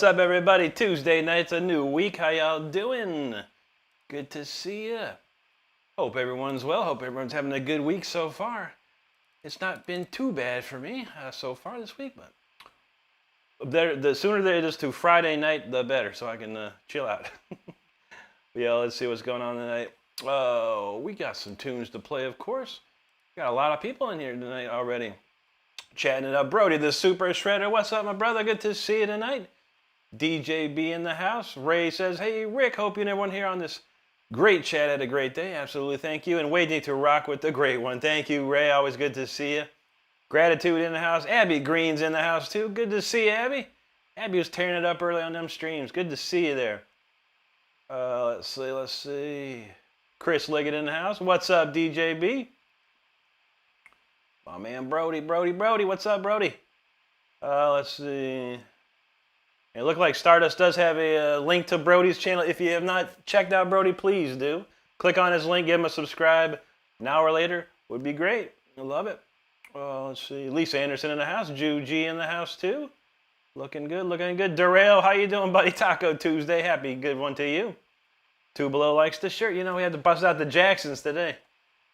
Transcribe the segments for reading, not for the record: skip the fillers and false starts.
What's up, everybody? Tuesday night's a new week. How y'all doing? Good to see ya. Hope everyone's well. Hope everyone's having a good week so far. It's not been too bad for me so far this week, but the sooner it is to Friday night, the better, so I can chill out. Yeah, let's see what's going on tonight. Oh, we got some tunes to play, of course. Got a lot of people in here tonight already. Chatting it up. Brody, the Super Shredder. What's up, my brother? Good to see you tonight. DJ B in the house. Ray says, hey, Rick, hope you and everyone here on this great chat had a great day. Absolutely, thank you. And waiting to rock with the great one. Thank you, Ray. Always good to see you. Gratitude in the house. Abby Green's in the house, too. Good to see you, Abby. Abby was tearing it up early on them streams. Good to see you there. Let's see. Chris Liggett in the house. What's up, DJ B? My man, Brody. What's up, Brody? Let's see. It looked like Stardust does have a link to Brody's channel. If you have not checked out Brody, please do. Click on his link, give him a subscribe. An hour later would be great. I love it. Let's see. Lisa Anderson in the house. Ju G in the house, too. Looking good. Darrell, how you doing, buddy? Taco Tuesday. Happy good one to you. Two Below likes the shirt. You know, we had to bust out the Jacksons today.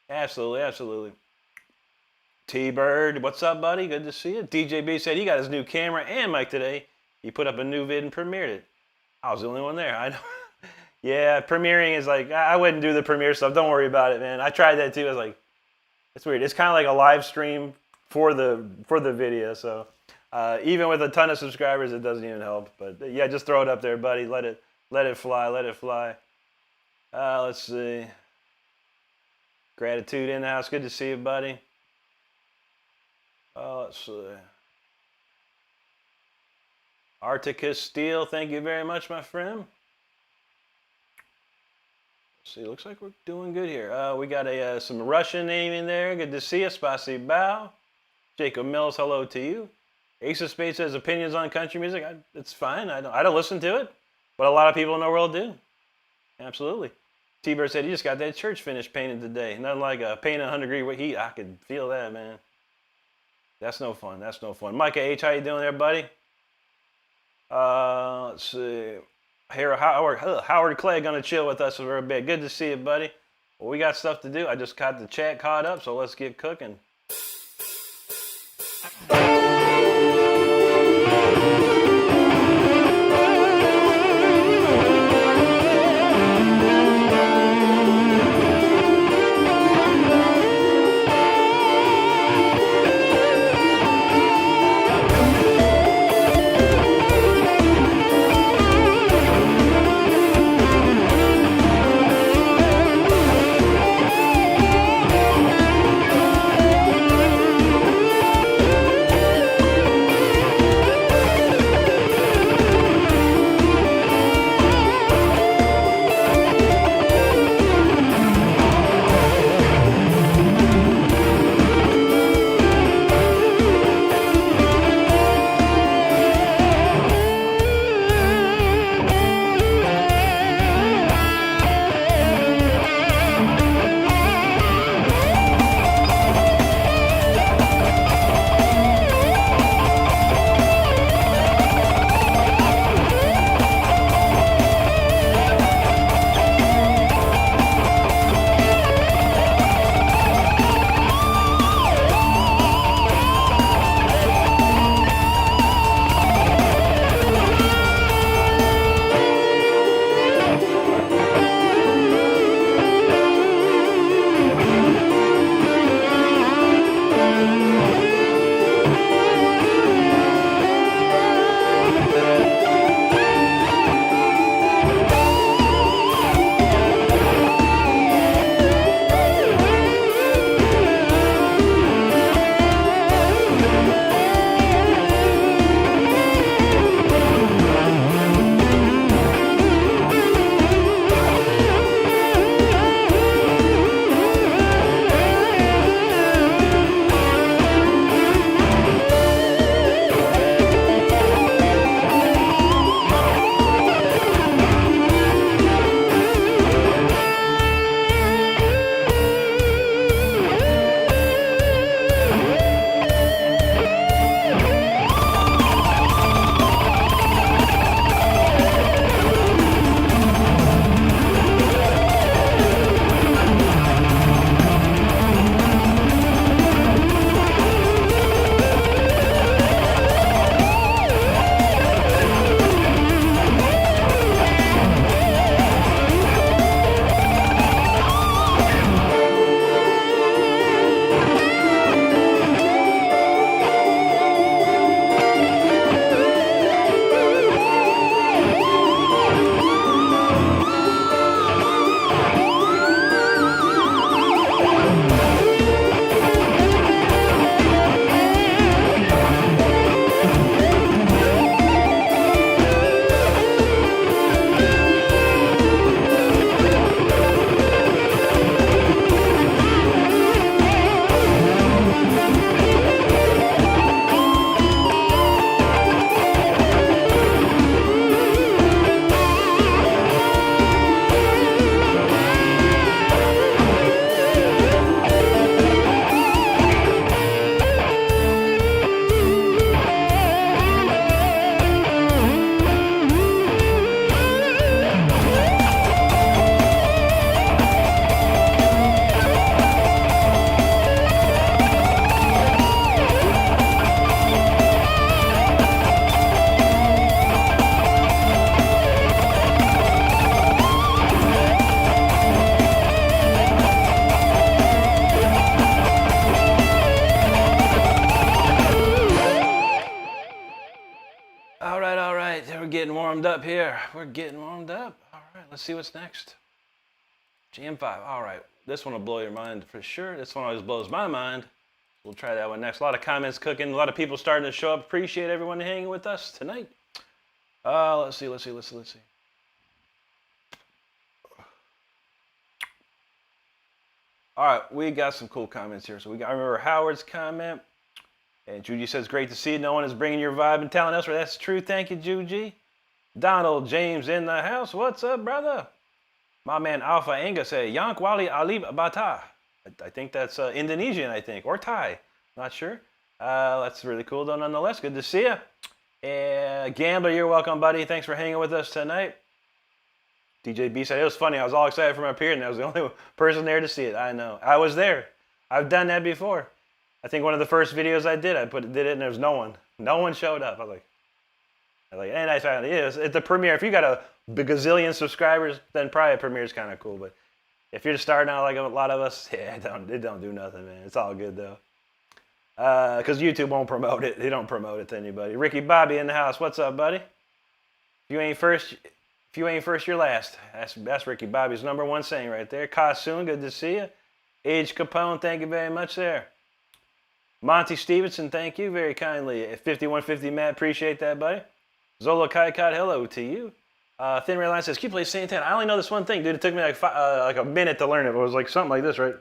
Absolutely. T-Bird, what's up, buddy? Good to see you. DJ B said he got his new camera and mic today. He put up a new vid and premiered it. I was the only one there. I know. Yeah, premiering is like, I wouldn't do the premiere stuff. Don't worry about it, man. I tried that too. I was like, it's weird. It's kind of like a live stream for the video. So even with a ton of subscribers, it doesn't even help. But yeah, just throw it up there, buddy. Let it fly. Let's see. Gratitude in the house. Good to see you, buddy. Let's see. Articus Steel, thank you very much, my friend. Let's see, looks like we're doing good here. We got some Russian name in there. Good to see you, Spasibo. Jacob Mills, hello to you. Ace of Spades says opinions on country music. It's fine. I don't listen to it, but a lot of people in the world do. Absolutely. T-Bird said he just got that church finish painted today. Nothing like a paint 100-degree heat. I could feel that, man. That's no fun. Micah H, how you doing there, buddy? Let's see. Howard Clay gonna chill with us for a bit. Good to see you, buddy. Well, we got stuff to do. I just got the chat caught up, so let's get cooking. up here. We're getting warmed up. All right, let's see what's next. GM5. All right, this one will blow your mind for sure. This one always blows my mind. We'll try that one next. A lot of comments cooking. A lot of people starting to show up. Appreciate everyone hanging with us tonight. Let's see. All right, we got some cool comments here. So I remember Howard's comment. And Juji says, great to see you. No one is bringing your vibe and talent elsewhere. That's true. Thank you, Juji. Donald James in the house. What's up, brother? My man Alpha Anga said, Yank Wali Alib Bata. I think that's Indonesian, or Thai. Not sure. That's really cool, though, nonetheless. Good to see you. Gambler, you're welcome, buddy. Thanks for hanging with us tonight. DJ B said, it was funny. I was all excited from up here, and I was the only person there to see it. I know. I was there. I've done that before. I think one of the first videos I did, did it, and there was no one. No one showed up. I was like, and I found it. It's the premiere. If you got a gazillion subscribers, then probably a premiere is kind of cool. But if you're just starting out like a lot of us, yeah, it don't do nothing, man. It's all good though. Because YouTube won't promote it. They don't promote it to anybody. Ricky Bobby in the house. What's up, buddy? If you ain't first, you're last. That's Ricky Bobby's #1 saying right there. Kasun, good to see you. Age Capone, thank you very much there. Monty Stevenson, thank you very kindly. 5150 Matt, appreciate that, buddy. Zola Kaikot, hello to you. Thin Red Line says, can you play Santana? I only know this one thing, dude. It took me like a minute to learn it. It was like something like this, right?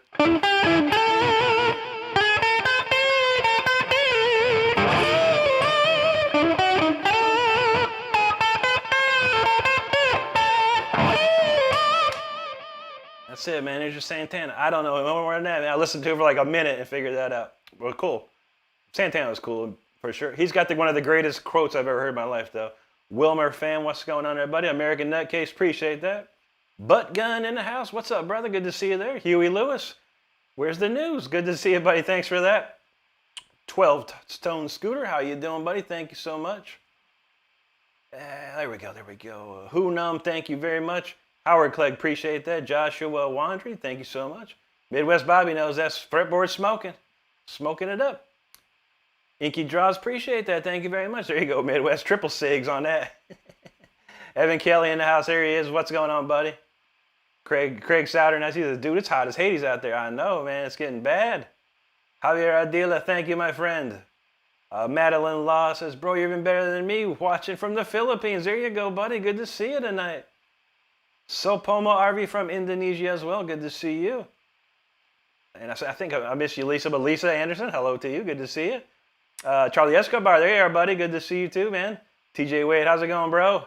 That's it, man. There's your Santana. I don't know more than that, man. I listened to it for like a minute and figured that out. Well, cool. Santana was cool, for sure. He's got one of the greatest quotes I've ever heard in my life, though. Wilmer fan, what's going on there, buddy? American Nutcase, appreciate that. Butt Gun in the house. What's up, brother? Good to see you there. Huey Lewis, where's the news? Good to see you, buddy. Thanks for that. 12 Stone Scooter, how you doing, buddy? Thank you so much. There we go. Who Num, thank you very much. Howard Clegg, appreciate that. Joshua Wandry, thank you so much. Midwest Bobby knows that's fretboard smoking. Smoking it up. Inky Draws, appreciate that. Thank you very much. There you go, Midwest. Triple SIGs on that. Evan Kelly in the house. There he is. What's going on, buddy? Craig Souter, I see this dude. It's hot as Hades out there. I know, man. It's getting bad. Javier Adila, thank you, my friend. Madeline Law says, bro, you're even better than me. Watching from the Philippines. There you go, buddy. Good to see you tonight. Sopomo RV from Indonesia as well. Good to see you. And I think I miss you, Lisa, but Lisa Anderson, hello to you. Good to see you. Charlie Escobar, there you are, buddy. Good to see you too, man. TJ Wade, how's it going, bro?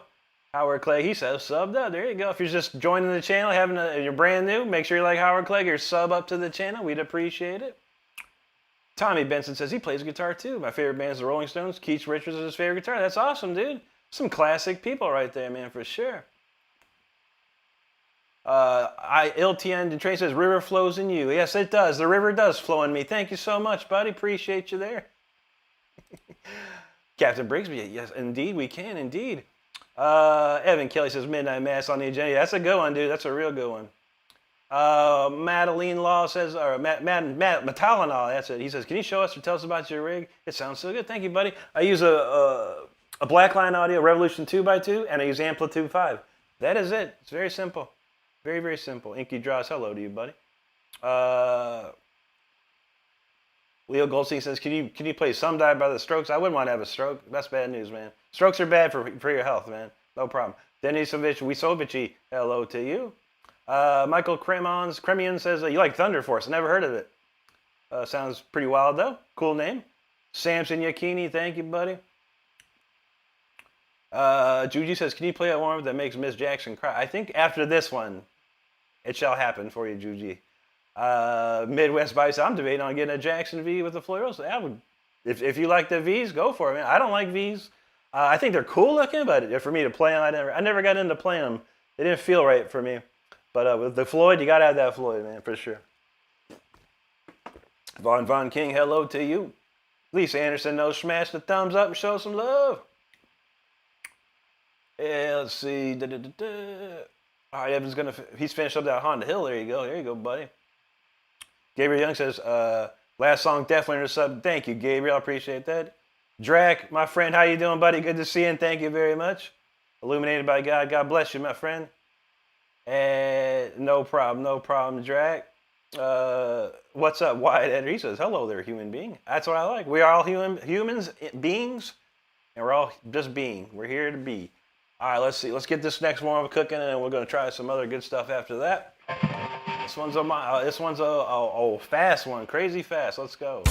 Howard Clegg, he says subbed up. There you go. If you're just joining the channel, you're brand new, make sure you like Howard Clegg or sub up to the channel. We'd appreciate it. Tommy Benson says he plays guitar too. My favorite band is the Rolling Stones. Keith Richards is his favorite guitar. That's awesome, dude. Some classic people right there, man, for sure. LTN Train says, river flows in you. Yes, it does. The river does flow in me. Thank you so much, buddy. Appreciate you there. Captain Brigsby, yes, indeed, we can, indeed. Evan Kelly says, Midnight Mass on the agenda. That's a good one, dude. That's a real good one. Madeline Law says, or Matalinol, that's it. He says, can you show us or tell us about your rig? It sounds so good. Thank you, buddy. I use a Blackline Audio Revolution 2x2, and I use Amplitude 5. That is it. It's very simple. Very, very simple. Inky Draws, hello to you, buddy. Leo Goldstein says, can you play Some Die by the Strokes? I wouldn't want to have a stroke. That's bad news, man. Strokes are bad for your health, man. No problem. Denisovich Wisovici, hello to you. Michael Kremian says, you like Thunder Force. I never heard of it. Sounds pretty wild, though. Cool name. Samson Yakini, thank you, buddy. Juji says, can you play a warm-up that makes Miss Jackson cry? I think after this one, it shall happen for you, Juji. Midwest Vice, I'm debating on getting a Jackson V with the Floyd Rose. If you like the Vs, go for it, man. I don't like Vs. I think they're cool looking, but for me to play them, I never got into playing them. They didn't feel right for me. But with the Floyd, you got to have that Floyd, man, for sure. Von King, hello to you. Lisa Anderson knows, smash the thumbs up and show some love. Yeah, let's see. All right, Evan's he's finished up that Honda Hill. There you go, buddy. Gabriel Young says, last song definitely earned a sub. Thank you, Gabriel. I appreciate that. Drac, my friend, how you doing, buddy? Good to see you, and thank you very much. Illuminated by God. God bless you, my friend. And no problem, Drac. What's up, Wyatt Eder? He says, hello there, human being. That's what I like. We are all humans, beings, and we're all just being. We're here to be. All right, let's see. Let's get this next one cooking, and then we're going to try some other good stuff after that. This one's a fast one, crazy fast. Let's go.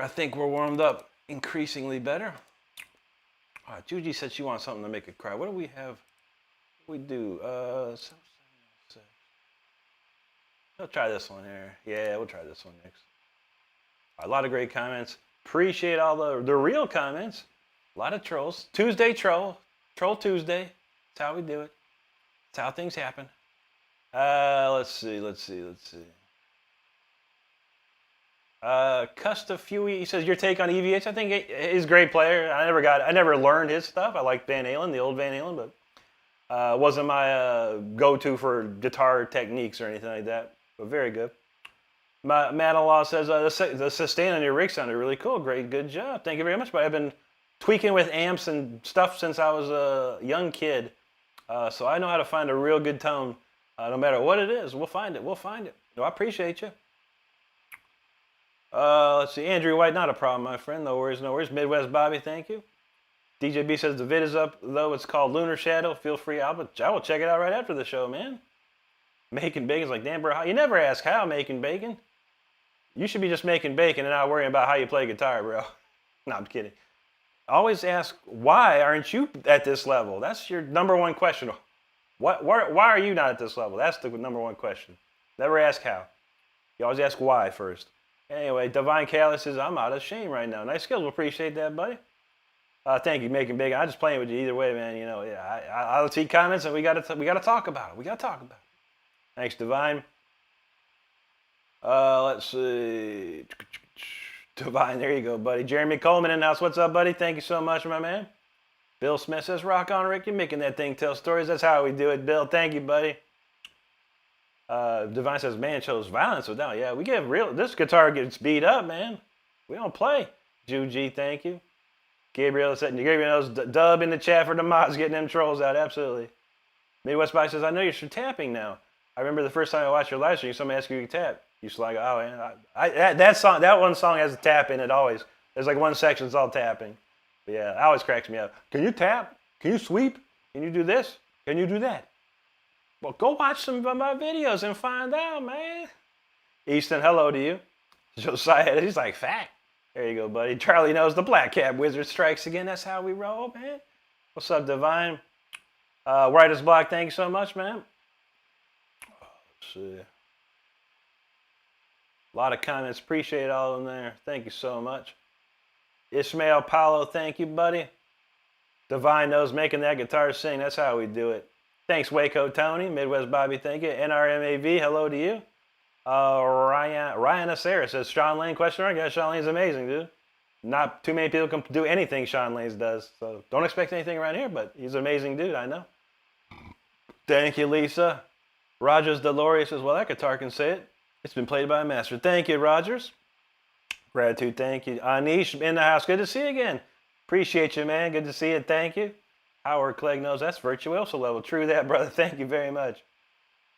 I think we're warmed up increasingly better. Juji said she wants something to make her cry. What do we have? We do. We'll try this one here. Yeah, we'll try this one next. A lot of great comments. Appreciate all the real comments. A lot of trolls. Tuesday troll. Troll Tuesday. That's how we do it. That's how things happen. Let's see. Custa Fewy, he says, your take on EVH? I think he's a great player. I never learned his stuff. I like Van Halen, the old Van Halen, but wasn't my go-to for guitar techniques or anything like that. But very good. Matt-in-law says, the sustain on your rig sounded really cool. Great, good job. Thank you very much. But I've been tweaking with amps and stuff since I was a young kid. So I know how to find a real good tone. No matter what it is, we'll find it. No, I appreciate you. Let's see, Andrew White, not a problem, my friend. No worries. Midwest Bobby, thank you. DJB says the vid is up, though. It's called Lunar Shadow. Feel free. I will check it out right after the show, man. Making bacon's like, damn, bro, you never ask how making bacon. You should be just making bacon and not worrying about how you play guitar, bro. No, I'm kidding. Always ask, why aren't you at this level? That's your number one question. Why are you not at this level? That's the number one question. Never ask how. You always ask why first. Anyway, Divine Callus says, I'm out of shame right now. Nice skills. We'll appreciate that, buddy. Thank you, Making Big. I'm just playing with you either way, man. You know, yeah, I'll see comments and we gotta talk about it. We gotta talk about it. Thanks, Divine. Let's see. Divine, there you go, buddy. Jeremy Coleman in the house. What's up, buddy? Thank you so much, my man. Bill Smith says, rock on, Rick. You're making that thing tell stories. That's how we do it, Bill. Thank you, buddy. Divine says, man chose violence without. Yeah, we get real. This guitar gets beat up, man. We don't play. Juji, thank you. Gabriel knows dub in the chat for the mods getting them trolls out. Absolutely. Midwest Bike says, I know you're tapping now. I remember the first time I watched your live stream, somebody asked you to tap. You just like, oh, man. That one song has a tap in it always. There's like one section that's all tapping. But yeah, it always cracks me up. Can you tap? Can you sweep? Can you do this? Can you do that? Well, go watch some of my videos and find out, man. Easton, hello to you. Josiah, he's like, fact. There you go, buddy. Charlie knows the Black Cat Wizard strikes again. That's how we roll, man. What's up, Divine? Writer's Block, thank you so much, man. Let's see. A lot of comments. Appreciate all of them there. Thank you so much. Ishmael Paulo, thank you, buddy. Divine knows making that guitar sing. That's how we do it. Thanks, Waco Tony. Midwest Bobby, thank you. NRMAV, hello to you. Ryan Asera says, Sean Lane, question mark? Yeah, Sean Lane's amazing, dude. Not too many people can do anything Sean Lane does. So don't expect anything around here, but he's an amazing dude, I know. Thank you, Lisa. Rogers Deloria says, well, that guitar can say it. It's been played by a master. Thank you, Rogers. Gratitude, thank you. Anish in the house. Good to see you again. Appreciate you, man. Good to see you. Thank you. Howard Clegg knows that's virtuoso level. True that, brother. Thank you very much.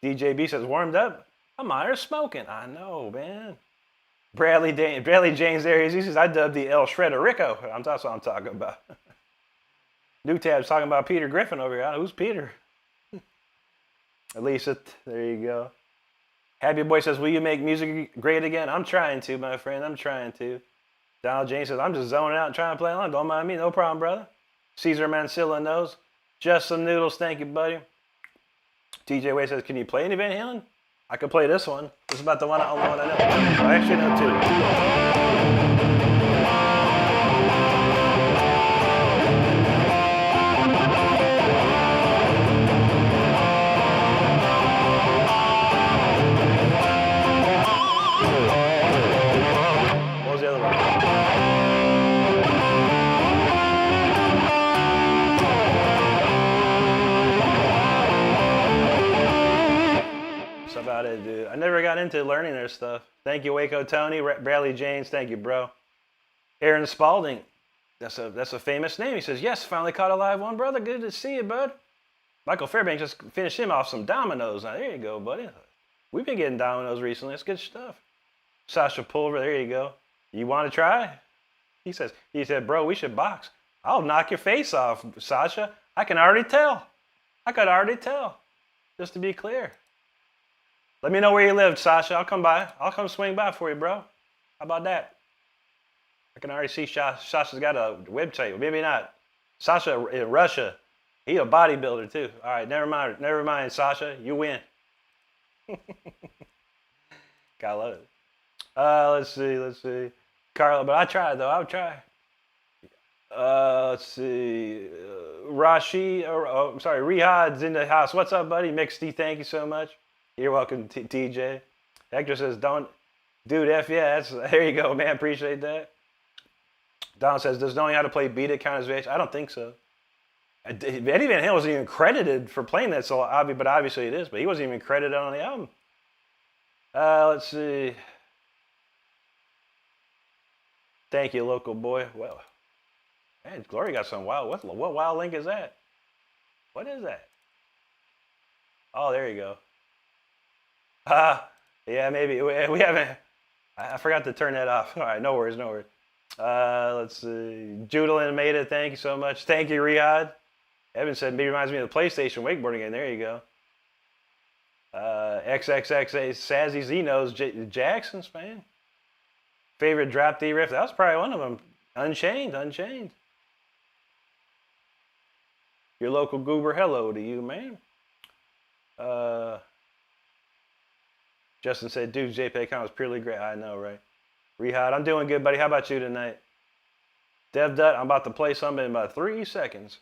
DJB says, warmed up. I'm out here smoking. I know, man. Bradley James there. He says, I dubbed the El Shredder Rico. That's what I'm talking about. New Tab's talking about Peter Griffin over here. Who's Peter? Elisa, there you go. Happy Boy says, will you make music great again? I'm trying to, my friend. I'm trying to. Donald James says, I'm just zoning out and trying to play along. Don't mind me. No problem, brother. Caesar Mancilla knows. Just some noodles. Thank you, buddy. TJ Way says, can you play any Van Halen? I could play this one. This is about the only one I know. I actually know two. What was the other one? That's about it, dude. I never got into learning their stuff. Thank you, Waco Tony. Bradley James, thank you, bro. Aaron Spalding, that's a famous name. He says, yes, finally caught a live one, brother. Good to see you, bud. Michael Fairbanks just finished him off some dominoes. Now, there you go, buddy. We've been getting dominoes recently. It's good stuff. Sasha Pulver, there you go. You want to try? He said, bro, we should box. I'll knock your face off, Sasha. I can already tell. I could already tell. Just to be clear. Let me know where you live, Sasha. I'll come by. I'll come swing by for you, bro. How about that? I can already see Sasha's got a website. Maybe not. Sasha in Russia. He a bodybuilder too. All right, never mind. Never mind, Sasha. You win. Gotta love it. Let's see. Carla, but I tried though. I would try. Let's see. Rihad's in the house. What's up, buddy? Mixty, thank you so much. You're welcome, TJ. Hector says, dude, F yeah, there you go, man, appreciate that. Don says, does knowing how to play Beat It count as VH? I don't think so. Eddie Van Halen wasn't even credited for playing that solo, but obviously it is, but he wasn't even credited on the album. Let's see. Thank you, local boy. Well, man, Glory got some wild. What wild link is that? What is that? Oh, there you go. Yeah, maybe. We haven't. I forgot to turn that off. All right, no worries. Let's see. Judalyn made it. Thank you so much. Thank you, Riyadh. Evan said, maybe reminds me of the PlayStation wakeboarding game. There you go. XXXA Sazzy Z knows Jackson's, man. Favorite drop D riff? That was probably one of them. Unchained. Your local goober, hello to you, man. Justin said, dude, JPEG count was purely great. I know, right? Rehad, I'm doing good, buddy. How about you tonight? Dev Dutt, I'm about to play something in about 3 seconds.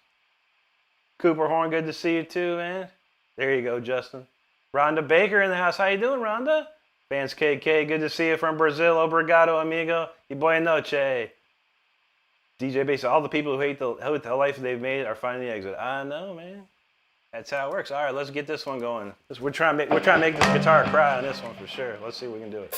Cooper Horn, good to see you too, man. There you go, Justin. Rhonda Baker in the house. How you doing, Rhonda? Fans KK, good to see you from Brazil. Obrigado, amigo. Y buena noche. DJ Bass, all the people who hate the life they've made are finding the exit. I know, man. That's how it works. All right, let's get this one going. We're trying to make this guitar cry on this one for sure. Let's see if we can do it.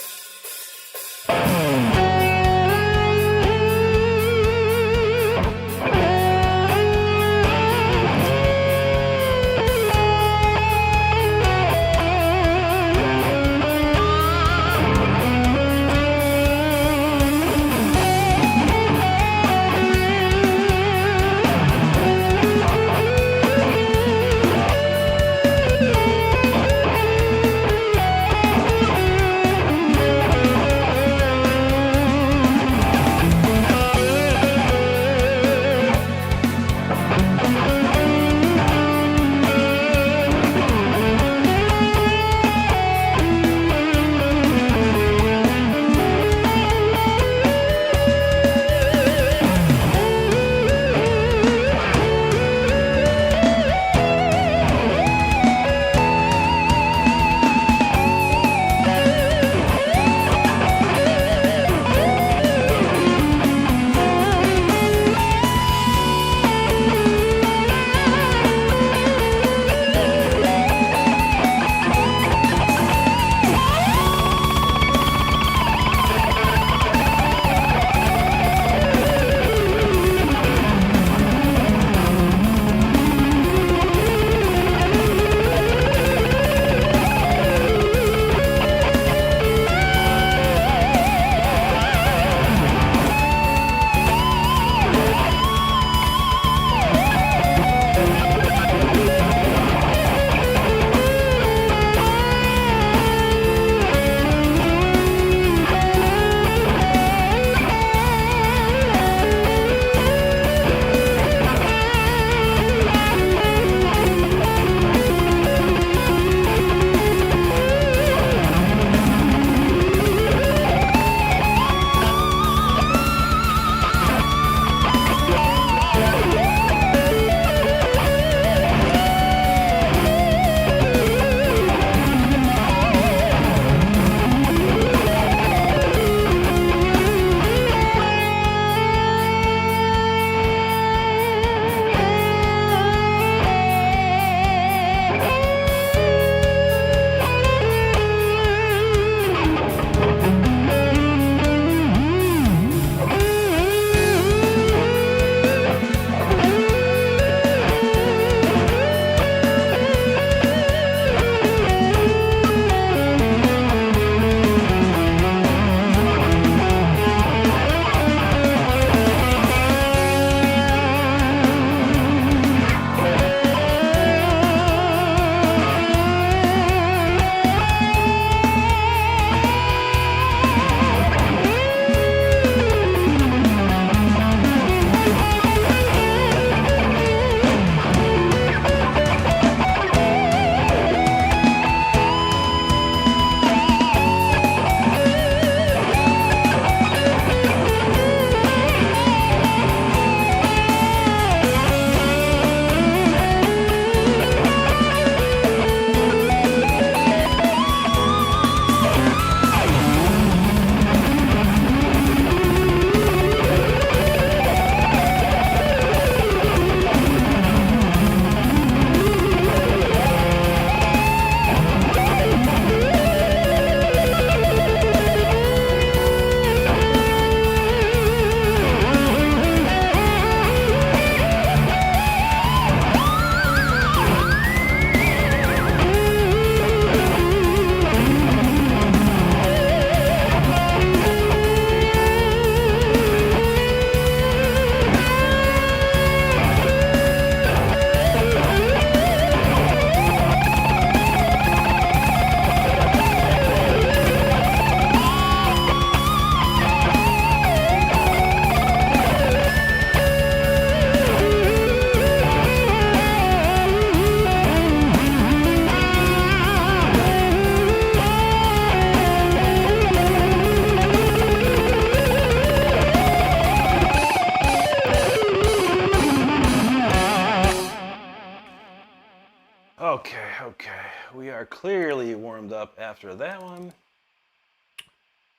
Okay. We are clearly warmed up after that one.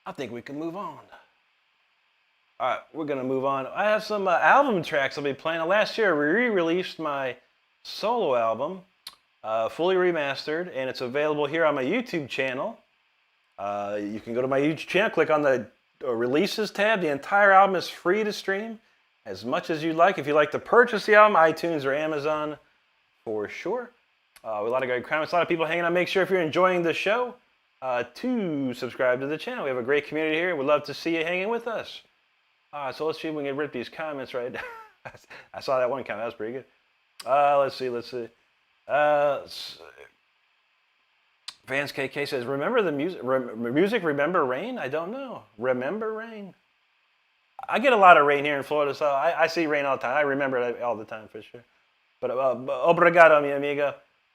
I think we can move on. All right, we're going to move on. I have some album tracks I'll be playing. Last year, we re-released my solo album, fully remastered, and it's available here on my YouTube channel. You can go to my YouTube channel, click on the releases tab. The entire album is free to stream as much as you'd like. If you'd like to purchase the album, iTunes or Amazon for sure. A lot of great comments, a lot of people hanging out. Make sure if you're enjoying the show to subscribe to the channel. We have a great community here. We'd love to see you hanging with us. So let's see if we can rip these comments right now. I saw that one comment. That was pretty good. Let's see. Vance KK says, remember the music? Remember rain? I don't know. Remember rain? I get a lot of rain here in Florida, so I see rain all the time. I remember it all the time for sure. But obrigado, mi amigo.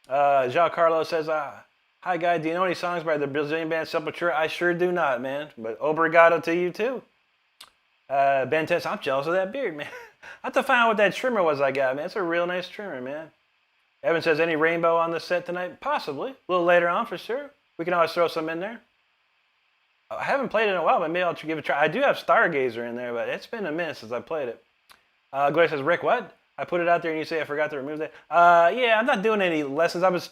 João Carlos says, hi, guy. Do you know any songs by the Brazilian band Sepultura? I sure do not, man. But obrigado to you, too. Ben Tess, I'm jealous of that beard, man. I have to find out what that trimmer was I got, man. It's a real nice trimmer, man. Evan says, any rainbow on the set tonight? Possibly. A little later on, for sure. We can always throw some in there. I haven't played it in a while, but maybe I'll give it a try. I do have Stargazer in there, but it's been a minute since I played it. Gloria says, Rick, what? I put it out there and you say I forgot to remove that. Yeah, I'm not doing any lessons. I was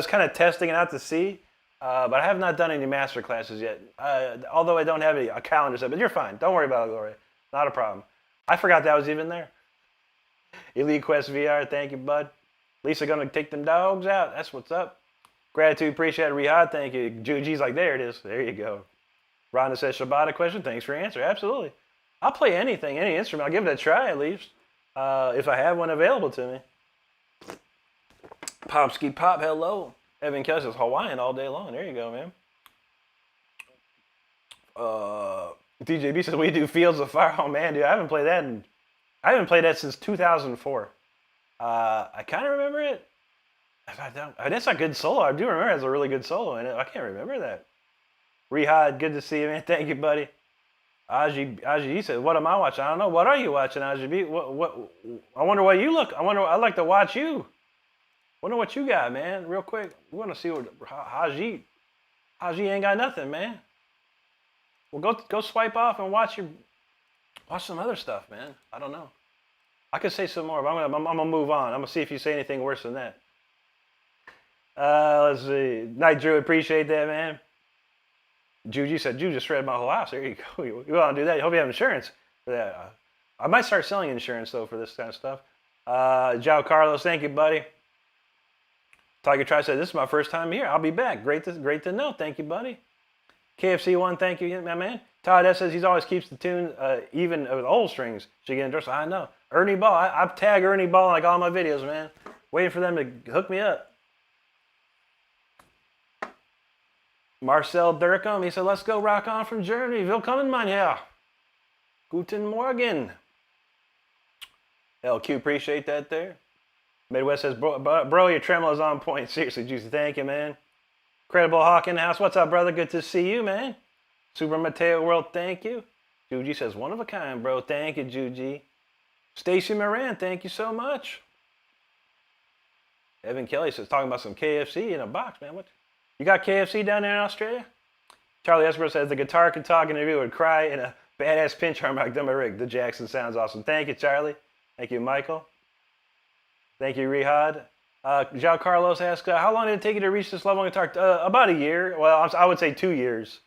kind of testing it out to see, but I have not done any master classes yet. Although I don't have a calendar set, but you're fine. Don't worry about it, Gloria. Not a problem. I forgot that was even there. Elite Quest VR, thank you, bud. Lisa gonna take them dogs out. That's what's up. Gratitude, appreciate it. Rihad, thank you. Juji's like, there it is. There you go. Rhonda says, Shabbat question. Thanks for your answer. Absolutely. I'll play anything, any instrument. I'll give it a try at least. If I have one available to me. Popski Pop, hello. Evan Kelly says Hawaiian all day long. There you go, man. DJB says we do Fields of Fire. Oh man, dude, I haven't played that since 2004. I kind of remember it. That's a good solo. I do remember it has a really good solo in it. I can't remember that. Rihad, good to see you, man. Thank you, buddy. Aji said, what am I watching? I don't know. What are you watching, Aji B? What? I wonder what you look. I'd like to watch you. Wonder what you got, man. Real quick. We want to see what Haji ain't got nothing, man. Well, go swipe off and watch some other stuff, man. I don't know. I could say some more, but I'm gonna move on. I'm gonna see if you say anything worse than that. Let's see. Night Drew, appreciate that, man. Juju said, Juju just shredded my whole house. There you go. You want to do that? You hope you have insurance for that. I might start selling insurance, though, for this kind of stuff. João Carlos, thank you, buddy. Tiger Tri said, this is my first time here. I'll be back. Great to know. Thank you, buddy. KFC1, thank you, my man. Todd S says he always keeps the tune even with old strings. So you get endorsed. I know. Ernie Ball. I tag Ernie Ball in like all my videos, man. Waiting for them to hook me up. Marcel Durkham, he said, let's go rock on from Germany. Willkommen, mein Herr. Guten Morgen. LQ, appreciate that there. Midwest says, bro, your tremolo's on point. Seriously, Juicy, thank you, man. Credible Hawk in the house. What's up, brother? Good to see you, man. Super Mateo World, thank you. Juji says, one of a kind, bro. Thank you, Juji. Stacy Moran, thank you so much. Evan Kelly says, talking about some KFC in a box, man. What? You got KFC down there in Australia? Charlie Esper says, the guitar could talk interview would cry in a badass pinch harmonic done by Rick. The Jackson sounds awesome. Thank you, Charlie. Thank you, Michael. Thank you, Rihad. João Carlos asks, how long did it take you to reach this level on guitar? About a year. Well, I would say 2 years.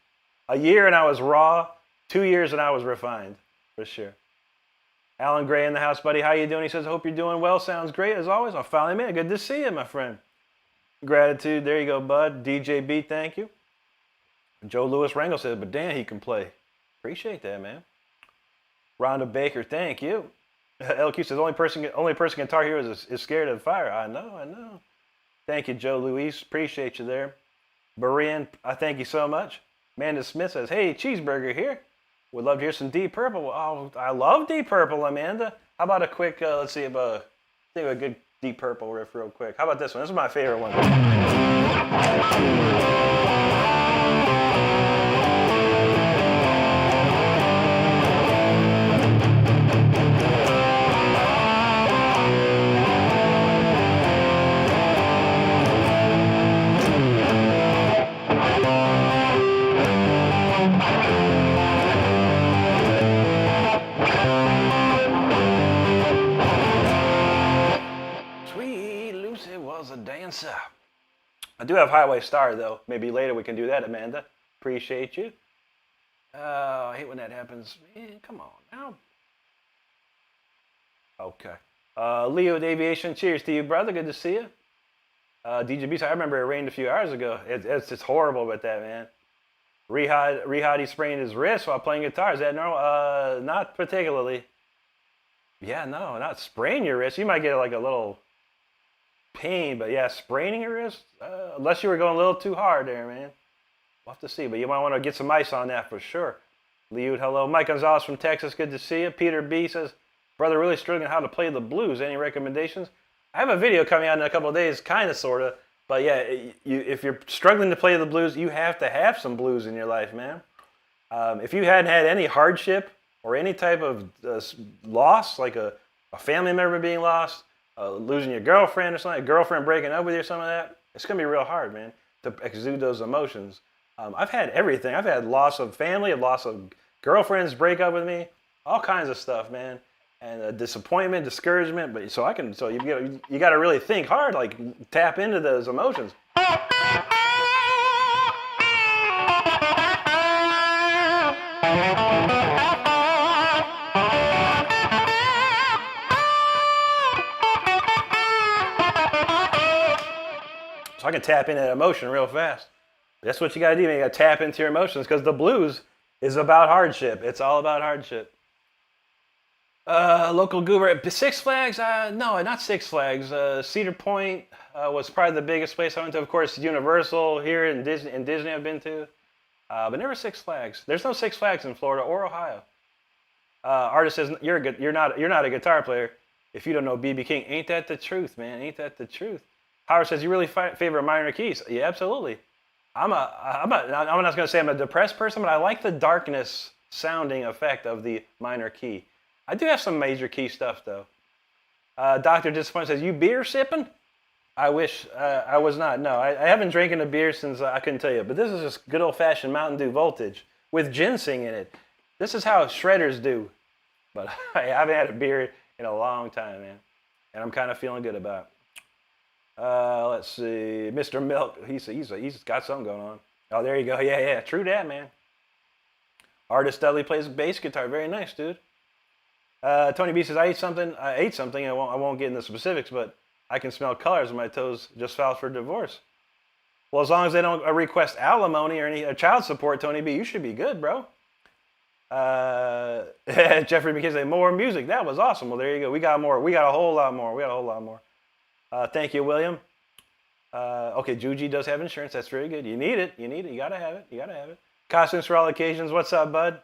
A year and I was raw. 2 years and I was refined, for sure. Alan Gray in the house, buddy. How you doing? He says, I hope you're doing well. Sounds great, as always. I finally made it. Good to see you, my friend. Gratitude. There you go, bud. DJ B, thank you. Joe Lewis Rangel says, but damn, he can play. Appreciate that, man. Rhonda Baker, thank you. LQ says, only person Guitar Hero is scared of fire. I know. Thank you, Joe Luis. Appreciate you there. Berean, I thank you so much. Amanda Smith says, hey, Cheeseburger here. Would love to hear some Deep Purple. Oh, I love Deep Purple, Amanda. How about a quick, let's see if think of a good Deep Purple riff real quick. How about this one? This is my favorite one. answer. I do have Highway Star, though. Maybe later we can do that, Amanda. Appreciate you. I hate when that happens. Man, come on now. Okay. Leo the Aviation, cheers to you, brother. Good to see you. DJ Beast, I remember it rained a few hours ago. It's just horrible with that, man. Rehad, he sprained his wrist while playing guitar. Is that normal? Not particularly. Yeah, no, not sprain your wrist. You might get like a little pain, but yeah, spraining your wrist, unless you were going a little too hard there, man. We'll have to see, but you might want to get some ice on that for sure. Liud, hello. Mike Gonzalez from Texas, good to see you. Peter B says, brother, really struggling how to play the blues. Any recommendations? I have a video coming out in a couple of days, kind of, sort of. But yeah, if you're struggling to play the blues, you have to have some blues in your life, man. If you hadn't had any hardship or any type of loss, like a family member being lost, losing your girlfriend or something, a girlfriend breaking up with you or something like that, it's going to be real hard, man, to exude those emotions. I've had everything. I've had loss of family, loss of girlfriends break up with me, all kinds of stuff, man. And disappointment, discouragement, but so you got to really think hard, like tap into those emotions. So I can tap into that emotion real fast. That's what you got to do, man. You got to tap into your emotions because the blues is about hardship. It's all about hardship. Local goober, Six Flags? No, not Six Flags. Cedar Point was probably the biggest place I went to. Of course, Universal here in Disney I've been to, but never Six Flags. There's no Six Flags in Florida or Ohio. Artist says you're not a guitar player if you don't know B.B. King. Ain't that the truth, man? Ain't that the truth? Howard says you really favor minor keys. Yeah, absolutely. I'm not going to say I'm a depressed person, but I like the darkness sounding effect of the minor key. I do have some major key stuff, though. Dr. Disappointed says, you beer sipping? I wish I was not. No, I haven't drinking a beer since I couldn't tell you. But this is just good old-fashioned Mountain Dew Voltage with ginseng in it. This is how shredders do. But I haven't had a beer in a long time, man. And I'm kind of feeling good about it. Let's see. Mr. Milk, he's got something going on. Oh, there you go. Yeah. True that, man. Artist Dudley plays bass guitar. Very nice, dude. Tony B says, I ate something. I won't get into specifics, but I can smell colors when my toes just filed for divorce. Well, as long as they don't request alimony or any child support, Tony B, you should be good, bro. Jeffrey McKay says, more music. That was awesome. Well, there you go. We got more. We got a whole lot more. Thank you, William. Okay, Juji does have insurance. That's very good. You need it. You gotta have it. Costumes for all occasions. What's up, bud?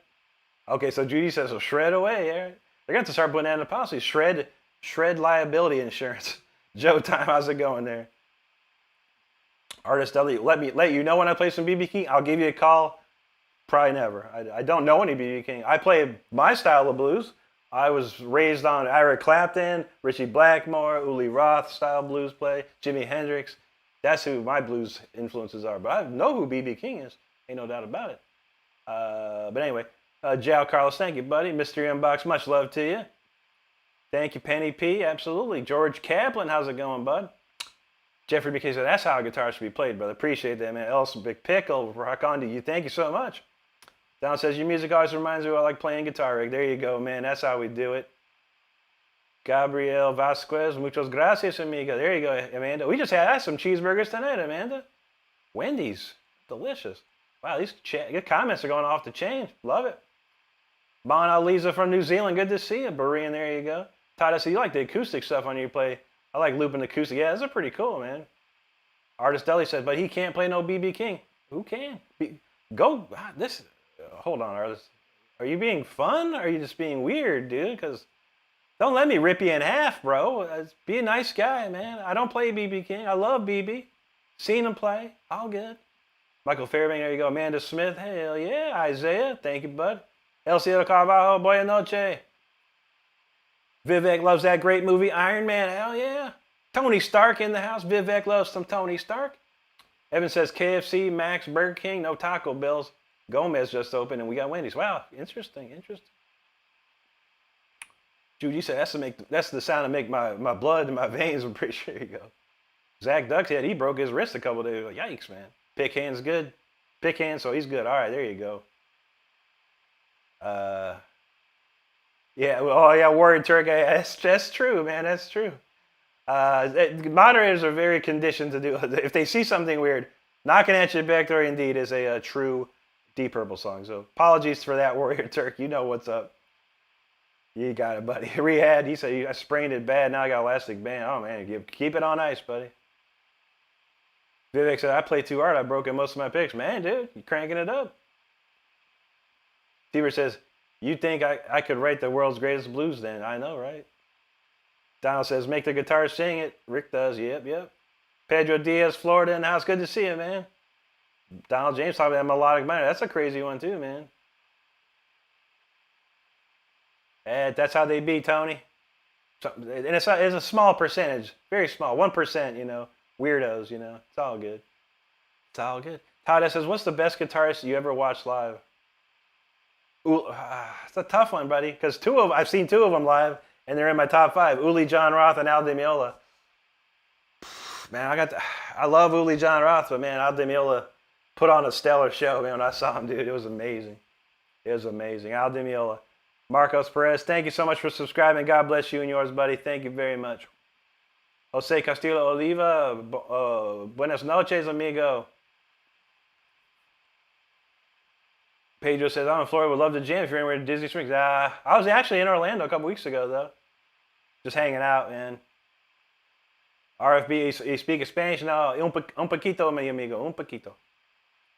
Okay, so Judy says, so shred away. Yeah. They're going to start putting that in the policy. Shred liability insurance. Joe Time, how's it going there? Artist Dudley, let you know when I play some BB King. I'll give you a call. Probably never. I don't know any BB King. I play my style of blues. I was raised on Eric Clapton, Richie Blackmore, Uli Roth style blues play, Jimi Hendrix. That's who my blues influences are. But I know who BB King is. Ain't no doubt about it. But anyway. Jao Carlos, thank you, buddy. Mystery Unbox, much love to you. Thank you, Penny P. Absolutely. George Kaplan, how's it going, bud? Jeffrey BK said, that's how a guitar should be played, brother. Appreciate that, man. Elson Big Pickle, rock on to you. Thank you so much. Don says, your music always reminds me of I like playing guitar, Rick. There you go, man. That's how we do it. Gabriel Vasquez, muchas gracias, amiga. There you go, Amanda. We just had some cheeseburgers tonight, Amanda. Wendy's. Delicious. Wow, these comments are going off the chain. Love it. Bon Aliza from New Zealand, good to see you. Berean, there you go. Todd, I see you like the acoustic stuff on your play. I like looping acoustic. Yeah, those are pretty cool, man. Artist Deli said, but he can't play no BB King. Who can? Hold on, Artist. Are you being fun? Or are you just being weird, dude? Because don't let me rip you in half, bro. Be a nice guy, man. I don't play BB King. I love BB. Seen him play. All good. Michael Fairbank, there you go. Amanda Smith, hell yeah. Isaiah, thank you, bud. El Cielo Carvalho, buena noche. Vivek loves that great movie, Iron Man, hell yeah. Tony Stark in the house. Vivek loves some Tony Stark. Evan says KFC, Max, Burger King, no Taco Bells. Gomez just opened and we got Wendy's. Wow, interesting. Jude, you said that's the sound to make my blood in my veins. I'm pretty sure you go. Zach Duck said he broke his wrist a couple days ago. Yikes, man. Pick hand's good. Pick hand, so he's good. All right, there you go. Yeah, oh yeah, Warrior Turk. That's true, man. That's true. Moderators are very conditioned to do. If they see something weird, knocking at your back door indeed is a true Deep Purple song. So apologies for that, Warrior Turk. You know what's up. You got it, buddy. Rehab. He said I sprained it bad. Now I got elastic band. Oh man, keep it on ice, buddy. Vivek said I played too hard. I broke in most of my picks. Man, dude, you cranking it up. Stever says you think I could write the world's greatest blues? Then I know, right? Donald says make the guitar sing it. Rick does. Yep. Pedro Diaz, Florida in the house. Good to see you, man. Donald James talking about melodic minor. That's a crazy one too, man. And that's how they be, Tony. And it's a small percentage, very small, 1%. You know, weirdos. You know, it's all good. It's all good. Todd says, "What's the best guitarist you ever watched live?" Ooh, it's a tough one, buddy, because I've seen two of them live, and they're in my top 5. Uli John Roth and Al Di Meola. Man, I love Uli John Roth, but man, Al Di Meola put on a stellar show, man. When I saw him, dude, it was amazing. It was amazing. Al Di Meola. Marcos Perez, thank you so much for subscribing. God bless you and yours, buddy. Thank you very much. Jose Castillo Oliva, buenas noches, amigo. Pedro says, I'm in Florida, would love to jam if you're anywhere to Disney Springs. I was actually in Orlando a couple weeks ago, though. Just hanging out, man. RFB, you speak Spanish? No, un poquito, mi amigo, un poquito.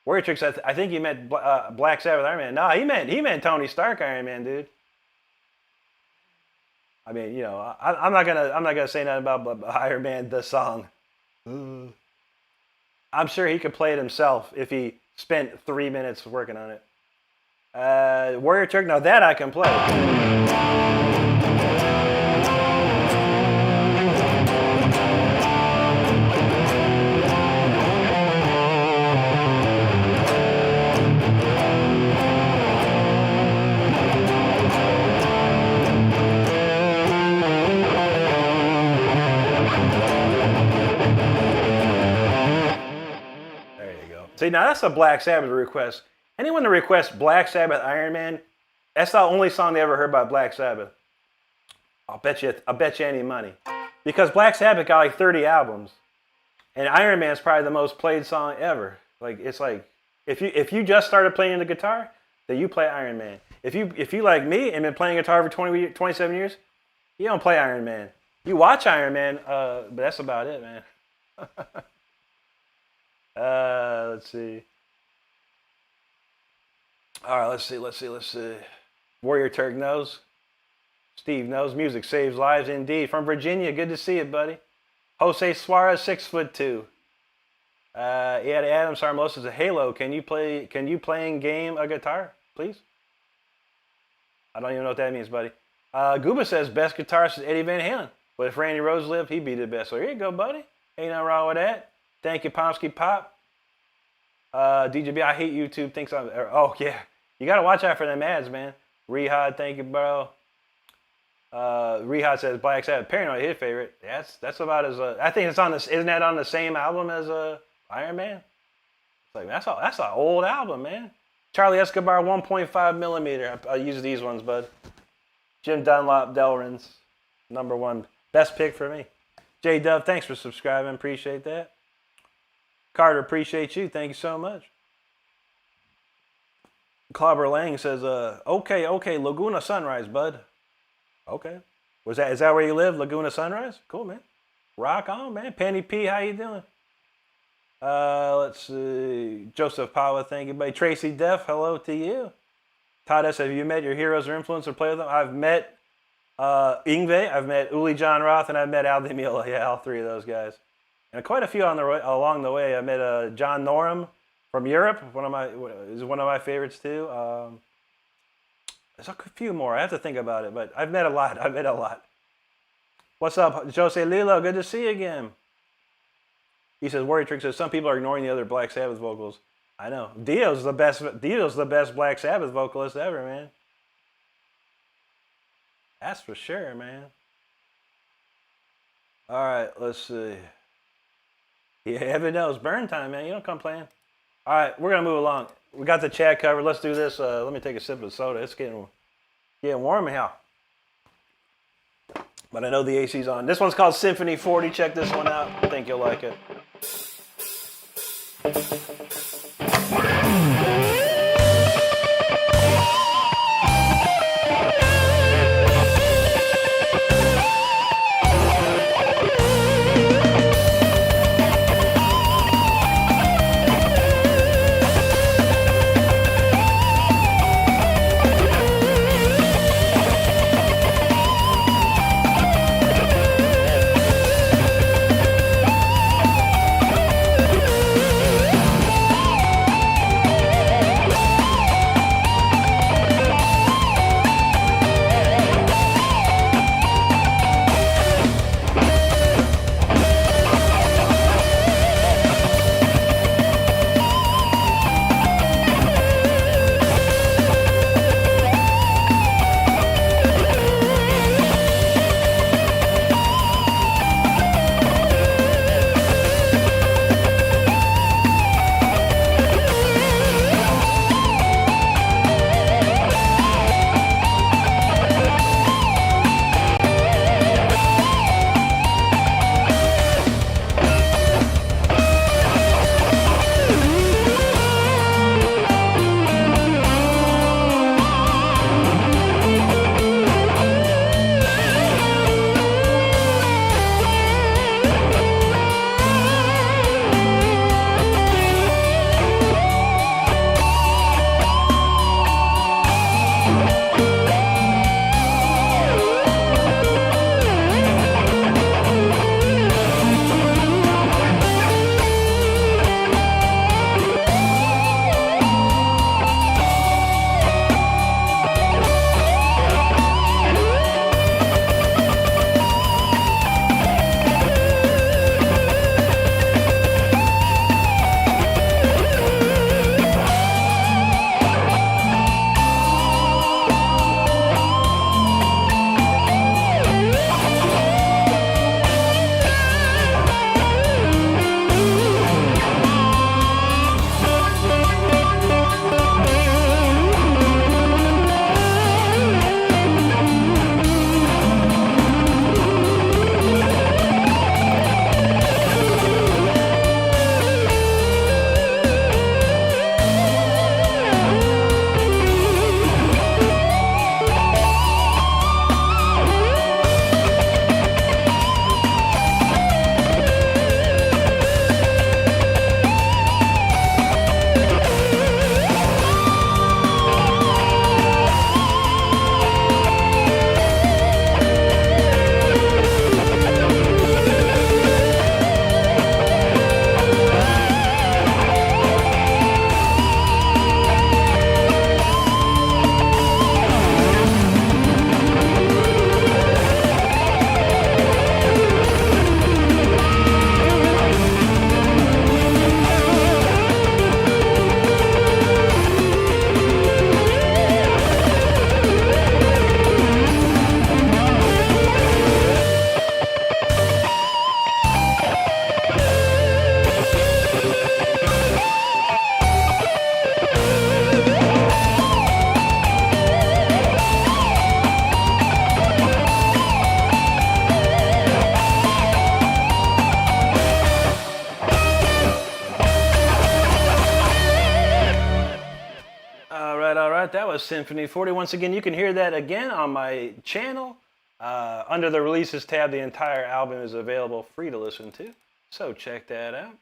Warrior Trick says, I think he meant Black Sabbath Iron Man. No, he meant Tony Stark Iron Man, dude. I mean, you know, I'm not gonna say nothing about Iron Man the song. I'm sure he could play it himself if he spent 3 minutes working on it. Warrior Trick, now that I can play. See, now that's a Black Sabbath request. Anyone that requests Black Sabbath Iron Man, that's the only song they ever heard by Black Sabbath. I'll bet you any money. Because Black Sabbath got like 30 albums. And Iron Man's probably the most played song ever. Like, it's like, if you just started playing the guitar, then you play Iron Man. If you like me and been playing guitar for 27 years, you don't play Iron Man. You watch Iron Man, but that's about it, man. Let's see. All right, let's see. Warrior Turk knows. Steve knows. Music saves lives indeed. From Virginia, good to see you, buddy. Jose Suarez, 6'2". Adam Sarmos says, Halo, can you playing game a guitar, please? I don't even know what that means, buddy. Gooba says, best guitarist is Eddie Van Halen. But if Randy Rhoads lived, he'd be the best. So here you go, buddy. Ain't nothing wrong with that. Thank you, Pomsky Pop. DJB, I hate YouTube. Thinks I'm. Oh yeah, you gotta watch out for them ads, man. Rehad, thank you, bro. Rehad says Black Sabbath, Paranoid, his favorite. That's about as. I think it's on this. Isn't that on the same album as Iron Man? It's like that's an old album, man. Charlie Escobar, 1.5 millimeter. I use these ones, bud. Jim Dunlop, Delrins, #1, best pick for me. J Dub, thanks for subscribing. Appreciate that. Carter, appreciate you. Thank you so much. Clobber Lang says, okay, Laguna Sunrise, bud. Okay. Is that where you live, Laguna Sunrise? Cool, man. Rock on, man. Penny P, how you doing? Let's see. Joseph Pawa, thank you, buddy. Tracy Deff, hello to you. Todd S, have you met your heroes or influence or play with them? I've met Yngwie, I've met Uli John Roth, and I've met Al Di Meola. Yeah, all three of those guys. And quite a few along the way. I met John Norum from Europe. One of my favorites too. There's a few more. I have to think about it, but I've met a lot. What's up, Jose Lilo? Good to see you again. He says, Warrior Trick says some people are ignoring the other Black Sabbath vocals. I know. Dio's the best Black Sabbath vocalist ever, man. That's for sure, man. All right, let's see. Yeah, heaven knows. Burn time, man. You don't come playing. All right, we're going to move along. We got the chat covered. Let's do this. Let me take a sip of soda. It's getting warm in here. But I know the AC's on. This one's called Symphony 40. Check this one out. I think you'll like it. That was Symphony 40. Once again, you can hear that again on my channel. Under the releases tab, the entire album is available free to listen to. So check that out.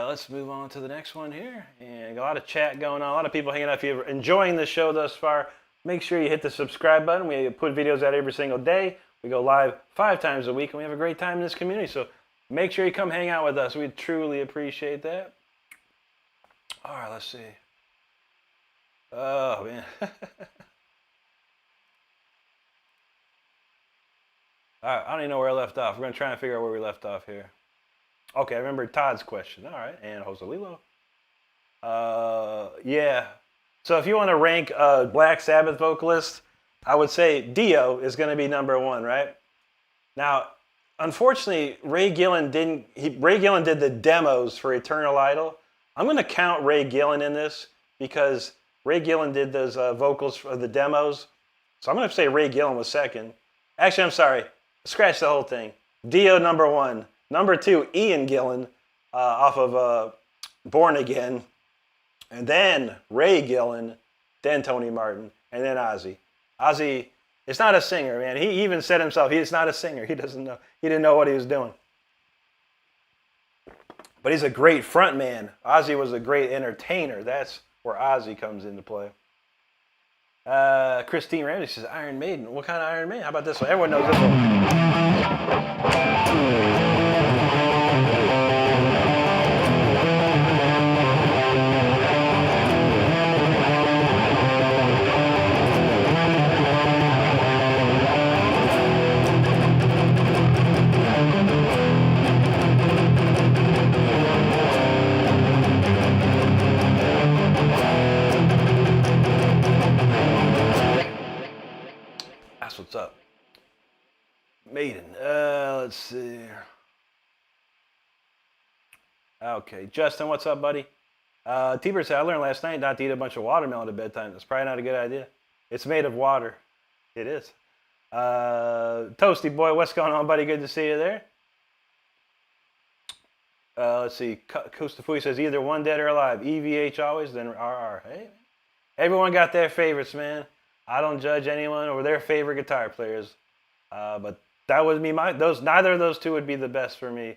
Let's move on to the next one here. And a lot of chat going on, a lot of people hanging out. If you're enjoying the show thus far, make sure you hit the subscribe button. We put videos out every single day. We go live 5 times a week, and we have a great time in this community. So make sure you come hang out with us. We truly appreciate that. All right, let's see. Oh, man. All right, I don't even know where I left off. We're going to try and figure out where we left off here. Okay, I remember Todd's question. All right, and Jose Lilo. Yeah. So if you want to rank Black Sabbath vocalist, I would say Dio is going to be #1, right? Now, unfortunately, Ray Gillen didn't. Ray Gillen did the demos for Eternal Idol. I'm going to count Ray Gillen in this because Ray Gillen did those vocals for the demos. So I'm going to say Ray Gillen was second. Actually, I'm sorry. Scratch the whole thing. Dio number 1. Number 2, Ian Gillan off of Born Again. And then Ray Gillen. Then Tony Martin. And then Ozzy. Ozzy is not a singer, man. He even said himself, he's not a singer. He doesn't know. He didn't know what he was doing. But he's a great front man. Ozzy was a great entertainer. That's where Ozzy comes into play. Christine Ramsey says Iron Maiden. What kind of Iron Maiden? How about this one? Everyone knows this one. What's up? Maiden. Let's see. Okay, Justin, what's up, buddy? T-Bird said, I learned last night not to eat a bunch of watermelon at bedtime. It's probably not a good idea. It's made of water. It is. Toasty boy, what's going on, buddy? Good to see you there. Let's see. Kustafui says, either one dead or alive. EVH always, then RR. Hey, everyone got their favorites, man. I don't judge anyone or their favorite guitar players, but that would be neither of those two would be the best for me.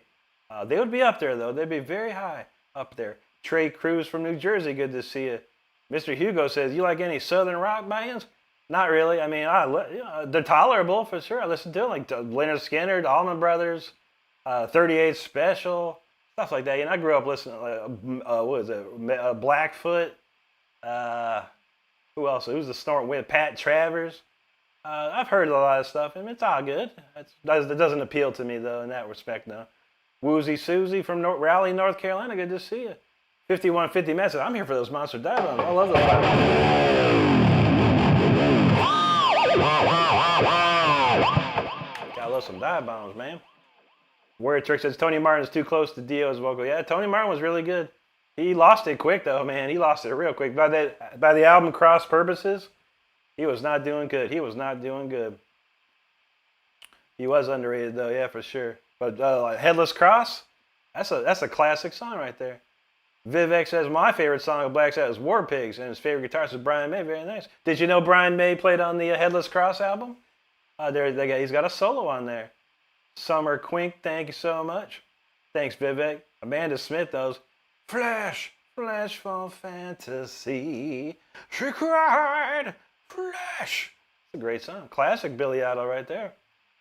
They would be up there though. They'd be very high up there. Trey Cruz from New Jersey, good to see you. Mr. Hugo says, you like any Southern rock bands? Not really. I mean, they're tolerable for sure. I listen to them like Leonard Skinner, Allman Brothers, 38 Special, stuff like that. You know, I grew up listening to what is it? Blackfoot. Who else? Who's the snort with? Pat Travers. I've heard a lot of stuff, and it's all good. It doesn't appeal to me, though, in that respect, no. Woozy Susie from Raleigh, North Carolina. Good to see you. 5150 message. I'm here for those monster dive bombs. I love those dive bombs. Gotta love some dive bombs, man. Word Trick says Tony Martin's too close to Dio's vocal. Yeah, Tony Martin was really good. He lost it quick, though, man. He lost it real quick. By the album Cross Purposes, he was not doing good. He was not doing good. He was underrated, though, yeah, for sure. But Headless Cross, that's a classic song right there. Vivek says, my favorite song of Black Sabbath is War Pigs, and his favorite guitarist is Brian May. Very nice. Did you know Brian May played on the Headless Cross album? He's got a solo on there. Summer Quink, thank you so much. Thanks, Vivek. Amanda Smith, those. Flash for fantasy. She cried, flash. It's a great song. Classic Billy Idol right there.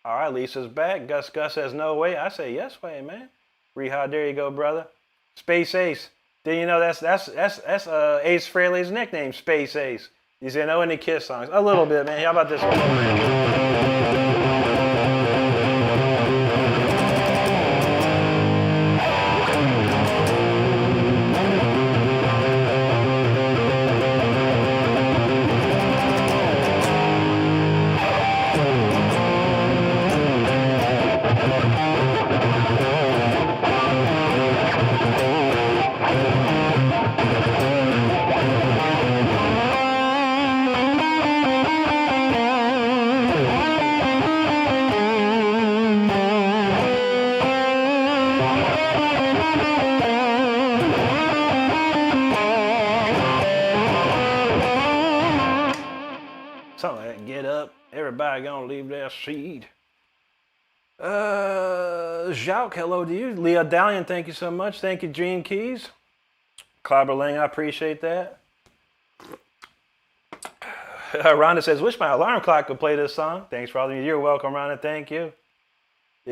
All right, Lisa's back. Gus says no way. I say yes way, man. Rehad, there you go, brother. Space Ace. Did you know that's Ace Frehley's nickname, Space Ace? You say know any Kiss songs? A little bit, man. How about this one? Something like that. Get up. Everybody gonna leave their seat. Jacques, hello to you. Leah Dalian, thank you so much. Thank you, Gene Keys. Clobberling, I appreciate that. Rhonda says, wish my alarm clock could play this song. Thanks for all the You're welcome, Rhonda. Thank you.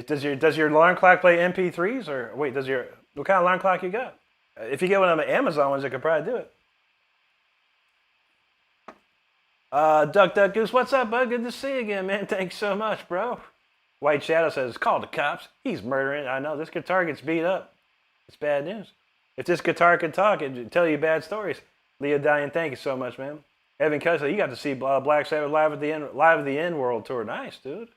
Does your alarm clock play MP3s? Or wait, what kind of alarm clock you got? If you get one of the Amazon ones, it could probably do it. Duck Goose, what's up, bud? Good to see you again, man. Thanks so much, bro. White Shadow says, call the cops. He's murdering. I know, this guitar gets beat up. It's bad news. If this guitar could talk, it'd tell you bad stories. Leah Diane, thank you so much, man. Evan Kessler, you got to see Black Sabbath live at the End World Tour. Nice, dude.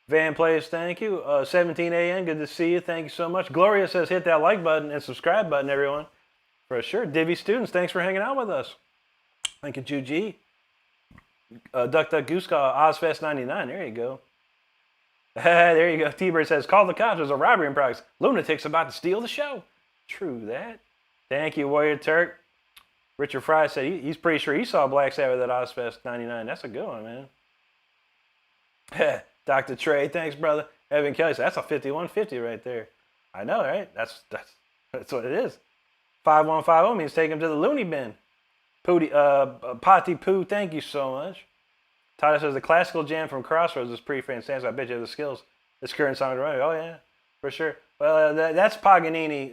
Van Place, thank you. 17 a.m., good to see you. Thank you so much. Gloria says hit that like button and subscribe button, everyone. For sure. Divi Students, thanks for hanging out with us. Thank you, Juji. Duck Duck Goose Call, Ozfest 99. There you go. There you go. T-Bird says, call the cops. There's a robbery in progress. Lunatic's about to steal the show. True that. Thank you, Warrior Turk. Richard Fry said he's pretty sure he saw Black Sabbath at Ozfest 99. That's a good one, man. Dr. Trey, thanks, brother. Evan Kelly said, that's a 5150 right there. I know, right? That's what it is. 5150 means take him to the loony bin. Potty Poo, thank you so much. Tyler says the classical jam from Crossroads is pretty fantastic. I bet you have the skills. This current song, right? Oh yeah, for sure. Well, that's Paganini.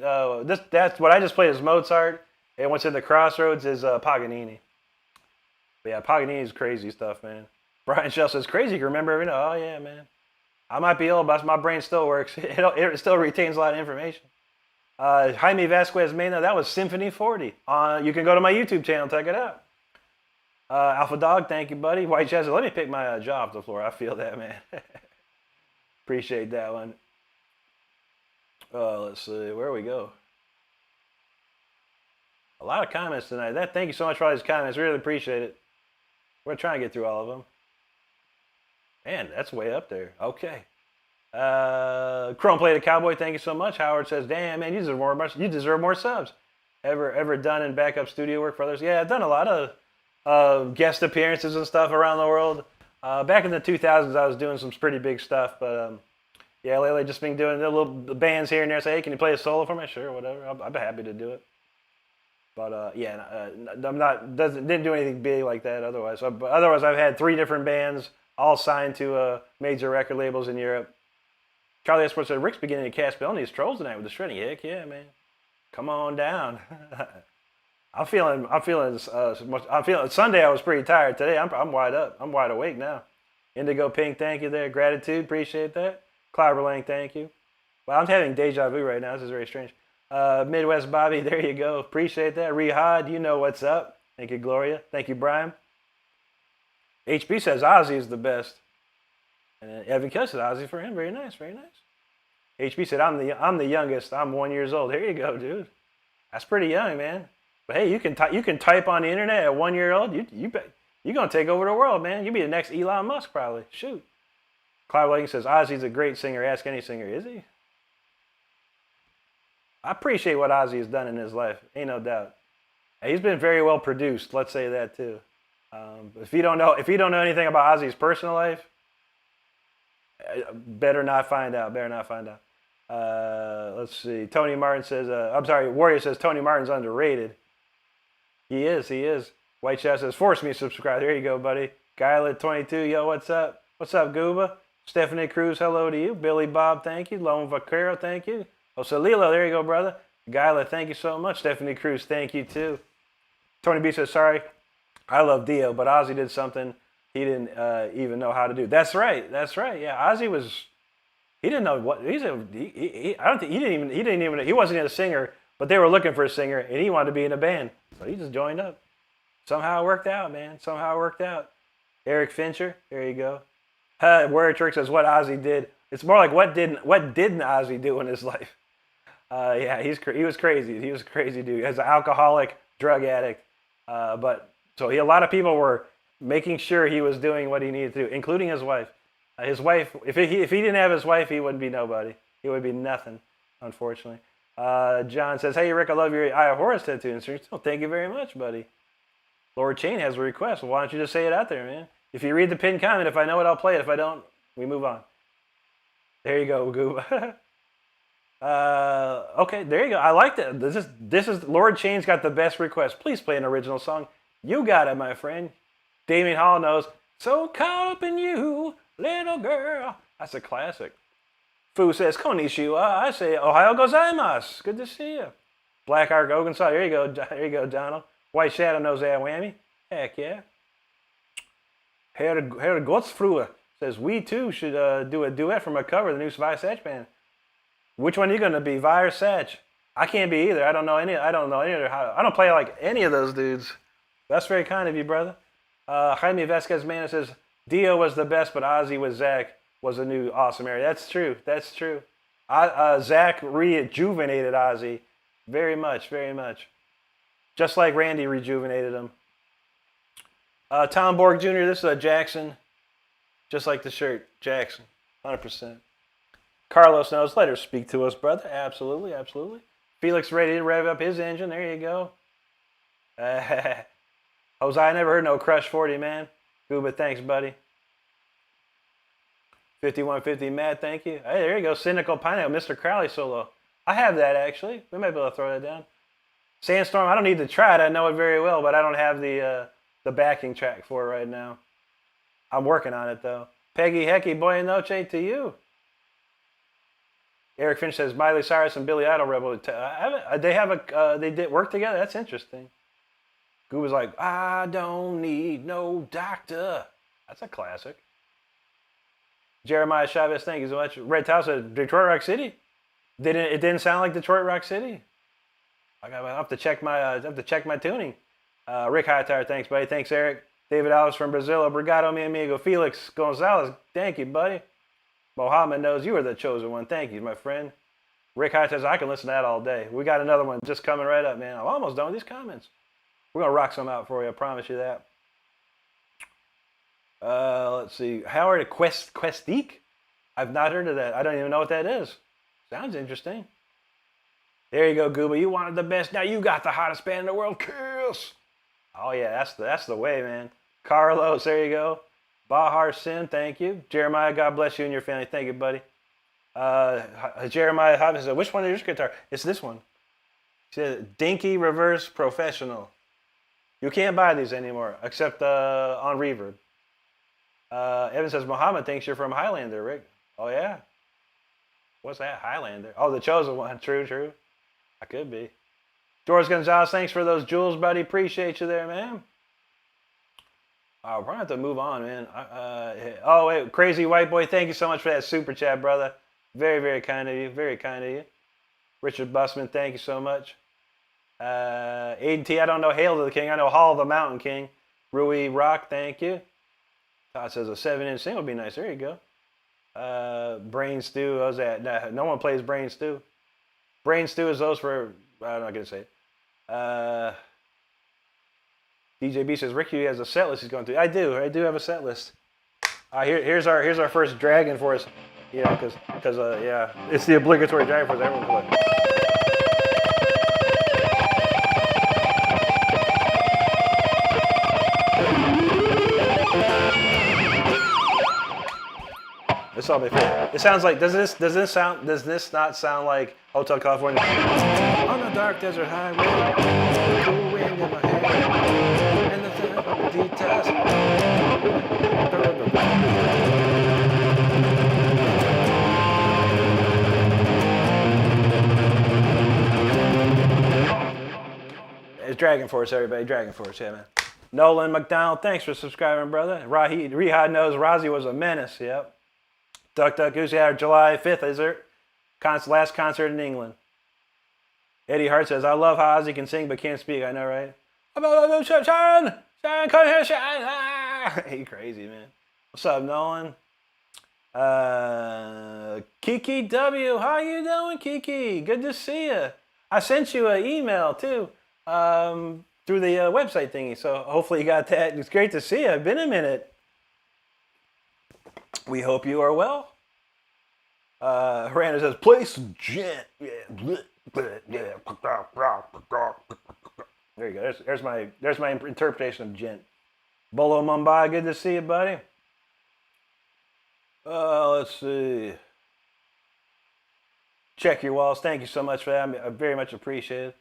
That's what I just played is Mozart, and what's in the Crossroads is Paganini. But yeah, Paganini is crazy stuff, man. Brian Shell says crazy. You can remember everything. Oh yeah, man. I might be old, but my brain still works. It still retains a lot of information. Jaime Vasquez Mena, that was Symphony 40. You can go to my YouTube channel, check it out. Alpha Dog, thank you, buddy. White Chester, let me pick my jaw off the floor. I feel that, man. Appreciate that one. Let's see, where we go? A lot of comments tonight. Thank you so much for all these comments. Really appreciate it. We're trying to get through all of them. Man, that's way up there. Okay. Chrome Plated Cowboy, thank you so much. Howard says, damn, man, you deserve more subs. Ever done in backup studio work for others? Yeah, I've done a lot of guest appearances and stuff around the world. Back in the 2000s, I was doing some pretty big stuff, but yeah, lately just been doing little bands here and there. Say, hey, can you play a solo for me? Sure, whatever. I'd be happy to do it. But yeah, didn't do anything big like that otherwise. But otherwise, I've had 3 different bands, all signed to major record labels in Europe. Charlie Esport said, Rick's beginning to cast Bell these trolls tonight with the shredding. Heck yeah, man. Come on down. I'm feeling Sunday I was pretty tired. Today I'm wide up. I'm wide awake now. Indigo Pink, thank you there. Gratitude, appreciate that. Clyber Lang, thank you. Well, I'm having deja vu right now. This is very strange. Midwest Bobby, there you go. Appreciate that. Rehad, you know what's up. Thank you, Gloria. Thank you, Brian. HB says Ozzy is the best. And Evan Kelly said Ozzy for him. Very nice, very nice. HB said I'm the youngest. I'm 1 year old. There you go, dude. That's pretty young, man. But hey, you can type on the internet at 1 year old. You're gonna take over the world, man. You'll be the next Elon Musk probably. Shoot. Clive Lang says Ozzy's a great singer. Ask any singer. Is he? I appreciate what Ozzy has done in his life. Ain't no doubt. He's been very well produced. Let's say that too. If you don't know anything about Ozzy's personal life, better not find out. Let's see. Tony Martin says, Warrior says Tony Martin's underrated. He is. White Chat says, force me to subscribe. There you go, buddy. Guylet22, yo, what's up? What's up, Gooba? Stephanie Cruz, hello to you. Billy Bob, thank you. Lone Vaquero, thank you. Oh, Salilo, there you go, brother. Guylet, thank you so much. Stephanie Cruz, thank you, too. Tony B says, sorry, I love Dio, but Ozzy did something he didn't even know how to do. That's right. Yeah, Ozzy he didn't know what, he wasn't a singer, but they were looking for a singer, and he wanted to be in a band. So he just joined up. Somehow it worked out, man. Eric Fincher, there you go. Warrior Trick says what Ozzy did. It's more like what didn't Ozzy do in his life? Yeah, he was crazy. He was a crazy dude. As an alcoholic, drug addict. But a lot of people were making sure he was doing what he needed to do, including his wife. His wife, if he didn't have his wife, he wouldn't be nobody. He would be nothing, unfortunately. John says, hey, Rick, I love your Eye of Horus tattoo. So thank you very much, buddy. Lord Chain has a request. Well, why don't you just say it out there, man? If you read the pinned comment, if I know it, I'll play it. If I don't, we move on. There you go, Gooba. Okay, there you go. I like that. This is Lord Chain's got the best request. Please play an original song. You got it, my friend. Damien Hall knows. So caught up in you, little girl. That's a classic. Fu says, konnichiwa. I say, ohayo gozaimasu. Good to see you. Black Ark Ogunsaw. There you go, Donald. White Shadow knows that whammy. Heck yeah. Herr Gottsfrue says, we too should do a duet from a cover of the new Vi Satch band. Which one are you going to be, Vi or Satch? I can't be either. I don't know any of I don't play like any of those dudes. That's very kind of you, brother. Jaime Vasquez Mana says, Dio was the best, but Ozzy was Zach. was a new awesome area. That's true. That's true. Zach rejuvenated Ozzy very much, very much. Just like Randy rejuvenated him. Tom Borg Jr., this is Jackson. Just like the shirt, Jackson, 100%. Carlos knows, let her speak to us, brother. Absolutely, absolutely. Felix ready to rev up his engine. There you go. Jose, I never heard no Crush 40, man. Gooba, thanks, buddy. 5150, Matt, thank you. Hey, there you go. Cynical Pineapple, Mr. Crowley solo. I have that, actually. We might be able to throw that down. Sandstorm, I don't need to try it. I know it very well, but I don't have the backing track for it right now. I'm working on it, though. Peggy Hecky, buena noche to you. Eric Finch says, Miley Cyrus and Billy Idol Rebel. They did work together? That's interesting. Goo was like, I don't need no doctor. That's a classic. Jeremiah Chavez, thank you so much. Red Towel said, Detroit Rock City? It didn't sound like Detroit Rock City? I have to check my tuning. Rick Hightower, thanks, buddy. Thanks, Eric. David Alves from Brazil. Obrigado, mi amigo. Felix Gonzalez, thank you, buddy. Mohammed knows you are the chosen one. Thank you, my friend. Rick Hightower says, I can listen to that all day. We got another one just coming right up, man. I'm almost done with these comments. We're going to rock some out for you. I promise you that. Let's see. Howard Questique? I've not heard of that. I don't even know what that is. Sounds interesting. There you go, Gooba. You wanted the best. Now you got the hottest band in the world. Kiss. Oh, yeah. That's the way, man. Carlos, there you go. Bahar Sim, thank you. Jeremiah, God bless you and your family. Thank you, buddy. Jeremiah Hobbs said, which one is your guitar? It's this one. He said, Dinky Reverse Professional. You can't buy these anymore, except on Reverb. Evan says, Muhammad thinks you're from Highlander, Rick. Oh, yeah? What's that? Highlander. Oh, the chosen one. True, true. I could be. George Gonzalez, thanks for those jewels, buddy. Appreciate you there, man. We're going to have to move on, man. Oh, wait. Crazy White Boy, thank you so much for that super chat, brother. Very, very kind of you. Very kind of you. Richard Bussman, thank you so much. Aiden T, I don't know Hail to the King. I know Hall of the Mountain King. Rui Rock, thank you. Todd says a 7-inch single would be nice. There you go. Brain Stew, how's that? No one plays Brain Stew. Brain Stew is those for, I'm not going to say it. DJB says, Rick Hugh has a set list he's going through. I do have a set list. Here's our first dragon for us. You know, because yeah, it's the obligatory dragon for us. Everyone play. This all my favorite. It sounds like does this not sound like Hotel California? On the dark desert highway, cool wind in my hair, and the thing of the details. It's Dragon Force, everybody. Dragon Force, yeah, man. Nolan McDonald, thanks for subscribing, brother. Rehad knows Rozzy was a menace, yep. Duck Duck Goose, yeah, July 5th, is there? Last concert in England. Eddie Hart says, I love how Ozzy can sing but can't speak. I know, right? Sharon, come here, Sharon. Ah! He crazy, man. What's up, Nolan? Kiki W, how you doing, Kiki? Good to see you. I sent you an email, too, through the website thingy, so hopefully you got that. It's great to see you. It's been a minute. We hope you are well. Randa says, play some gent. Yeah. There you go. There's my interpretation of gent. Bolo Mumbai, good to see you, buddy. Let's see. Check your walls. Thank you so much for that. I very much appreciate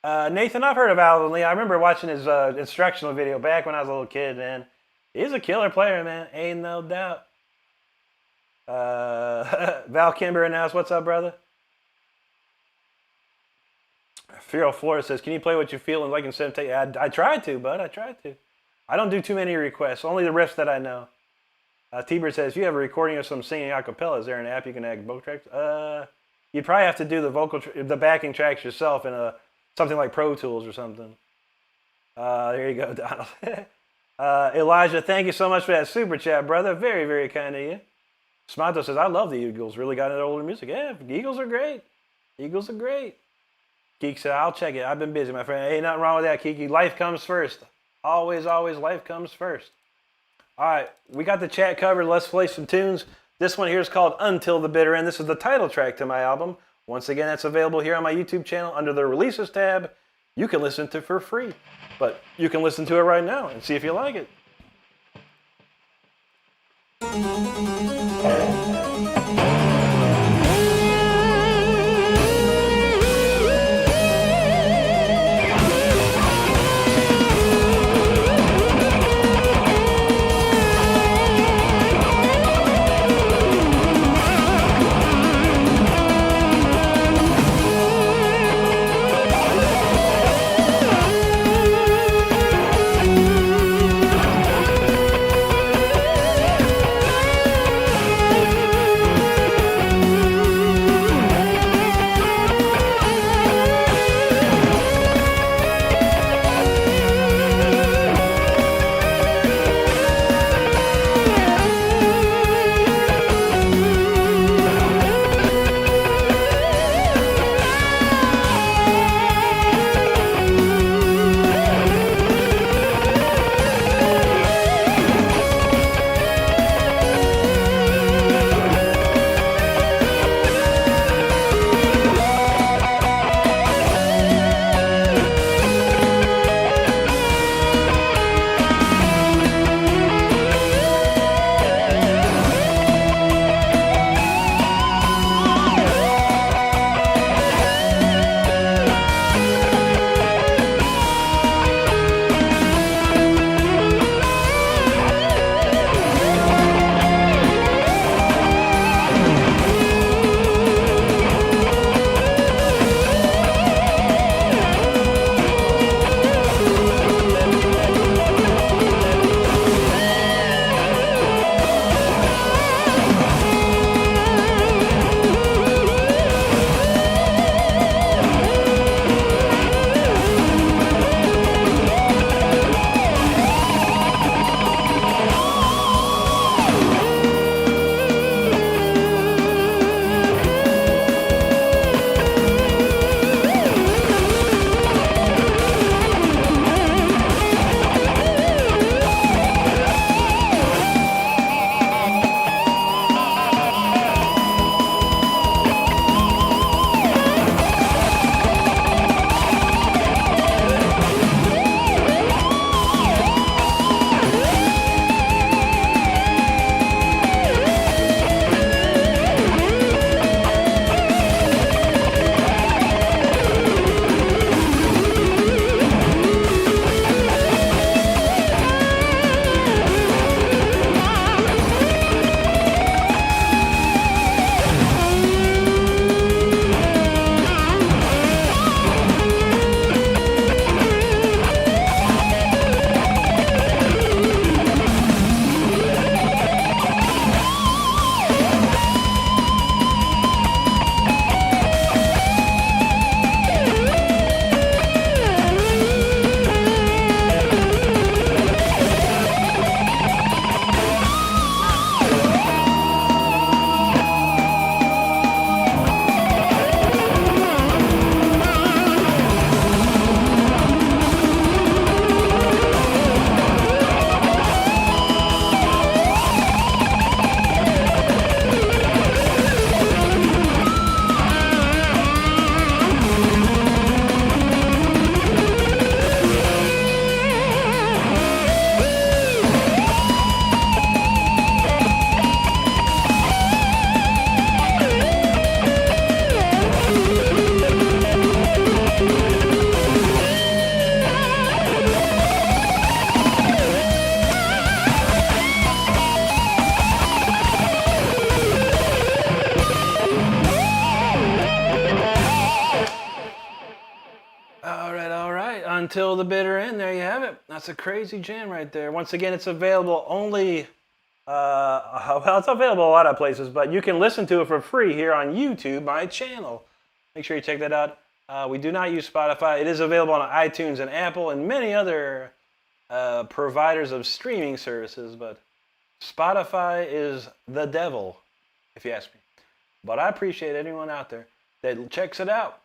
it. Nathan, I've heard of Alvin Lee. I remember watching his instructional video back when I was a little kid, man. He's a killer player, man. Ain't no doubt. Val Kimber announced, what's up, brother? Fero Flores says, can you play what you feel and like instead of take? I tried to, bud. I tried to. I don't do too many requests, only the riffs that I know. T-Bird says, if you have a recording of some singing a cappella, is there an app you can add vocal tracks? You'd probably have to do the backing tracks yourself in something like Pro Tools or something. There you go, Donald. Elijah, thank you so much for that super chat, brother. Very, very kind of you. Smato says, I love the Eagles. Really got into older music. Yeah, Eagles are great. Eagles are great. Geek said, I'll check it. I've been busy, my friend. Ain't nothing wrong with that, Kiki. Life comes first. Always, always, life comes first. All right, we got the chat covered. Let's play some tunes. This one here is called Until the Bitter End. This is the title track to my album. Once again, that's available here on my YouTube channel under the Releases tab. You can listen to it for free, but you can listen to it right now and see if you like it. Until the Bitter End. There you have it. That's a crazy jam right there. Once again, it's available only, well, it's available a lot of places, but you can listen to it for free here on YouTube, my channel. Make sure you check that out. We do not use Spotify. It is available on iTunes and Apple and many other providers of streaming services, but Spotify is the devil. if you ask me. But I appreciate anyone out there that checks it out.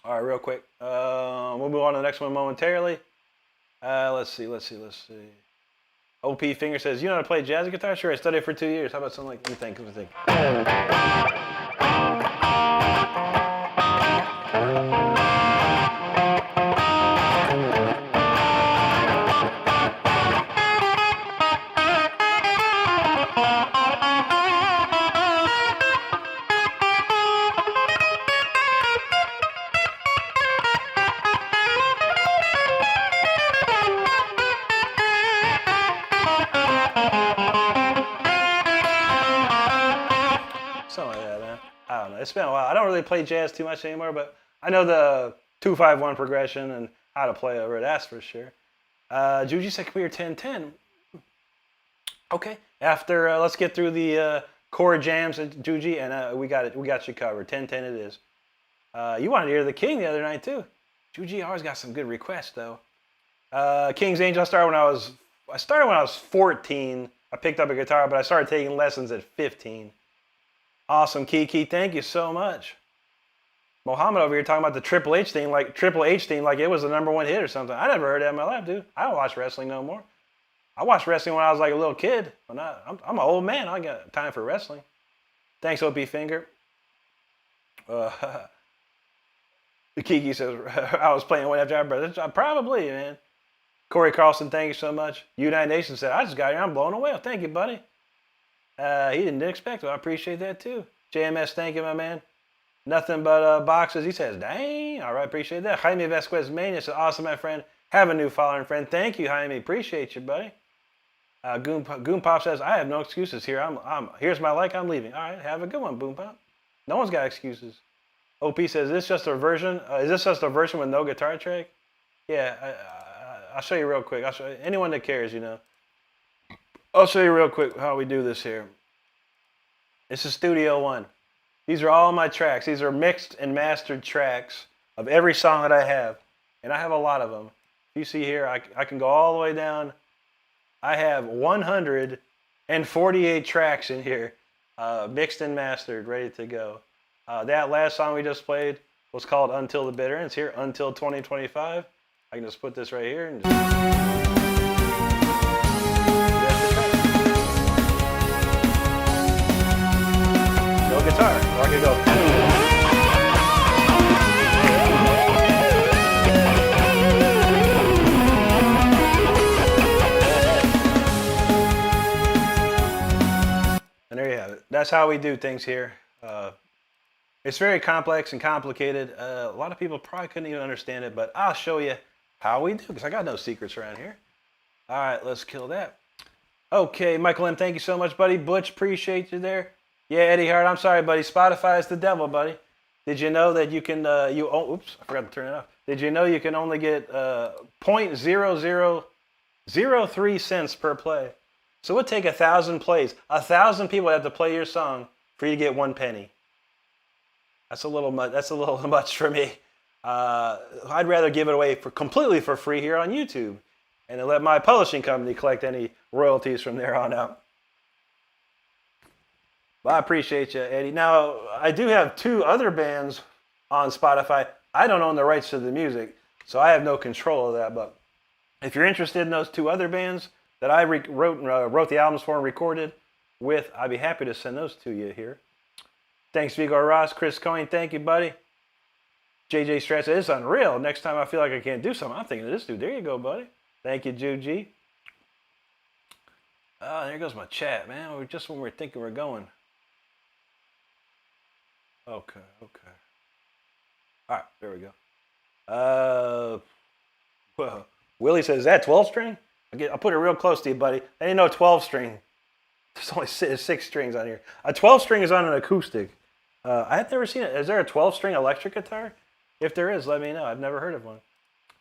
All right, real quick. We'll move on to the next one momentarily. Let's see. OP Finger says, you know how to play jazz guitar? Sure, I studied for 2 years. How about something like, let me think. Something like that, man. I don't know. It's been a while. I don't really play jazz too much anymore, but I know the 2-5-1 progression and how to play over it. That's for sure. Juji said, "Come here, 10-10." Okay. After let's get through the chord jams, Juji, and we got it. We got you covered. 10-10 it is. You wanted to hear the King the other night too. Juji always got some good requests though. King's Angel. I started when I was 14. I picked up a guitar, but I started taking lessons at 15. Awesome, Kiki. Thank you so much. Mohammed over here talking about the Triple H theme like it was the #1 hit or something. I never heard that in my life, dude. I don't watch wrestling no more. I watched wrestling when I was like a little kid. I'm an old man. I got time for wrestling. Thanks, OP Finger. Kiki says, I was playing one after I brothers. Probably, man. Corey Carlson, thank you so much. United Nations said, I just got here. I'm blown away. Well, thank you, buddy. He didn't expect it. I appreciate that too. JMS, thank you, my man. Nothing but boxes. He says, dang. All right, appreciate that. Jaime Vasquez Mania says, awesome, my friend. Have a new following friend. Thank you, Jaime. Appreciate you, buddy. Goon Pop says, I have no excuses here. Here's my like. I'm leaving. All right, have a good one, Boom Pop. No one's got excuses. OP says, is this just a version? Is this just a version with no guitar track? Yeah, I'll show you real quick. I'll show you. Anyone that cares, you know. I'll show you real quick how we do this here. This is Studio One. These are all my tracks. These are mixed and mastered tracks of every song that I have. And I have a lot of them. You see here, I can go all the way down. I have 148 tracks in here, mixed and mastered, ready to go. That last song we just played was called Until the Bitter Ends. Here, Until 2025. I can just put this right here. And no guitar. Or I could go. And there you have it. That's how we do things here. It's very complex and complicated. A lot of people probably couldn't even understand it, but I'll show you how we do, because I got no secrets around here. All right, let's kill that. Okay, Michael M., thank you so much, buddy. Butch, appreciate you there. Yeah, Eddie Hart, I'm sorry, buddy. Spotify is the devil, buddy. Did you know that you can, oops, I forgot to turn it off. Did you know you can only get 0.0003 cents per play? So it would take 1,000 plays. 1,000 people have to play your song for you to get 1 penny. That's a little much for me. I'd rather give it away completely for free here on YouTube and then let my publishing company collect any royalties from there on out. Well, I appreciate you, Eddie. Now, I do have 2 other bands on Spotify. I don't own the rights to the music, so I have no control of that. But if you're interested in those 2 other bands that I wrote the albums for and recorded with, I'd be happy to send those to you here. Thanks, Vigo Ross. Chris Coyne, thank you, buddy. JJ Stratz said, it's unreal. Next time I feel like I can't do something, I'm thinking of this dude. There you go, buddy. Thank you, Juji. There goes my chat, man. We're just when we're thinking we're going. Okay. All right, there we go. Well, Willie says, is that 12 string? I'll put it real close to you, buddy. That ain't no 12 string. There's only 6 strings on here. A 12 string is on an acoustic. I've never seen it. Is there a 12 string electric guitar? If there is, let me know. I've never heard of one.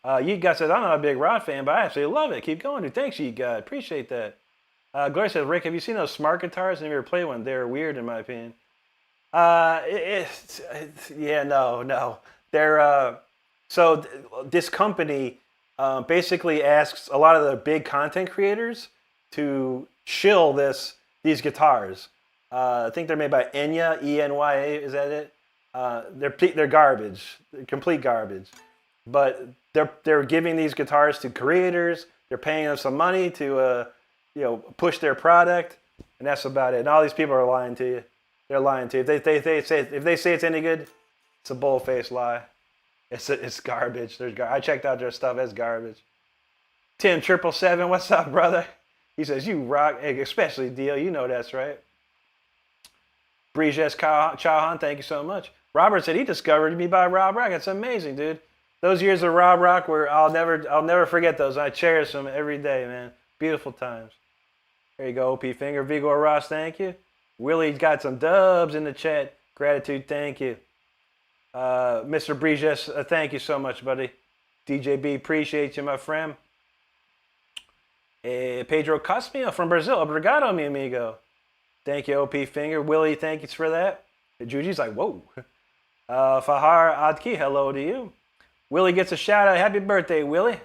Yeet God says, I'm not a big Rod fan, but I absolutely love it. Keep going, dude. Thanks, Yeet God. Appreciate that. Gloria says, Rick, have you seen those smart guitars? I've never played one. They're weird, in my opinion. No. They're so this company basically asks a lot of the big content creators to shill these guitars. I think they're made by Enya, E-N-Y-A. Is that it? They're garbage. They're complete garbage. But they're giving these guitars to creators. They're paying them some money to push their product, and that's about it. And all these people are lying to you. They're lying to you. If they say it's any good, it's a bull-faced lie. It's garbage. I checked out their stuff. It's garbage. Tim 777, what's up, brother? He says you rock, especially Dio. You know that's right. Brijes Chauhan, thank you so much. Robert said he discovered me by Rob Rock. That's amazing, dude. Those years of Rob Rock were I'll never forget those. I cherish them every day, man. Beautiful times. There you go, OP Finger. Vigor Ross, thank you. Willie's got some dubs in the chat. Gratitude, thank you. Mr. Brijes, thank you so much, buddy. DJB, appreciate you, my friend. Pedro Cosmio from Brazil. Obrigado, mi amigo. Thank you, OP Finger. Willie, thank you for that. Juji's like, whoa. Fahar Adki, hello to you. Willie gets a shout out. Happy birthday, Willie.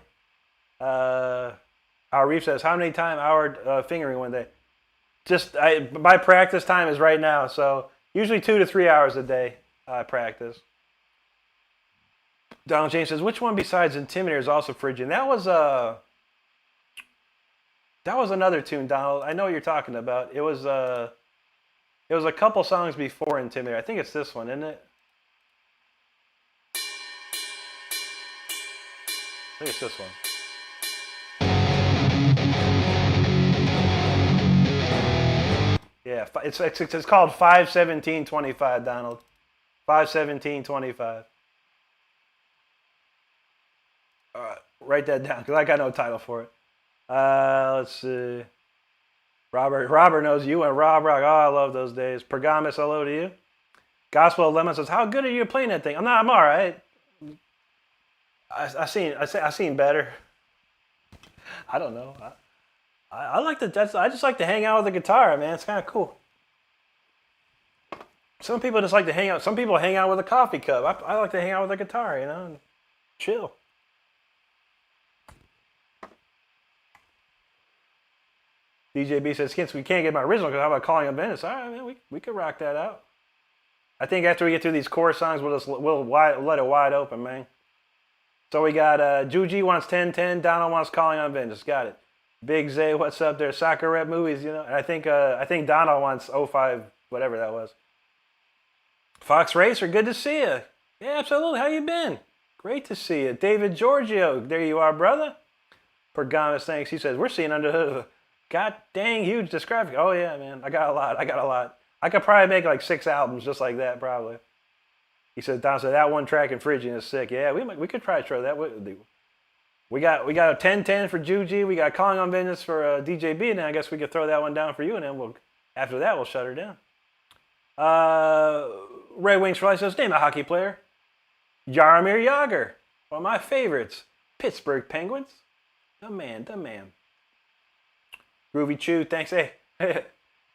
Arif says, how many time-hour fingering one day? My practice time is right now, so usually 2 to 3 hours a day I practice. Donald James says, which one besides Intimidator is also Phrygian? That was another tune, Donald. I know what you're talking about. It was a couple songs before Intimidator. I think it's this one, isn't it? I think it's this one. Yeah, it's called 5:17:25, Donald. 5:17:25. All right, write that down because I got no title for it. Let's see. Robert knows you and Rob Rock. Oh, I love those days. Pergamus, hello to you. Gospel of Lemon says, how good are you playing that thing? I'm all right. I seen better. I don't know. I just like to hang out with the guitar, man. It's kind of cool. Some people just like to hang out. Some people hang out with a coffee cup. I like to hang out with a guitar, and chill. DJB says, Skins, we can't get my original because how about Calling on Venice? All right, man, we could rock that out. I think after we get through these core songs, we'll let it wide open, man. So we got Juji wants 1010, Donald wants Calling on Venice. Got it. Big Zay, what's up there? Soccer Rep Movies, And I think Donald wants 05, whatever that was. Fox Racer, good to see you. Yeah, absolutely. How you been? Great to see you. David Giorgio, there you are, brother. Pergamus, thanks. He says, we're seeing under the hood of a god dang huge discography. Oh, yeah, man. I got a lot. I could probably make like 6 albums just like that, probably. He said, Don said, that one track in Phrygian is sick. Yeah, we could try to throw that. We got a 1010 for Juji. We got Calling on Venice for DJB, and then I guess we could throw that one down for you, and then after that, we'll shut her down. Red Wings for Life says, name a hockey player. Jaromir Jagr, one of my favorites. Pittsburgh Penguins. The man. Groovy Chew, thanks.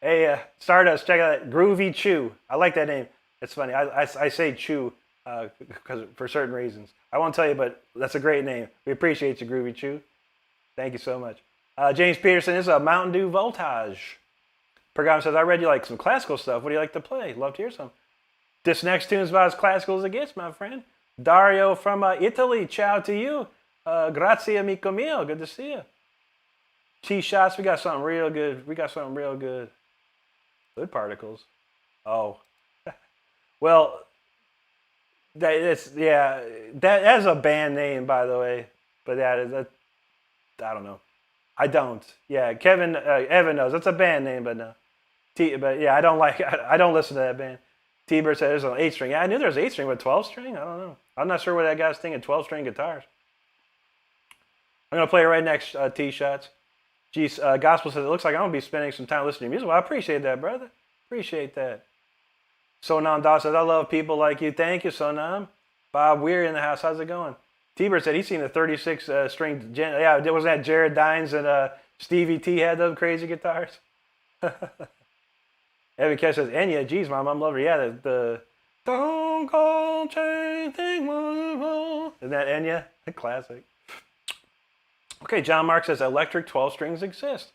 Hey, Stardust, check out that Groovy Chew. I like that name. It's funny. I say Chew because for certain reasons. I won't tell you, but that's a great name. We appreciate you, Groovy Chew. Thank you so much. James Peterson, this is a Mountain Dew Voltage. Pergam says, I read you like some classical stuff. What do you like to play? Love to hear some. This next tune is about as classical as it gets, my friend. Dario from Italy, ciao to you. Grazie, amico mio. Good to see you. Cheese shots, we got something real good. Good particles. Oh. Well, that's a band name, by the way. But I don't know. I don't. Yeah, Evan knows. That's a band name, but no. But yeah, I don't listen to that band. T-Bird said there's an 8-string. Yeah, I knew there was an 8-string, but 12-string? I don't know. I'm not sure where that guy's thinking 12-string guitars. I'm going to play it right next, T-Shots. Geez, Gospel says, it looks like I'm going to be spending some time listening to music. Well, I appreciate that, brother. Appreciate that. Sonam Daw says, I love people like you. Thank you, Sonam. Bob Weir in the house. How's it going? T-Bird said he's seen the 36-string. Yeah, wasn't that Jared Dines and Stevie T had those crazy guitars? Evan Cash says, Enya, geez, my mom loved her. Yeah, the Don't Call Chain Thing. Isn't that Enya? A classic. Okay, John Mark says, electric 12 strings exist.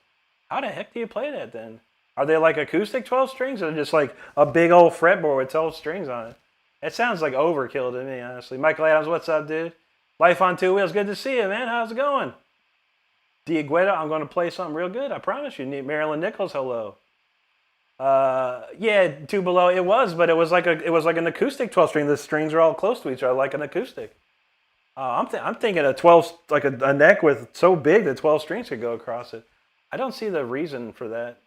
How the heck do you play that then? Are they like acoustic 12 strings, or just like a big old fretboard with 12 strings on it? It sounds like overkill to me, honestly. Michael Adams, what's up, dude? Life on Two Wheels, good to see you, man. How's it going? Diagueta, I'm going to play something real good. I promise you. Marilyn Nichols, hello. Yeah, Two Below. It was, but it was like an acoustic 12 string. The strings are all close to each other, like an acoustic. I'm thinking a 12, like a neck with so big that 12 strings could go across it. I don't see the reason for that.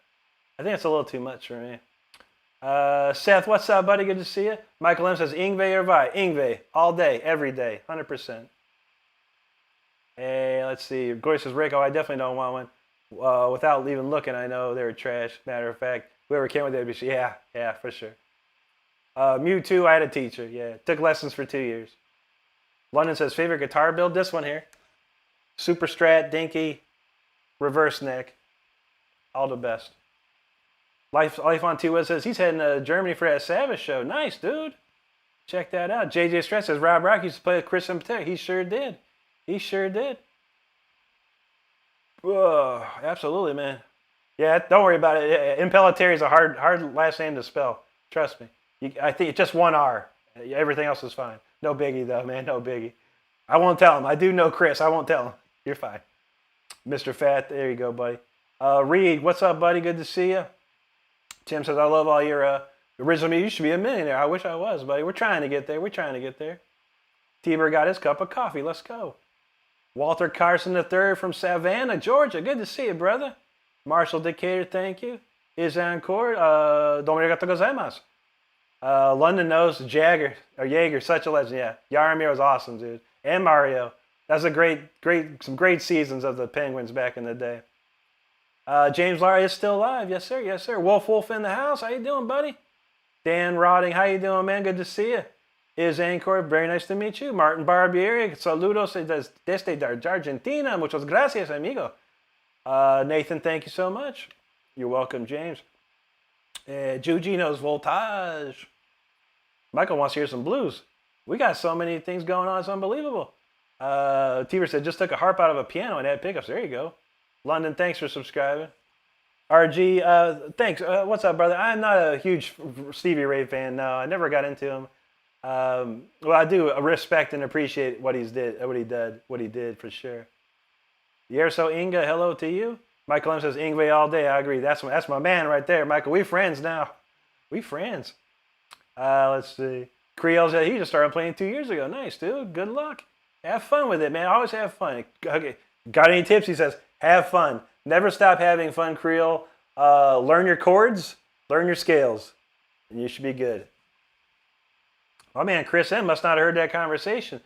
I think it's a little too much for me. Seth, what's up, buddy? Good to see you. Michael M says Yngwie or Vi. Yngwie, all day, every day, 100%. Hey, let's see. Goy says, Rick, I definitely don't want one. Without even looking, I know they were trash. Matter of fact, whoever came with it, yeah, for sure. Mewtwo, I had a teacher. Yeah, took lessons for 2 years. London says, favorite guitar build? This one here. Super Strat, Dinky, reverse neck. All the best. Life on Two Wheels says, he's heading to Germany for that Savage show. Nice, dude. Check that out. JJ Strat says, Rob Rock used to play with Chris Impeter. He sure did. He sure did. Whoa, absolutely, man. Yeah, don't worry about it. Impellitteri is a hard last name to spell. Trust me. I think it's just one R. Everything else is fine. No biggie, though, man. No biggie. I won't tell him. I do know Chris. I won't tell him. You're fine. Mr. Fat, there you go, buddy. Reed, what's up, buddy? Good to see you. Tim says, I love all your original music. You should be a millionaire. I wish I was, buddy. We're trying to get there. T-Bird got his cup of coffee. Let's go. Walter Carson III from Savannah, Georgia. Good to see you, brother. Marshall Decatur, thank you. Izancourt, domoarigatou gozaimasu. London knows Jaeger, such a legend. Yeah, Yaromir was awesome, dude. And Mario. That's some great seasons of the Penguins back in the day. James Lara is still alive. Yes, sir. Yes, sir. Wolf in the house. How you doing, buddy? Dan Rodding, how you doing, man? Good to see you. Izancourt, very nice to meet you. Martin Barbieri, saludos desde Argentina. Muchas gracias, amigo. Nathan, thank you so much. You're welcome, James. Juji knows Voltage. Michael wants to hear some blues. We got so many things going on. It's unbelievable. Tiber said, just took a harp out of a piano and had pickups. There you go. London, thanks for subscribing. RG, thanks. What's up, brother? I'm not a huge Stevie Ray fan. No, I never got into him. Well, I do respect and appreciate what he did for sure. Yerso Inga, hello to you. Michael M says Yngwie all day. I agree. That's my man right there, Michael. We friends now. We friends. Let's see. Creole said he just started playing 2 years ago. Nice, dude. Good luck. Have fun with it, man. Always have fun. Okay. Got any tips? He says, have fun. Never stop having fun, Creole. Learn your chords. Learn your scales. And you should be good. Oh, man, Chris M must not have heard that conversation.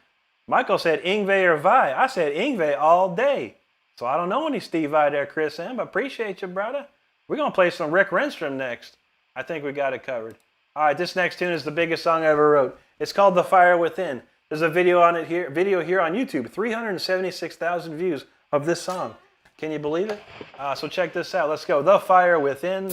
Michael said Yngwie or Vi. I said Yngwie all day. So I don't know any Steve Vai there, Chris M, but appreciate you, brother. We're going to play some Rick Renstrom next. I think we got it covered. All right, this next tune is the biggest song I ever wrote. It's called The Fire Within. There's a video on it here, on YouTube. 376,000 views of this song. Can you believe it? So check this out. Let's go. The Fire Within.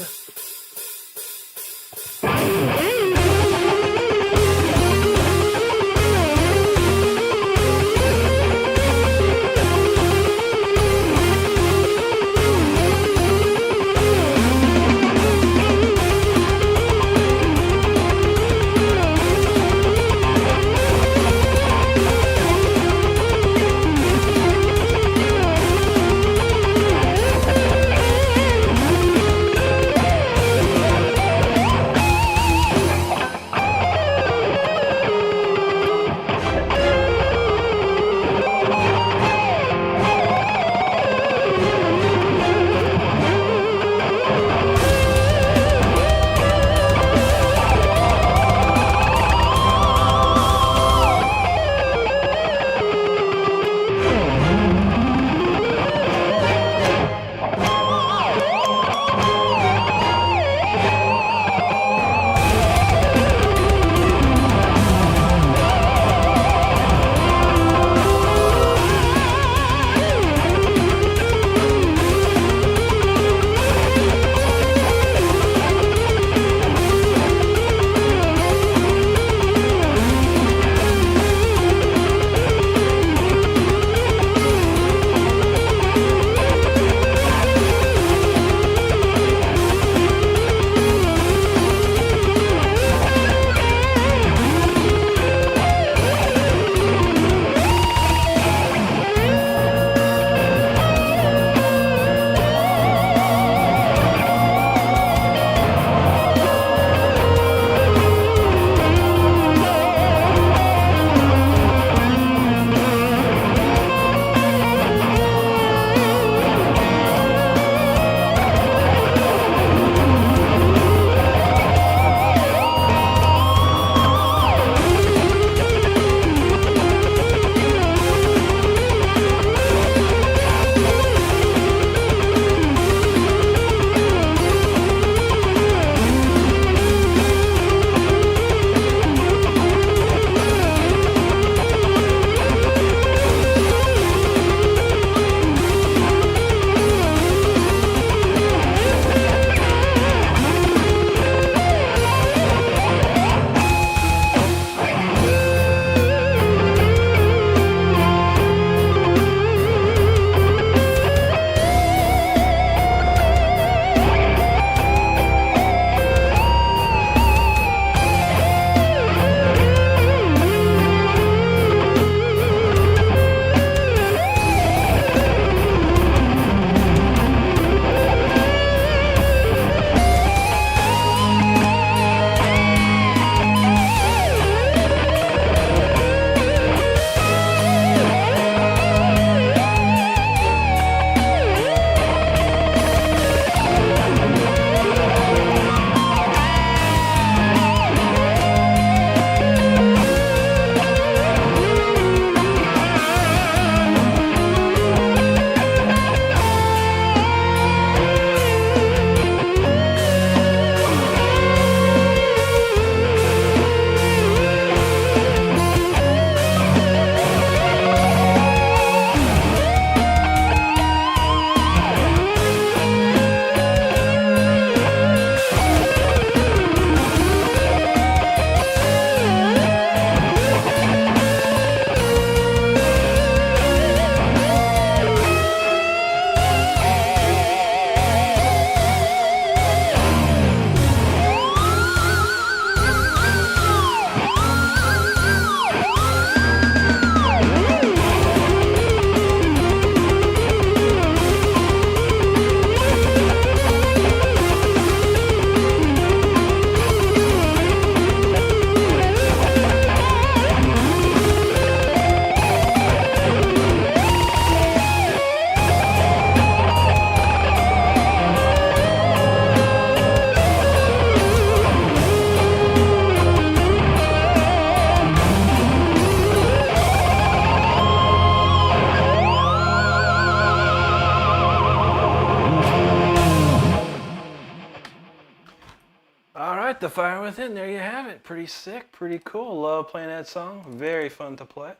Fire Within, there you have it. Pretty sick, pretty cool. Love playing that song. Very fun to play.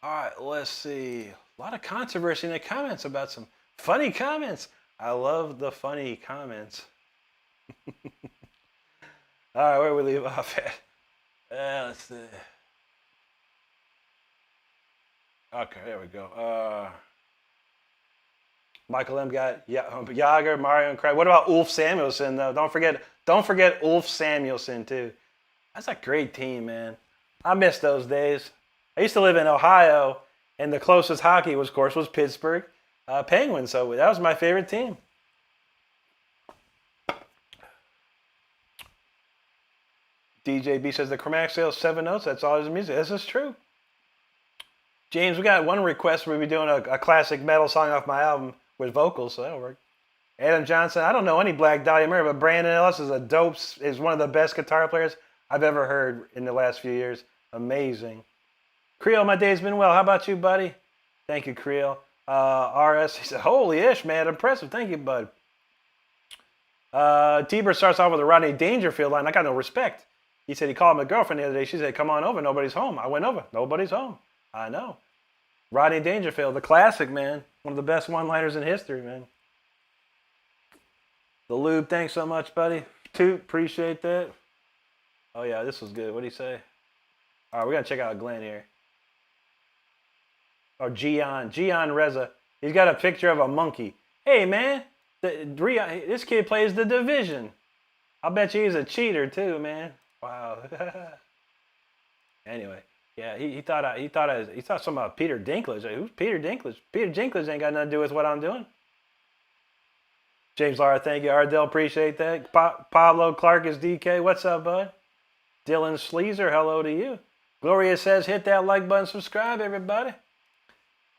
All right, let's see. A lot of controversy in the comments about some funny comments. I love the funny comments. All right, where we leave off at? Let's see. Okay, there we go. Michael M got Yager, Mario, and Craig. What about Ulf Samuelsson though? Don't forget Ulf Samuelsson too. That's a great team, man. I miss those days. I used to live in Ohio, and the closest hockey was, of course, was Pittsburgh Penguins. So that was my favorite team. DJ B says the Chromatic sales 7 notes. That's all his music. This is true. James, we got one request. We'll be doing a classic metal song off my album with vocals, so that'll work. Adam Johnson, I don't know any Black Dahlia Murray, but Brandon Ellis is one of the best guitar players I've ever heard in the last few years. Amazing. Creel, my day's been well. How about you, buddy? Thank you, Creel. RS, he said, holy ish, man, impressive. Thank you, bud. T-Bird starts off with a Rodney Dangerfield line. I got no respect. He said he called my girlfriend the other day. She said, come on over. Nobody's home. I went over. Nobody's home. I know. Rodney Dangerfield, the classic, man. One of the best one-liners in history, man. The Lube, thanks so much, buddy. Toot, appreciate that. Oh, yeah, this was good. What did he say? All right, we're going to check out Glenn here. Oh, Gian Reza. He's got a picture of a monkey. Hey, man, this kid plays the Division. I'll bet you he's a cheater, too, man. Wow. Anyway. Yeah, he thought something about Peter Dinklage. Like, who's Peter Dinklage? Peter Dinklage ain't got nothing to do with what I'm doing. James Lara, thank you. Ardell, appreciate that. Pablo Clark is DK. What's up, bud? Dylan Sleazer, hello to you. Gloria says, hit that like button, subscribe, everybody.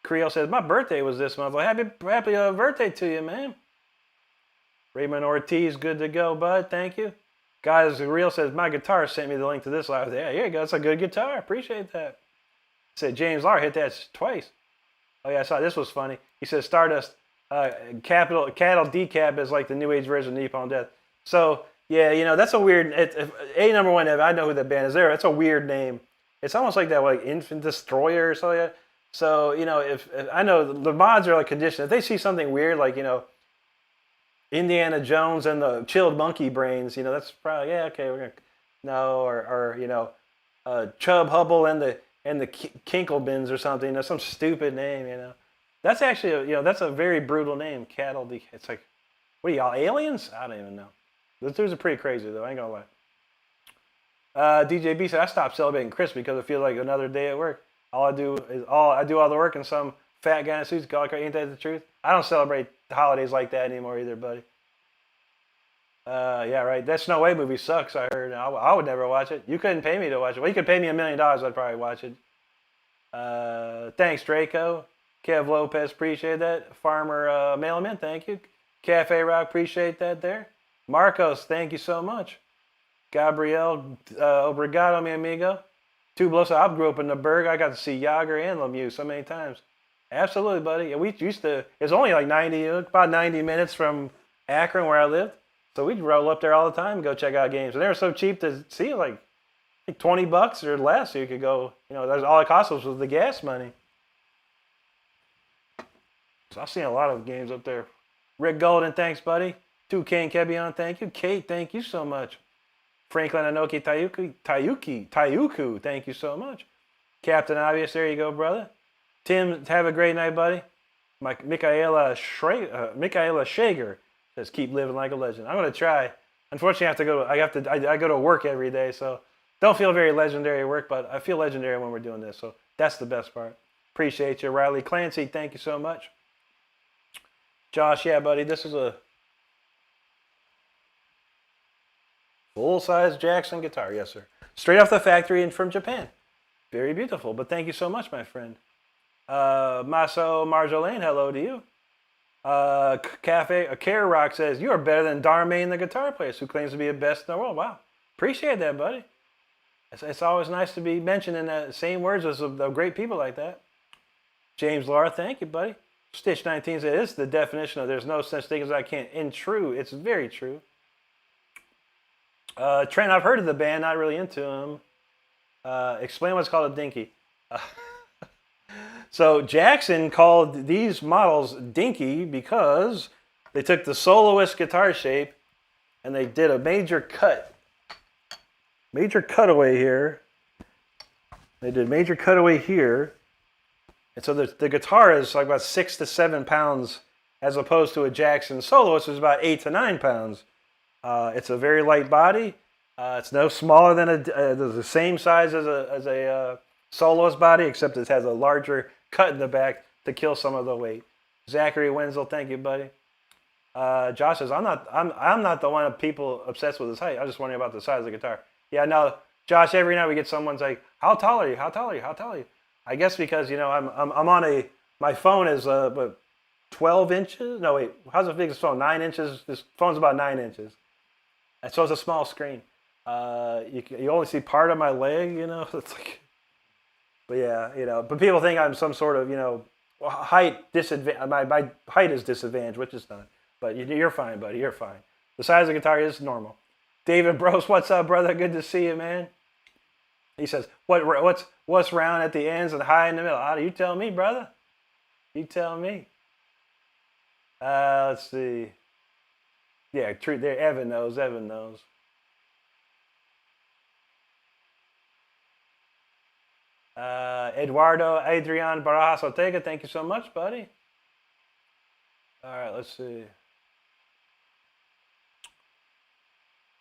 Creel says, my birthday was this month. Well, happy birthday to you, man. Raymond Ortiz, good to go, bud. Thank you. Guys, Real says, my guitar sent me the link to this live. Yeah, here you go. It's a good guitar. Appreciate that. Said, James Lar hit that twice. Oh, yeah, I saw this was funny. He says, Stardust, cattle decap is like the new age version of Nippon Death. So, yeah, you know, that's a weird, number one, I know who that band is there. That's a weird name. It's almost like that, like Infant Destroyer or something like that. So, you know, if I know the mods are like conditioned. If they see something weird, like, you know, Indiana Jones and the Chilled Monkey Brains, you know, that's probably, yeah, okay, we're gonna, no, or you know, Chubb Hubble and the Kinklebins or something, you know, some stupid name, you know. That's actually, you know, that's a very brutal name, Cattle. It's like, what are y'all, aliens? I don't even know. Those dudes are pretty crazy, though, I ain't gonna lie. DJ B said, I stopped celebrating Christmas because it feels like another day at work. I do all the work and some fat guy in a suit, ain't that the truth? I don't celebrate holidays like that anymore either, buddy. Yeah, right. That Snow White movie sucks, I heard. I would never watch it. You couldn't pay me to watch it. Well, you could pay me $1 million, I'd probably watch it. Thanks, Draco. Kev Lopez, appreciate that. Farmer Mailman, thank you. Cafe Rock, appreciate that there. Marcos, thank you so much. Gabriel, obrigado, mi amigo. Tubulosa, I grew up in the Berg. I got to see Yager and Lemieux so many times. Absolutely, buddy. Yeah, we used to, it's only like about 90 minutes from Akron where I lived. So we'd roll up there all the time and go check out games. And they were so cheap to see, like $20 or less. So you could go, you know, that's all it cost us was the gas money. So I've seen a lot of games up there. Rick Golden, thanks, buddy. 2K and Kebion, thank you. Kate, thank you so much. Franklin Anoki Tayuku, thank you so much. Captain Obvious, there you go, brother. Tim, have a great night, buddy. Michaela Shager says, keep living like a legend. I'm going to try. Unfortunately, I go to work every day, so don't feel very legendary at work, but I feel legendary when we're doing this, so that's the best part. Appreciate you. Riley Clancy, thank you so much. Josh, yeah, buddy, this is a full-size Jackson guitar, yes, sir. Straight off the factory and from Japan. Very beautiful, but thank you so much, my friend. Maso Marjolaine, hello to you. Care Rock says, you are better than Darmaine, the guitar player, who claims to be the best in the world. Wow. Appreciate that, buddy. It's always nice to be mentioned in the same words as of great people like that. James Laura, thank you, buddy. Stitch 19 says, this is the definition of there's no such thing as I can't. And true, it's very true. Trent, I've heard of the band, not really into them. Explain what's called a dinky. So Jackson called these models dinky because they took the soloist guitar shape and they did a major cutaway here. They did major cutaway here. And so the guitar is like about 6 to 7 pounds as opposed to a Jackson soloist, which is about 8 to 9 pounds. It's a very light body. It's no smaller than the same size as a soloist body, except it has a larger cut in the back to kill some of the weight. Zachary Wenzel, thank you, buddy. Josh says, I'm not the one of people obsessed with his height. I'm just wondering about the size of the guitar. Yeah, no, Josh. Every night we get someone's like, "How tall are you? How tall are you? How tall are you?" I guess because I'm on my phone is 12 inches. No wait, how's the biggest phone? 9 inches. This phone's about 9 inches, and so it's a small screen. You only see part of my leg. It's like. But yeah, but people think I'm some sort of, height disadvantage. My height is disadvantaged, which is not. But you're fine, buddy. You're fine. The size of the guitar is normal. David Bros, what's up, brother? Good to see you, man. He says, what's round at the ends and high in the middle? You tell me, brother. You tell me. Let's see. Yeah, true. There, Evan knows. Eduardo Adrian Barajas Ortega, thank you so much, buddy. All right, let's see.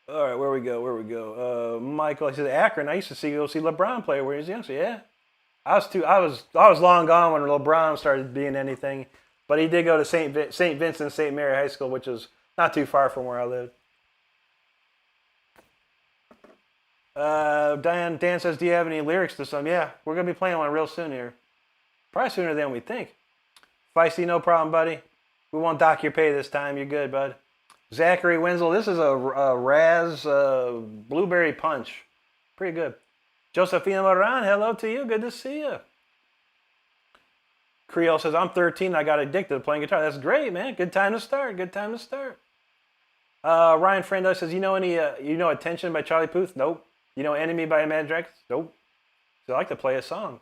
All right, where we go? Michael, he said Akron. I used to go see LeBron play when he was younger. Yeah, I was long gone when LeBron started being anything, but he did go to St. Vincent St. Mary High School, which is not too far from where I lived. Dan says, do you have any lyrics to some? Yeah, we're going to be playing one real soon here. Probably sooner than we think. Feisty, no problem, buddy. We won't dock your pay this time. You're good, bud. Zachary Wenzel, this is a Raz Blueberry Punch. Pretty good. Josephina Moran, hello to you. Good to see you. Creole says, I'm 13. I got addicted to playing guitar. That's great, man. Good time to start. Ryan Frendo says, you know Attention by Charlie Puth? Nope. You know Enemy by Imagine Dragons? Nope. So I like to play a song.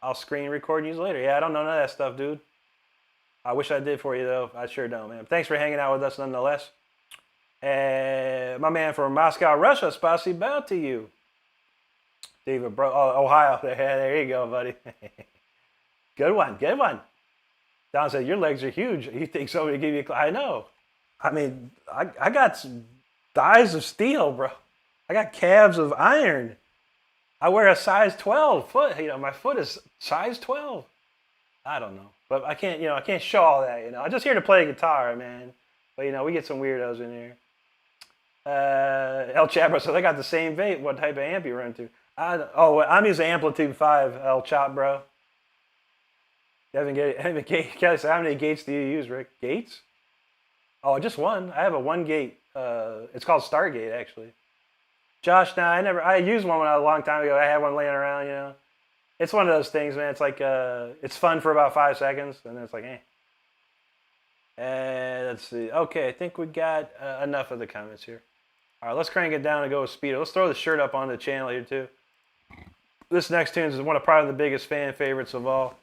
I'll screen record and use later. Yeah, I don't know none of that stuff, dude. I wish I did for you, though. I sure don't, man. Thanks for hanging out with us, nonetheless. My man from Moscow, Russia, spasibo to you. David, Ohio. There you go, buddy. Good one. Don said, your legs are huge. You think somebody give you I know. I mean, I got thighs of steel, bro. I got calves of iron. I wear a size 12 foot. My foot is size 12. I don't know. But I can't show all that, I'm just here to play guitar, man. But, we get some weirdos in here. El Chabro says, I got the same vape. What type of amp you run to? I'm using Amplitude 5, El Chop, bro. Kelly said, how many gates do you use, Rick? Gates? Oh, just one. I have a 1 gate. It's called Stargate, actually. Josh, I used one a long time ago. I had one laying around, It's one of those things, man. It's like, it's fun for about 5 seconds, and then it's like, let's see. Okay, I think we got enough of the comments here. All right, let's crank it down and go with speed. Let's throw the shirt up on the channel here, too. This next tune is probably the biggest fan favorites of all.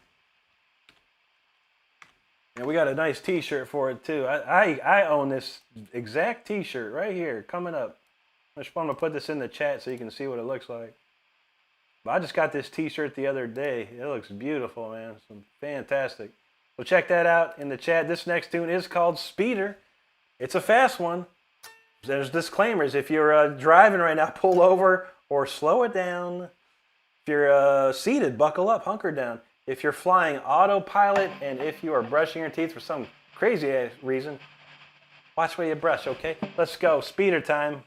And we got a nice t-shirt for it, too. I own this exact t-shirt right here, coming up. I'm going to put this in the chat so you can see what it looks like. But I just got this t-shirt the other day. It looks beautiful, man. It's fantastic. So check that out in the chat. This next tune is called Speeder. It's a fast one. There's disclaimers. If you're driving right now, pull over or slow it down. If you're seated, buckle up, hunker down. If you're flying autopilot, and if you are brushing your teeth for some crazy ass reason, watch where you brush, okay? Let's go. Speeder time.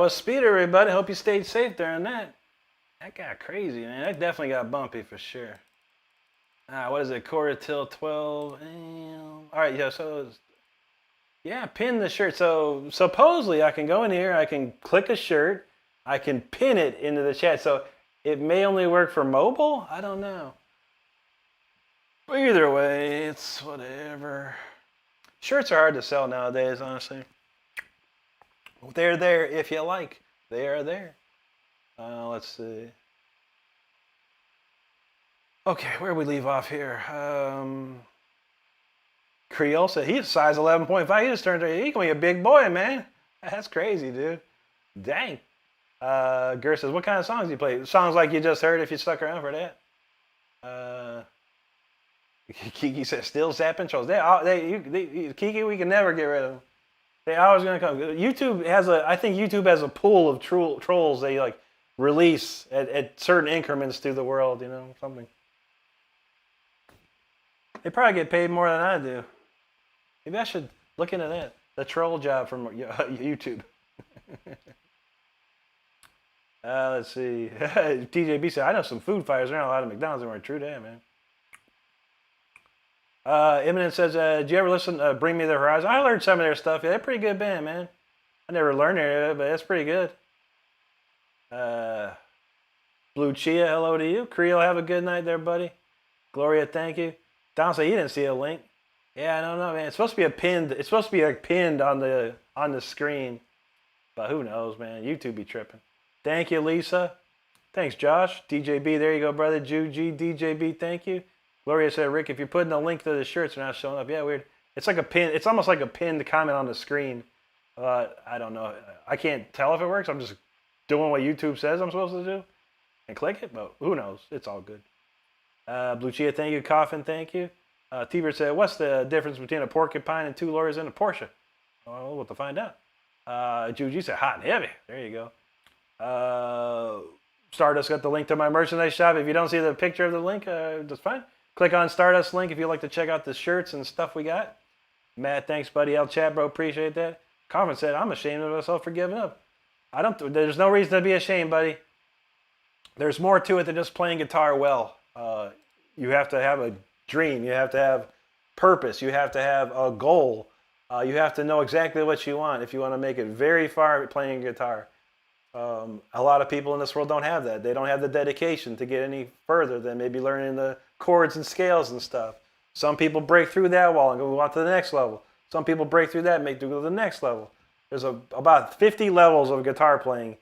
was Speeder, everybody. Hope you stayed safe during that. That got crazy, man. That definitely got bumpy for sure. What is it? Quarter till 12. All right, yeah. So, yeah, pin the shirt. So supposedly I can go in here. I can click a shirt. I can pin it into the chat. So it may only work for mobile. I don't know. But either way, it's whatever. Shirts are hard to sell nowadays, honestly. They're there if you like. They are there. Let's see. Okay, where do we leave off here? Creole said he's size 11.5. He just turned. He can be a big boy, man. That's crazy, dude. Dang. Gur says, what kind of songs do you play? Songs like you just heard if you stuck around for that. Kiki says, still zapping trolls. Kiki, we can never get rid of them. They always gonna come. I think YouTube has a pool of trolls they like release at certain increments through the world. You know, something. They probably get paid more than I do. Maybe I should look into that. The troll job from YouTube. Let's see. TJB said, I know some food fighters. There aren't a lot of McDonald's anymore. True that, man. Eminent says, did you ever listen to Bring Me the Horizon? I learned some of their stuff. Yeah, they're a pretty good band, man. I never learned any of it, but it's pretty good. Blue Chia, hello to you. Creole, have a good night there, buddy. Gloria, thank you. Don said he didn't see a link. Yeah, I don't know, man. It's supposed to be pinned. It's supposed to be like pinned on the screen, but who knows, man? YouTube be tripping. Thank you, Lisa. Thanks, Josh. DJB, there you go, brother. Juji, DJB, thank you. Gloria said, Rick, if you're putting a link to the shirts, they're not showing up. Yeah, weird. It's like a pin. It's almost like a pinned comment on the screen. I don't know. I can't tell if it works. I'm just doing what YouTube says I'm supposed to do and click it, but who knows? It's all good. Blue Chia, thank you. Coffin, thank you. T-Bird said, what's the difference between a porcupine and 2 lawyers and a Porsche? Well, we'll have to find out. Juji said, hot and heavy. There you go. Stardust got the link to my merchandise shop. If you don't see the picture of the link, that's fine. Click on Stardust link if you'd like to check out the shirts and stuff we got. Matt, thanks, buddy. El Chat, bro, appreciate that. Coffin said, I'm ashamed of myself for giving up. There's no reason to be ashamed, buddy. There's more to it than just playing guitar well. You have to have a dream. You have to have purpose. You have to have a goal. You have to know exactly what you want if you want to make it very far playing guitar. A lot of people in this world don't have that. They don't have the dedication to get any further than maybe learning the chords and scales and stuff. Some people break through that wall and go on to the next level. Some people break through that and go to the next level. There's about 50 levels of guitar playing.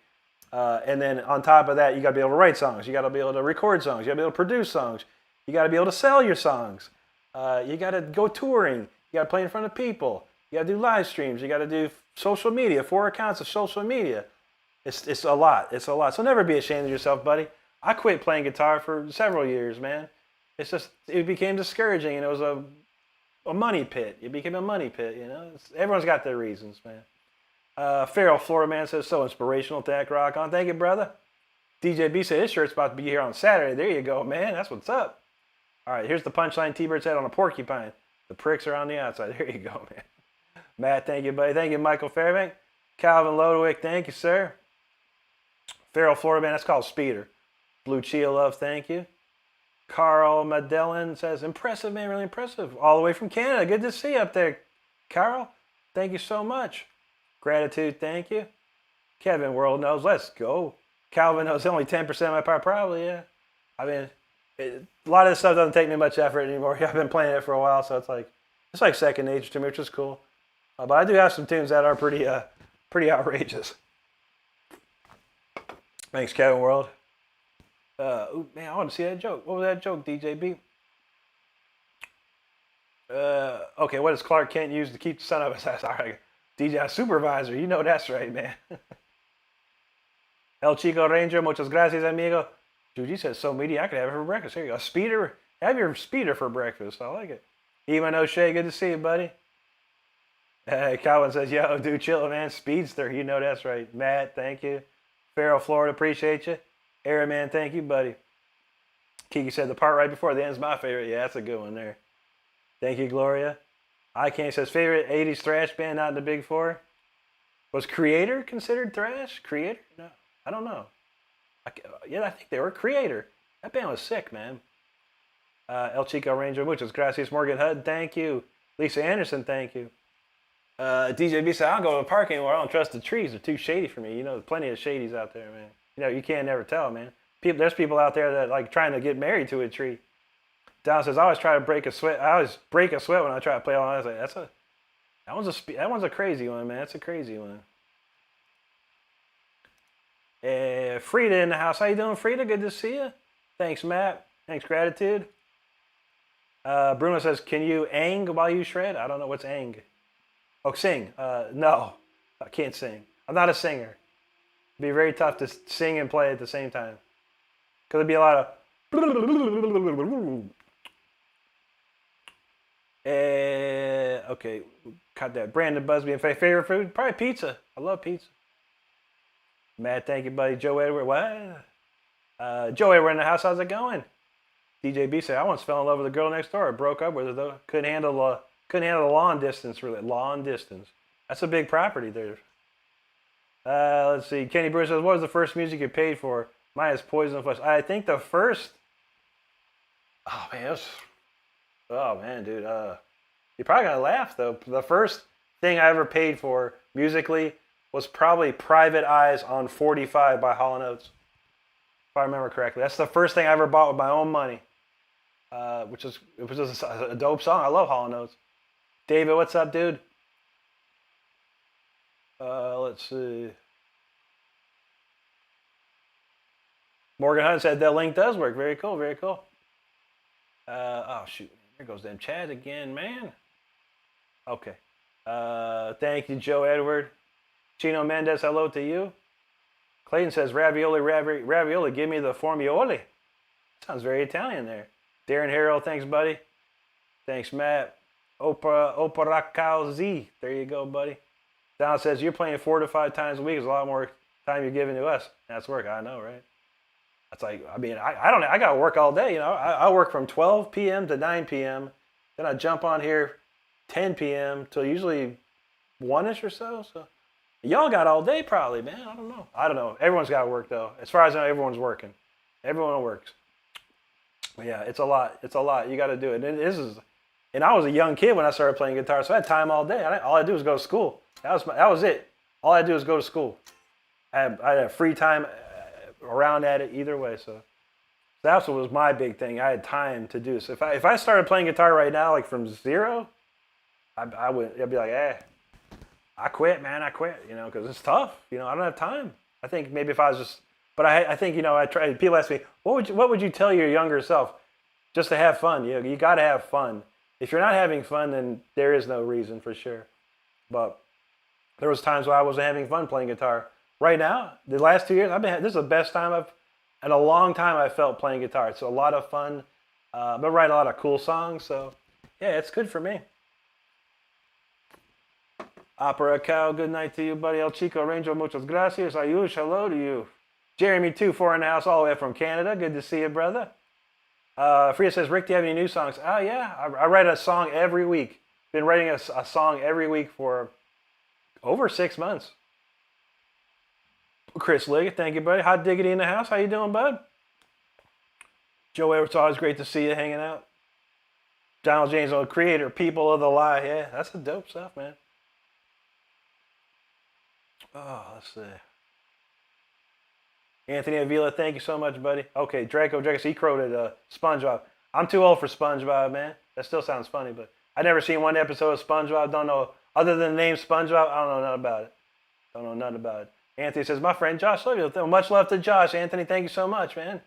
And then on top of that, you got to be able to write songs. You got to be able to record songs. You got to be able to produce songs. You got to be able to sell your songs. You got to go touring. You got to play in front of people. You got to do live streams. You got to do social media, 4 accounts of social media. It's a lot. It's a lot. So never be ashamed of yourself, buddy. I quit playing guitar for several years, man. It became discouraging, and it was a money pit. It became a money pit, you know. Everyone's got their reasons, man. Feral Florida Man says, so inspirational, Dak Rock on. Thank you, brother. DJB said, his shirt's about to be here on Saturday. There you go, man. That's what's up. All right, here's the punchline T-Bird said on a porcupine. The pricks are on the outside. There you go, man. Matt, thank you, buddy. Thank you, Michael Fairbank. Calvin Lodewick, thank you, sir. Feral Florida Man, that's called Speeder. Blue Chia Love, thank you. Carl Madellan says, impressive, man, really impressive. All the way from Canada. Good to see you up there, Carl. Thank you so much. Gratitude, thank you. Kevin World knows, let's go. Calvin knows only 10% of my part, probably, yeah. I mean, a lot of this stuff doesn't take me much effort anymore. I've been playing it for a while, so it's like second nature to me, which is cool. But I do have some tunes that are pretty outrageous. Thanks, Kevin World. Man, I want to see that joke. What was that joke, DJB? Okay, what does Clark Kent use to keep the sun up his ass? All right, DJ supervisor, you know that's right, man. El Chico Ranger, muchas gracias, amigo. Juji says, so meaty, I could have it for breakfast. Here you go. Speeder, have your speeder for breakfast. I like it. Eman O'Shea, good to see you, buddy. Calvin says, yo, dude, chill, man. Speedster, you know that's right. Matt, thank you. Farrell, Florida, appreciate you. Aaron, man, thank you, buddy. Kiki said, the part right before the end is my favorite. Yeah, that's a good one there. Thank you, Gloria. I Can't says, favorite 80s thrash band, not in the Big Four. Was Creator considered thrash? Creator? No, I don't know. Yeah, I think they were. Creator. That band was sick, man. El Chico Ranger, muchas gracias. Morgan Hud, thank you. Lisa Anderson, thank you. DJB said, I don't go to the park anymore. I don't trust the trees. They're too shady for me. You know, there's plenty of shadies out there, man. You know, you can't never tell, man. There's people out there that like trying to get married to a tree. Don says, I always try to break a sweat. I always break a sweat when I try to play on. I was like, that one's a crazy one, man. That's a crazy one. Frida in the house. How you doing, Frida? Good to see you. Thanks, Matt. Thanks, gratitude. Bruno says, can you ang while you shred? I don't know what's ang. Oh, sing. No, I can't sing. I'm not a singer. It'd be very tough to sing and play at the same time. Because there'd be a lot of... okay, cut that. Brandon Busby, and favorite food? Probably pizza. I love pizza. Matt, thank you, buddy. Joe Edward, what? Joe Edward in the house, how's it going? DJB said, I once fell in love with a girl next door. I broke up with her, though. Couldn't handle the long distance, really. Long distance. That's a big property there. Let's see. Kenny Bruce says, what was the first music you paid for? Mine is Poison Flesh. I think the first... Oh, man, dude. You're probably going to laugh, though. The first thing I ever paid for musically was probably Private Eyes on 45 by Hall & Oates. If I remember correctly. That's the first thing I ever bought with my own money. Which was a dope song. I love Hall & Oates. David, what's up, dude? Let's see. Morgan Hunt said that link does work. Very cool, very cool. Oh, shoot. There goes them Chad again, man. Okay. Thank you, Joe Edward. Chino Mendez, hello to you. Clayton says, ravioli, give me the formioli. Sounds very Italian there. Darren Harrell, thanks, buddy. Thanks, Matt. Opera Z. There you go, buddy. Don says, you're playing 4 to 5 times a week. There's a lot more time you're giving to us. That's work. I know, right? That's like, I mean, I got to work all day. You know, I work from 12 p.m. to 9 p.m. Then I jump on here 10 p.m. till usually 1-ish or so. So y'all got all day probably, man. I don't know. Everyone's got to work, though. As far as I know, everyone's working. Everyone works. But yeah, it's a lot. It's a lot. You got to do it. And I was a young kid when I started playing guitar, so I had time all day. All I do was go to school. That was it. All I do is go to school. I had free time around at it either way. So that's what was my big thing. I had time to do. So if I started playing guitar right now, like from zero, I'd be like, I quit, man. I quit. You know, because it's tough. You know, I don't have time. I think maybe if I was just, but I think, you know, I try. People ask me, what would you tell your younger self? Just to have fun. You got to have fun. If you're not having fun, then there is no reason for sure. But there was times where I wasn't having fun playing guitar. Right now, the last 2 years, this is the best time in a long time I've felt playing guitar. It's a lot of fun. I've been writing a lot of cool songs, so yeah, it's good for me. Opera Cow, good night to you, buddy. El Chico Ranger, muchas gracias. Ayush, hello to you. Jeremy 24 in the house, all the way from Canada. Good to see you, brother. Frida says, Rick, do you have any new songs? Oh, yeah. I write a song every week. Been writing a song every week for over 6 months. Chris Liggett, thank you, buddy. Hot Diggity in the house. How you doing, bud? Joe Edwards, always great to see you hanging out. Donald James, creator, People of the Lie. Yeah, that's the dope stuff, man. Oh, let's see. Anthony Avila, thank you so much, buddy. Okay, Draco, he quoted SpongeBob. I'm too old for SpongeBob, man. That still sounds funny, but I've never seen one episode of SpongeBob. Don't know, other than the name SpongeBob, I don't know nothing about it. Don't know nothing about it. Anthony says, my friend Josh, much love to Josh. Anthony, thank you so much, man.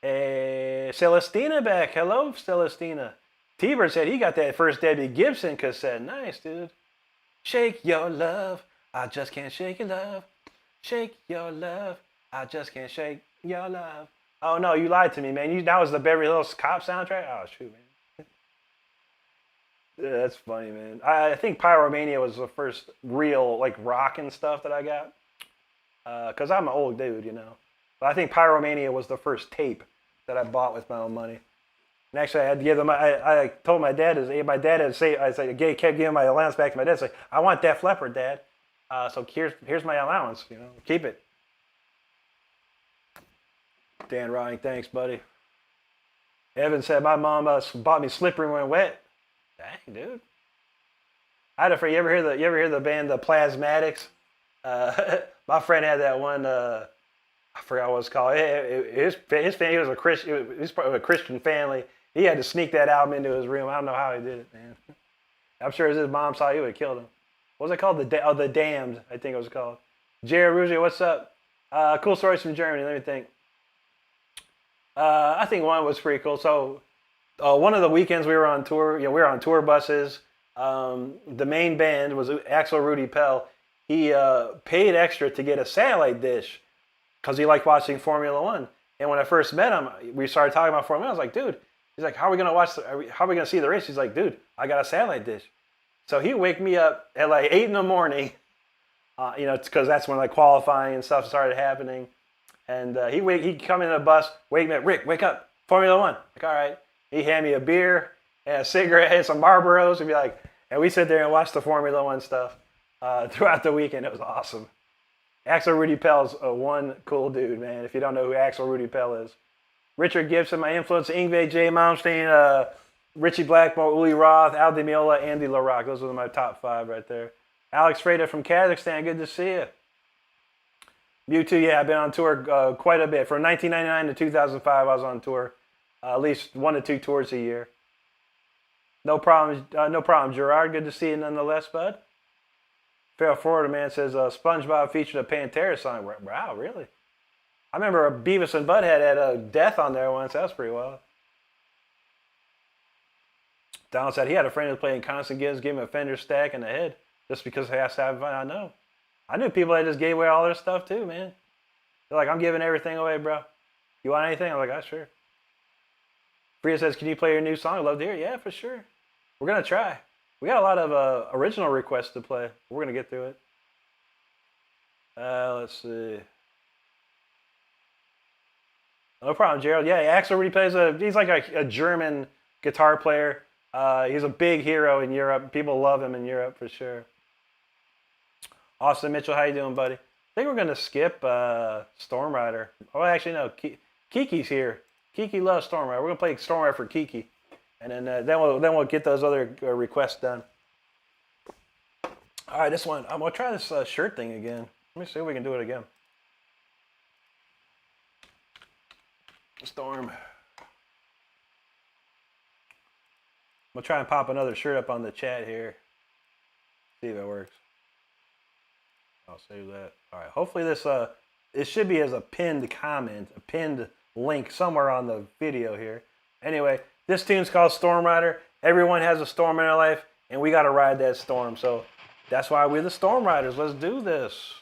Celestina back. Hello, Celestina. T-Bird said he got that first Debbie Gibson cassette. Nice, dude. Shake your love. I just can't shake your love. Shake your love. I just can't shake your love. Oh, no, you lied to me, man. That was the Beverly Hills Cop soundtrack? Oh, shoot, man. Yeah, that's funny, man. I think Pyromania was the first real, like, rock and stuff that I got. Because I'm an old dude, you know. But I think Pyromania was the first tape that I bought with my own money. And actually, I had to give them, I told my dad, my dad had to say, I said, kept giving my allowance back to my dad. I said, I want Def Leppard, Dad. So here's my allowance. Keep it. Dan Ryan, thanks, buddy. Evan said my mom bought me slippery when wet. Dang, dude. I had a friend. You ever hear the band the Plasmatics? My friend had that one. I forgot what it's called. His family was a Christian. He was part of a Christian family. He had to sneak that album into his room. I don't know how he did it, man. I'm sure if his mom saw it, he would have killed him. What was it called? The Damned, I think it was called. Jared Ruggiero, what's up? Cool stories from Germany. Let me think. I think one was pretty cool. So one of the weekends we were on tour. We were on tour buses. The main band was Axel Rudy Pell. He paid extra to get a satellite dish because he liked watching Formula One. And when I first met him, we started talking about Formula One. I was like, dude, he's like, how are we gonna see the race? He's like, dude, I got a satellite dish. So he wake me up at like 8 in the morning, because that's when like qualifying and stuff started happening. And he'd come in the bus, wake me up, Rick, wake up, Formula One. Like, all right. He'd hand me a beer and a cigarette and some Marlboros and be like, and we sit there and watch the Formula One stuff throughout the weekend. It was awesome. Axel Rudy Pell's one cool dude, man. If you don't know who Axel Rudy Pell is. Richard Gibson, my influence, Yngwie J. Malmsteen, Richie Blackmore, Uli Roth, Al Di Meola, Andy LaRocque. Those are my top 5 right there. Alex Freda from Kazakhstan, good to see you. Mewtwo, yeah, I've been on tour quite a bit. From 1999 to 2005, I was on tour. At least 1 to 2 tours a year. No problem, Gerard. Good to see you nonetheless, bud. Fair Florida man says SpongeBob featured a Pantera song. Wow, really? I remember Beavis and Butthead had a Death on there once. That was pretty wild. Donald said he had a friend who played in Constant Gives, gave him a Fender stack in the head just because he has to have fun. I know. I knew people that just gave away all their stuff too, man. They're like, I'm giving everything away, bro. You want anything? I'm like, ah, sure. Priya says, can you play your new song? I'd love to hear it. Yeah, for sure. We're going to try. We got a lot of original requests to play. We're going to get through it. Let's see. No problem, Gerald. Yeah, Axel already plays he's like a German guitar player. He's a big hero in Europe. People love him in Europe for sure. Austin Mitchell, how you doing, buddy? I think we're going to skip Storm Rider. Oh, actually, no. Kiki's here. Kiki loves Storm Rider. We're going to play Storm Rider for Kiki. And then we'll get those other requests done. All right, this one. I'm going to try this shirt thing again. Let me see if we can do it again. Storm. I'm going to try and pop another shirt up on the chat here. See if it works. I'll save that. All right. Hopefully this it should be as a pinned comment, a pinned link somewhere on the video here. Anyway, this tune's called Storm Rider. Everyone has a storm in their life, and we got to ride that storm. So that's why we're the Storm Riders. Let's do this.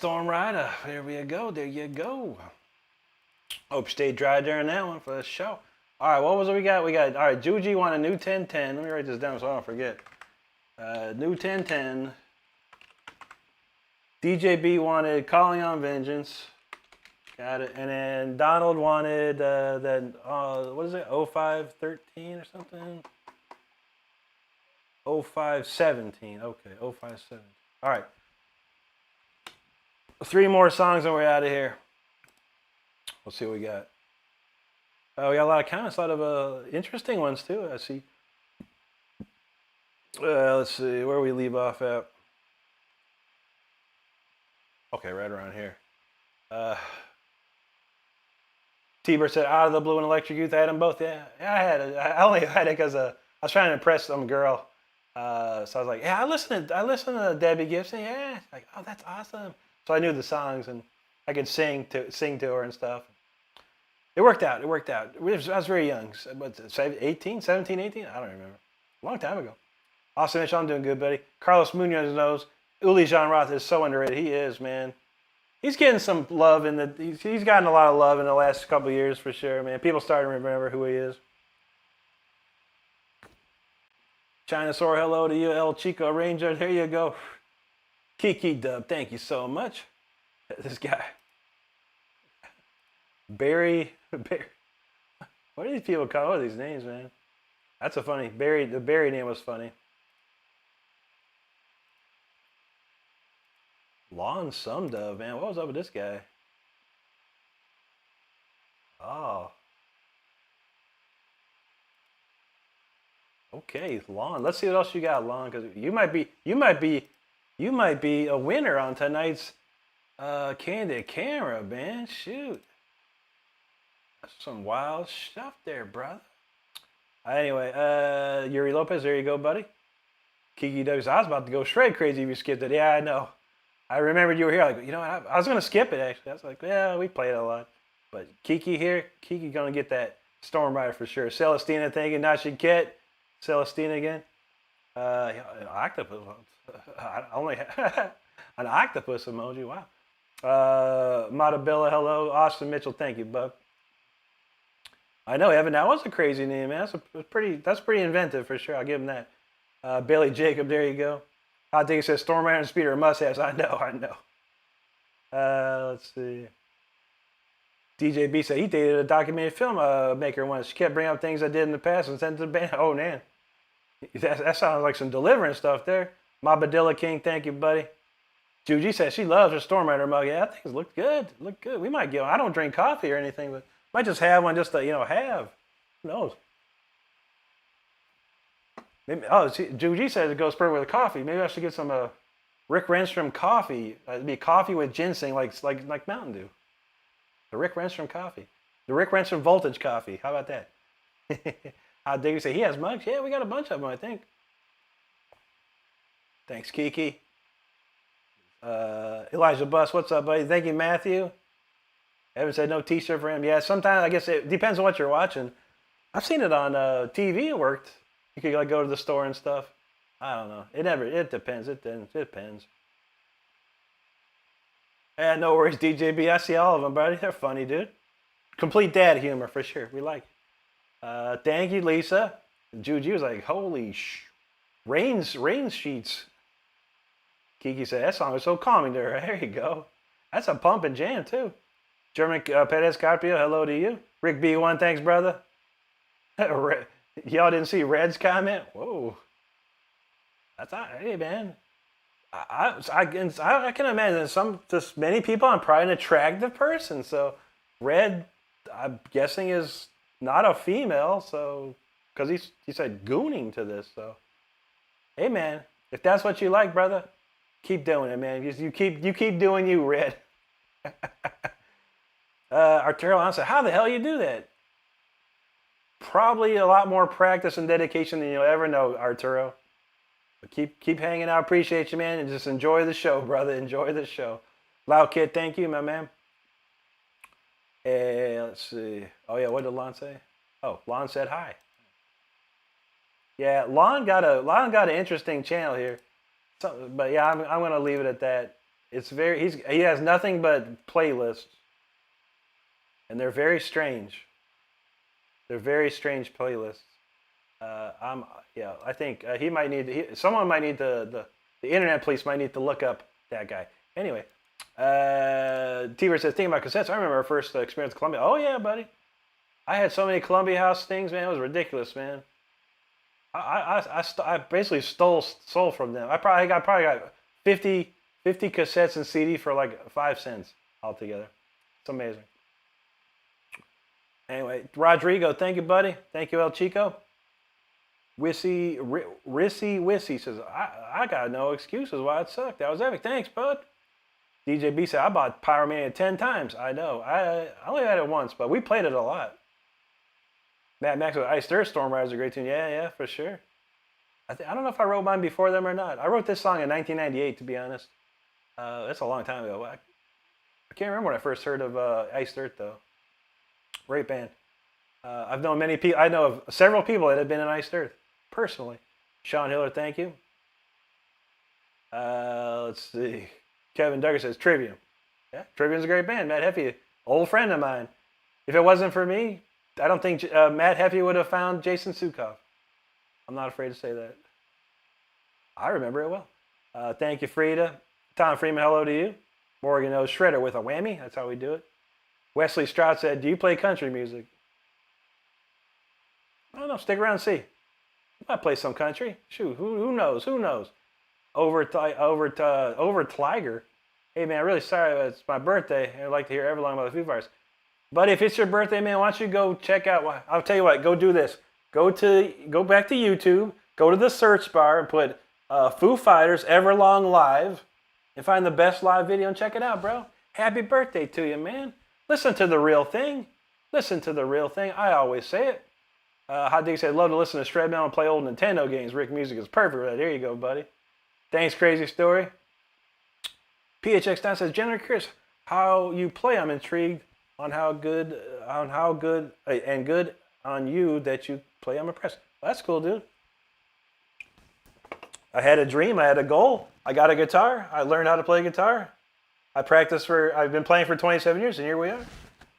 Storm Rider. There we go. There you go. Hope you stayed dry during that one for the show. All right, what was it we got? All right, Juji wanted a new 1010. Let me write this down so I don't forget. New 1010. DJB wanted Calling on Vengeance. Got it. And then Donald wanted what is it? 0513 or something? 0517. Okay, 0517. All right. 3 more songs and we're out of here. We'll see what we got. We got a lot of comments, a lot of interesting ones too. I see. Let's see where we leave off at. Okay, right around here. T-Bird said, "Out of the Blue and Electric Youth." I had them both. Yeah, I only had it because I was trying to impress some girl. So I was like, "Yeah, I listen to Debbie Gibson." Yeah, like, "Oh, that's awesome." So I knew the songs and I could sing to her and stuff. It worked out. I was very young. What, 18, 17, 18? I don't remember. A long time ago. Austin Mitchell, I'm doing good, buddy. Carlos Munoz knows. Uli Jean Roth is so underrated. He is, man. He's getting some love he's gotten a lot of love in the last couple of years for sure, man. People starting to remember who he is. Chinasaur, hello to you. El Chico Ranger, there you go. Kiki Dub, thank you so much. This guy. Barry. What do these people call these names, man? That's a funny, the Barry name was funny. Lawn Sumdove, man. What was up with this guy? Oh. Okay, Lon. Let's see what else you got, Lon, because you might be a winner on tonight's Candid Camera, man. Shoot. That's some wild stuff there, brother. Anyway, Yuri Lopez, there you go, buddy. Kiki Douglas, I was about to go shred crazy if you skipped it. Yeah, I know. I remembered you were here. Like, you know what? I was going to skip it, actually. I was like, yeah, we played it a lot. But Kiki here, Kiki going to get that Storm Rider for sure. Celestina, thank you. Nashi Kit. Celestina again. An octopus. I only an octopus emoji. Wow. Matabilla, hello. Austin Mitchell, thank you, bub. I know, Evan, that was a crazy name, man. That's pretty inventive for sure. I'll give him that. Bailey Jacob, there you go. Hot Digger says Storm Rider and Speeder are must-haves. I know. Let's see. DJ B said he dated a documented film maker once. She kept bringing up things I did in the past and sent to the band. Oh, man. That sounds like some Deliverance stuff there. Mabadilla King, thank you, buddy. Juji says she loves her Storm Rider mug. Yeah, that thing look good. We might get one. I don't drink coffee or anything, but might just have one just to, have. Who knows? Maybe, Juji says it goes perfect with coffee. Maybe I should get some Rick Renstrom coffee. It'd be coffee with ginseng like Mountain Dew. The Rick Renstrom coffee. The Rick Renstrom Voltage coffee. How about that? How Digger say he has mugs? Yeah, we got a bunch of them, I think. Thanks, Kiki. Elijah Bus, what's up, buddy? Thank you, Matthew. Evan said no t-shirt for him. Yeah, sometimes I guess it depends on what you're watching. I've seen it on TV. It worked. You could go to the store and stuff. I don't know. It depends. It depends. Yeah, no worries, DJB. I see all of them, buddy. They're funny, dude. Complete dad humor for sure. We like it. Thank you, Lisa. Juju was like, holy rain sheets. Kiki said, that song was so calming to her. There you go. That's a pumping jam, too. German Perez Carpio, hello to you. Rick B1, thanks, brother. Y'all didn't see Red's comment? Whoa. That's all right. Hey, man. I can imagine many people, I'm probably an attractive person. So Red, I'm guessing, is not a female. So, because he said gooning to this. So, hey, man, if that's what you like, brother, keep doing it, man. You keep doing you, Red. Arturo answered, how the hell you do that? Probably a lot more practice and dedication than you'll ever know, Arturo. But keep hanging out. Appreciate you, man. And just enjoy the show, brother. Enjoy the show. Loud Kid, thank you, my man. Let's see. Oh, yeah, what did Lon say? Oh, Lon said hi. Yeah, Lon got an interesting channel here. But yeah, I'm going to leave it at that. It's he has nothing but playlists, and they're very strange. They're very strange playlists. I think he might need someone might need the internet police might need to look up that guy. Anyway, T-Bird says, thinking about cassettes, I remember our first experience with Columbia. Oh yeah, buddy. I had so many Columbia House things, man. It was ridiculous, man. I basically stole from them. I probably got 50 cassettes and CD for like 5 cents altogether. It's amazing. Anyway, Rodrigo, thank you, buddy. Thank you, El Chico. Rissy says, I got no excuses why it sucked. That was epic. Thanks, bud. DJ B said, I bought Pyromania 10 times. I know. I only had it once, but we played it a lot. Matt Max with Iced Earth Storm Rider is a great tune. Yeah, for sure. I don't know if I wrote mine before them or not. I wrote this song in 1998, to be honest. That's a long time ago. I can't remember when I first heard of Iced Earth, though. Great band. I've known many people. I know of several people that have been in Iced Earth, personally. Sean Hiller, thank you. Let's see. Kevin Duggar says, Trivium. Yeah, Trivium's a great band. Matt Heffy, old friend of mine. If it wasn't for me, I don't think Matt Heffy would have found Jason Sukoff. I'm not afraid to say that. I remember it well. Thank you, Frida. Tom Freeman, hello to you. Morgan knows Shredder with a whammy. That's how we do it. Wesley Stroud said, do you play country music? I don't know. Stick around and see. I might play some country. Shoot, who knows? Who knows? Over Tiger. Hey, man, I'm really sorry. It's my birthday. I'd like to hear Everlong by the Foo Fighters. But if it's your birthday, man, why don't you go check out... I'll tell you what. Go do this. Go back to YouTube. Go to the search bar and put Foo Fighters Everlong Live and find the best live video and check it out, bro. Happy birthday to you, man. Listen to the real thing. Listen to the real thing. I always say it. Hot Dig said, love to listen to Shred Metal and play old Nintendo games. Rick Music is perfect for that. There you go, buddy. Thanks, Crazy Story. PHX Down says, generally curious how you play. I'm intrigued on how good on you that you play. I'm impressed. Well, that's cool, dude. I had a dream. I had a goal. I got a guitar. I learned how to play guitar. I've been playing for 27 years, and here we are.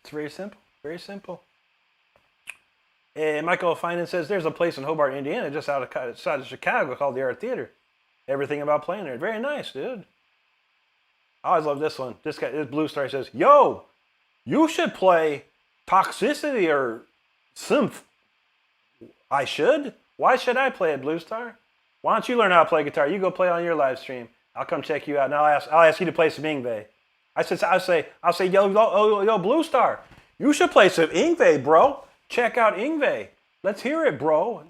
It's very simple. Very simple. And Michael Finan says, there's a place in Hobart, Indiana, just outside of Chicago called the Art Theater. Everything about playing there. Very nice, dude. I always love this one. This Blue Star says, yo, you should play Toxicity or Symph. I should? Why should I play it, Blue Star? Why don't you learn how to play guitar? You go play on your live stream. I'll come check you out, and I'll ask you to play some Yngwie. I'll say, yo, Blue Star, you should play some Yngwie, bro. Check out Yngwie. Let's hear it, bro.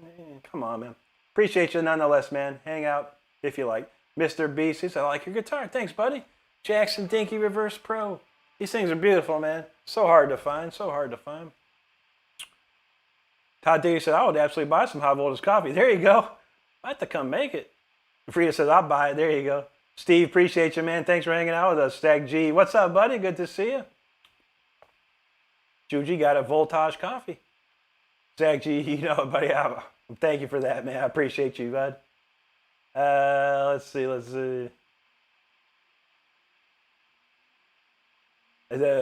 Come on, man. Appreciate you nonetheless, man. Hang out if you like. Mr. B says, I like your guitar. Thanks, buddy. Jackson Dinky Reverse Pro. These things are beautiful, man. So hard to find. So hard to find. Todd Diggy said, I would absolutely buy some high voltage coffee. There you go. I have to come make it. Frida says, I'll buy it. There you go. Steve, appreciate you, man. Thanks for hanging out with us. Stag G. What's up, buddy? Good to see you. Juji got a Voltage coffee. Zach G, you know, buddy, thank you for that, man. I appreciate you, bud. Let's see.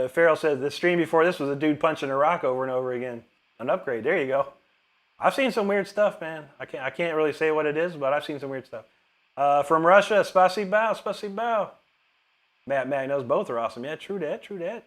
Farrell said the stream before this was a dude punching a rock over and over again. An upgrade. There you go. I've seen some weird stuff, man. I can't really say what it is, but I've seen some weird stuff. From Russia, Spasibo. Matt knows both are awesome. Yeah, true that.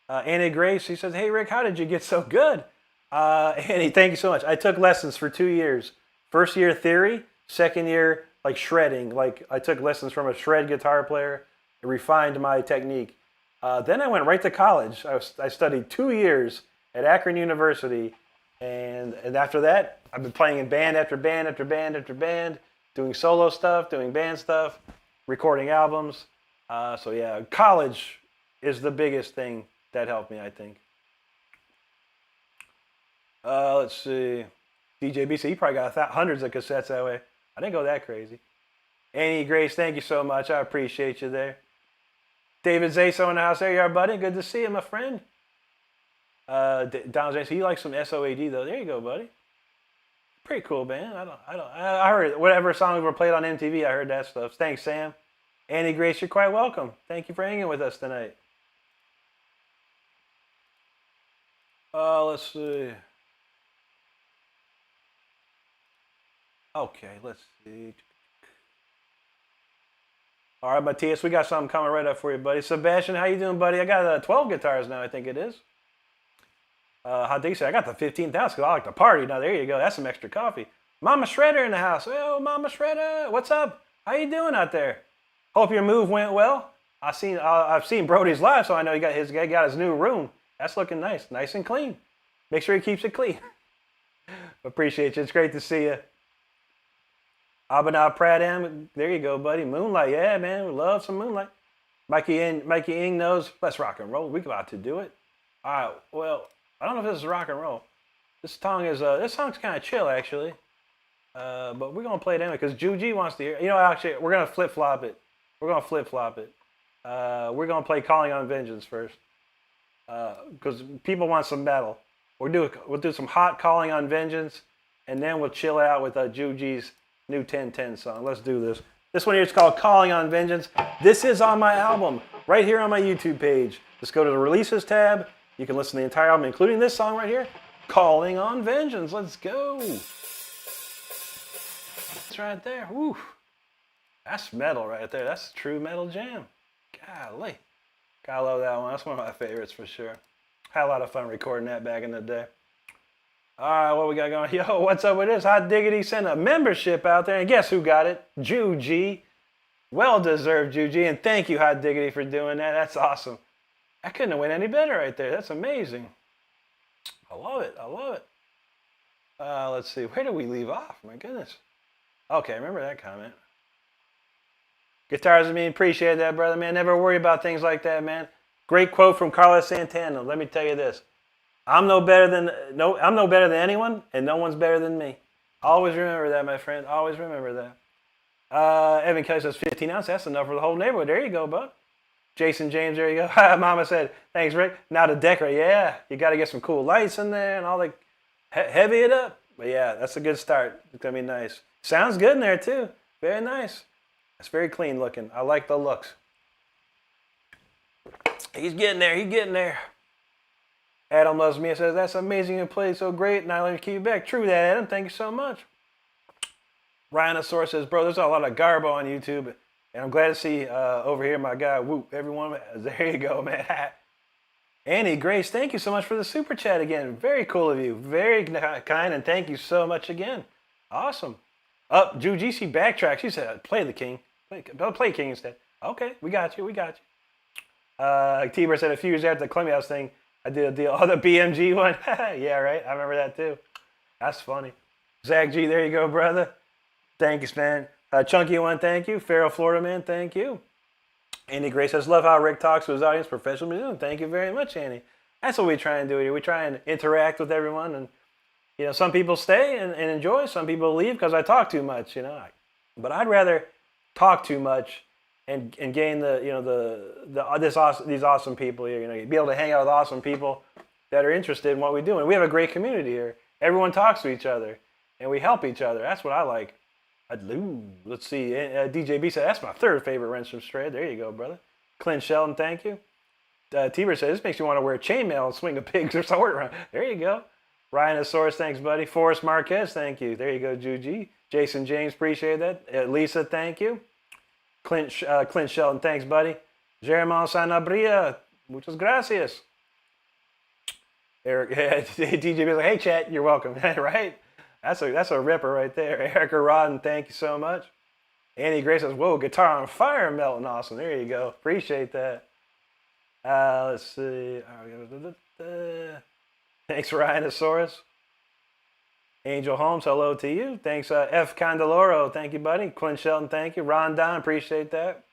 Annie Grace, he says, hey, Rick, how did you get so good? Annie, thank you so much. I took lessons for 2 years. First year theory, second year like shredding. Like I took lessons from a shred guitar player, refined my technique. Then I went right to college. I studied 2 years at Akron University, and after that, I've been playing in band after band after band after band, doing solo stuff, doing band stuff, recording albums. So yeah, college is the biggest thing that helped me, I think. Let's see. DJ B said, you probably got hundreds of cassettes that way. I didn't go that crazy. Annie Grace, thank you so much. I appreciate you there. David Zaso in the house. There you are, buddy. Good to see you, my friend. Don James, he likes some SOAD though. There you go, buddy. Pretty cool band. I heard whatever songs were played on MTV. I heard that stuff. Thanks, Sam. Annie Grace, you're quite welcome. Thank you for hanging with us tonight. Let's see. Okay, let's see. All right, Matthias, we got something coming right up for you, buddy. Sebastian, how you doing, buddy? I got 12 guitars now, I think it is. How do you say? I got the 15,000 because I like to party. Now, there you go. That's some extra coffee. Mama Shredder in the house. Oh, Mama Shredder, what's up? How you doing out there? Hope your move went well. I've seen Brody's live, so I know he got his new room. That's looking nice and clean. Make sure he keeps it clean. Appreciate you. It's great to see you. Abhinav Pradham, there you go, buddy. Moonlight, yeah, man. We love some Moonlight. Mikey Ing knows. Let's rock and roll. We're about to do it. All right. Well, I don't know if this is rock and roll. This song's kind of chill actually. But we're gonna play it anyway because Juji wants to hear. You know, actually, we're gonna flip flop it. We're gonna play "Calling on Vengeance" first because people want some metal. We'll do some hot "Calling on Vengeance," and then we'll chill out with Juji's new 1010 song. Let's do this. This one here is called "Calling on Vengeance." This is on my album right here on my YouTube page. Just go to the releases tab. You can listen to the entire album, including this song right here, "Calling on Vengeance." Let's go. It's right there. Woo. That's metal right there. That's a true metal jam. Golly. I love that one. That's one of my favorites for sure. Had a lot of fun recording that back in the day. All right, what we got going? Yo, what's up with this? Hot Diggity sent a membership out there, and guess who got it? Juji. Well-deserved, Juji, and thank you, Hot Diggity, for doing that. That's awesome. I couldn't have went any better right there. That's amazing. I love it. Let's see. Where did we leave off? My goodness. Okay, remember that comment. Guitars, I mean, appreciate that, brother, man. Never worry about things like that, man. Great quote from Carlos Santana. Let me tell you this. I'm no better than anyone, and no one's better than me. Always remember that, my friend. Always remember that. Evan Kelly says 15 ounces. That's enough for the whole neighborhood. There you go, bud. Jason James, there you go. Mama said, thanks, Rick. Now to decorate. Yeah, you got to get some cool lights in there and all the heavy it up. But yeah, that's a good start. It's going to be nice. Sounds good in there, too. Very nice. It's very clean looking. I like the looks. He's getting there. Adam loves me and says, that's amazing. You played so great. Now let me keep you back. True that, Adam. Thank you so much. Rhinosaur says, bro, there's a lot of garbo on YouTube. And I'm glad to see over here my guy, Whoop. Everyone, there you go, man. Annie Grace, thank you so much for the super chat again. Very cool of you. Very kind, and thank you so much again. Awesome. Juji backtrack. She said, play the king. Play king instead. Okay, we got you. T-Bird said a few years after the Clubhouse thing, I did a deal. Oh, the BMG one? Yeah, right. I remember that too. That's funny. Zach G, there you go, brother. Thank you, man. Chunky one, thank you. Farrell, Florida man, thank you. Andy Gray says, love how Rick talks to his audience, professional musician. Thank you very much, Andy. That's what we try and do here. We try and interact with everyone. And, you know, some people stay and enjoy. Some people leave because I talk too much, you know. But I'd rather talk too much and gain these awesome people here. You know, be able to hang out with awesome people that are interested in what we do. And we have a great community here. Everyone talks to each other, and we help each other. That's what I like. Let's see. DJB said, that's my third favorite Renstrom Strayed. There you go, brother. Clint Sheldon, thank you. T-Bird said, this makes you want to wear chainmail and swing a pigs or sword around. There you go. Rhinosaurus, thanks, buddy. Forrest Marquez, thank you. There you go, Juji. Jason James, appreciate that. Lisa, thank you. Clint Sheldon, thanks, buddy. Jeremon Sanabria, muchas gracias. Eric, DJB was like, hey, chat, you're welcome. Right? That's a ripper right there. Erica Rodden, thank you so much. Andy Gray says, whoa, guitar on fire, melting awesome. There you go. Appreciate that. Let's see. Thanks, Rhinosaurus. Angel Holmes, hello to you. Thanks, F. Candeloro. Thank you, buddy. Clint Shelton, thank you. Ron Don, appreciate that.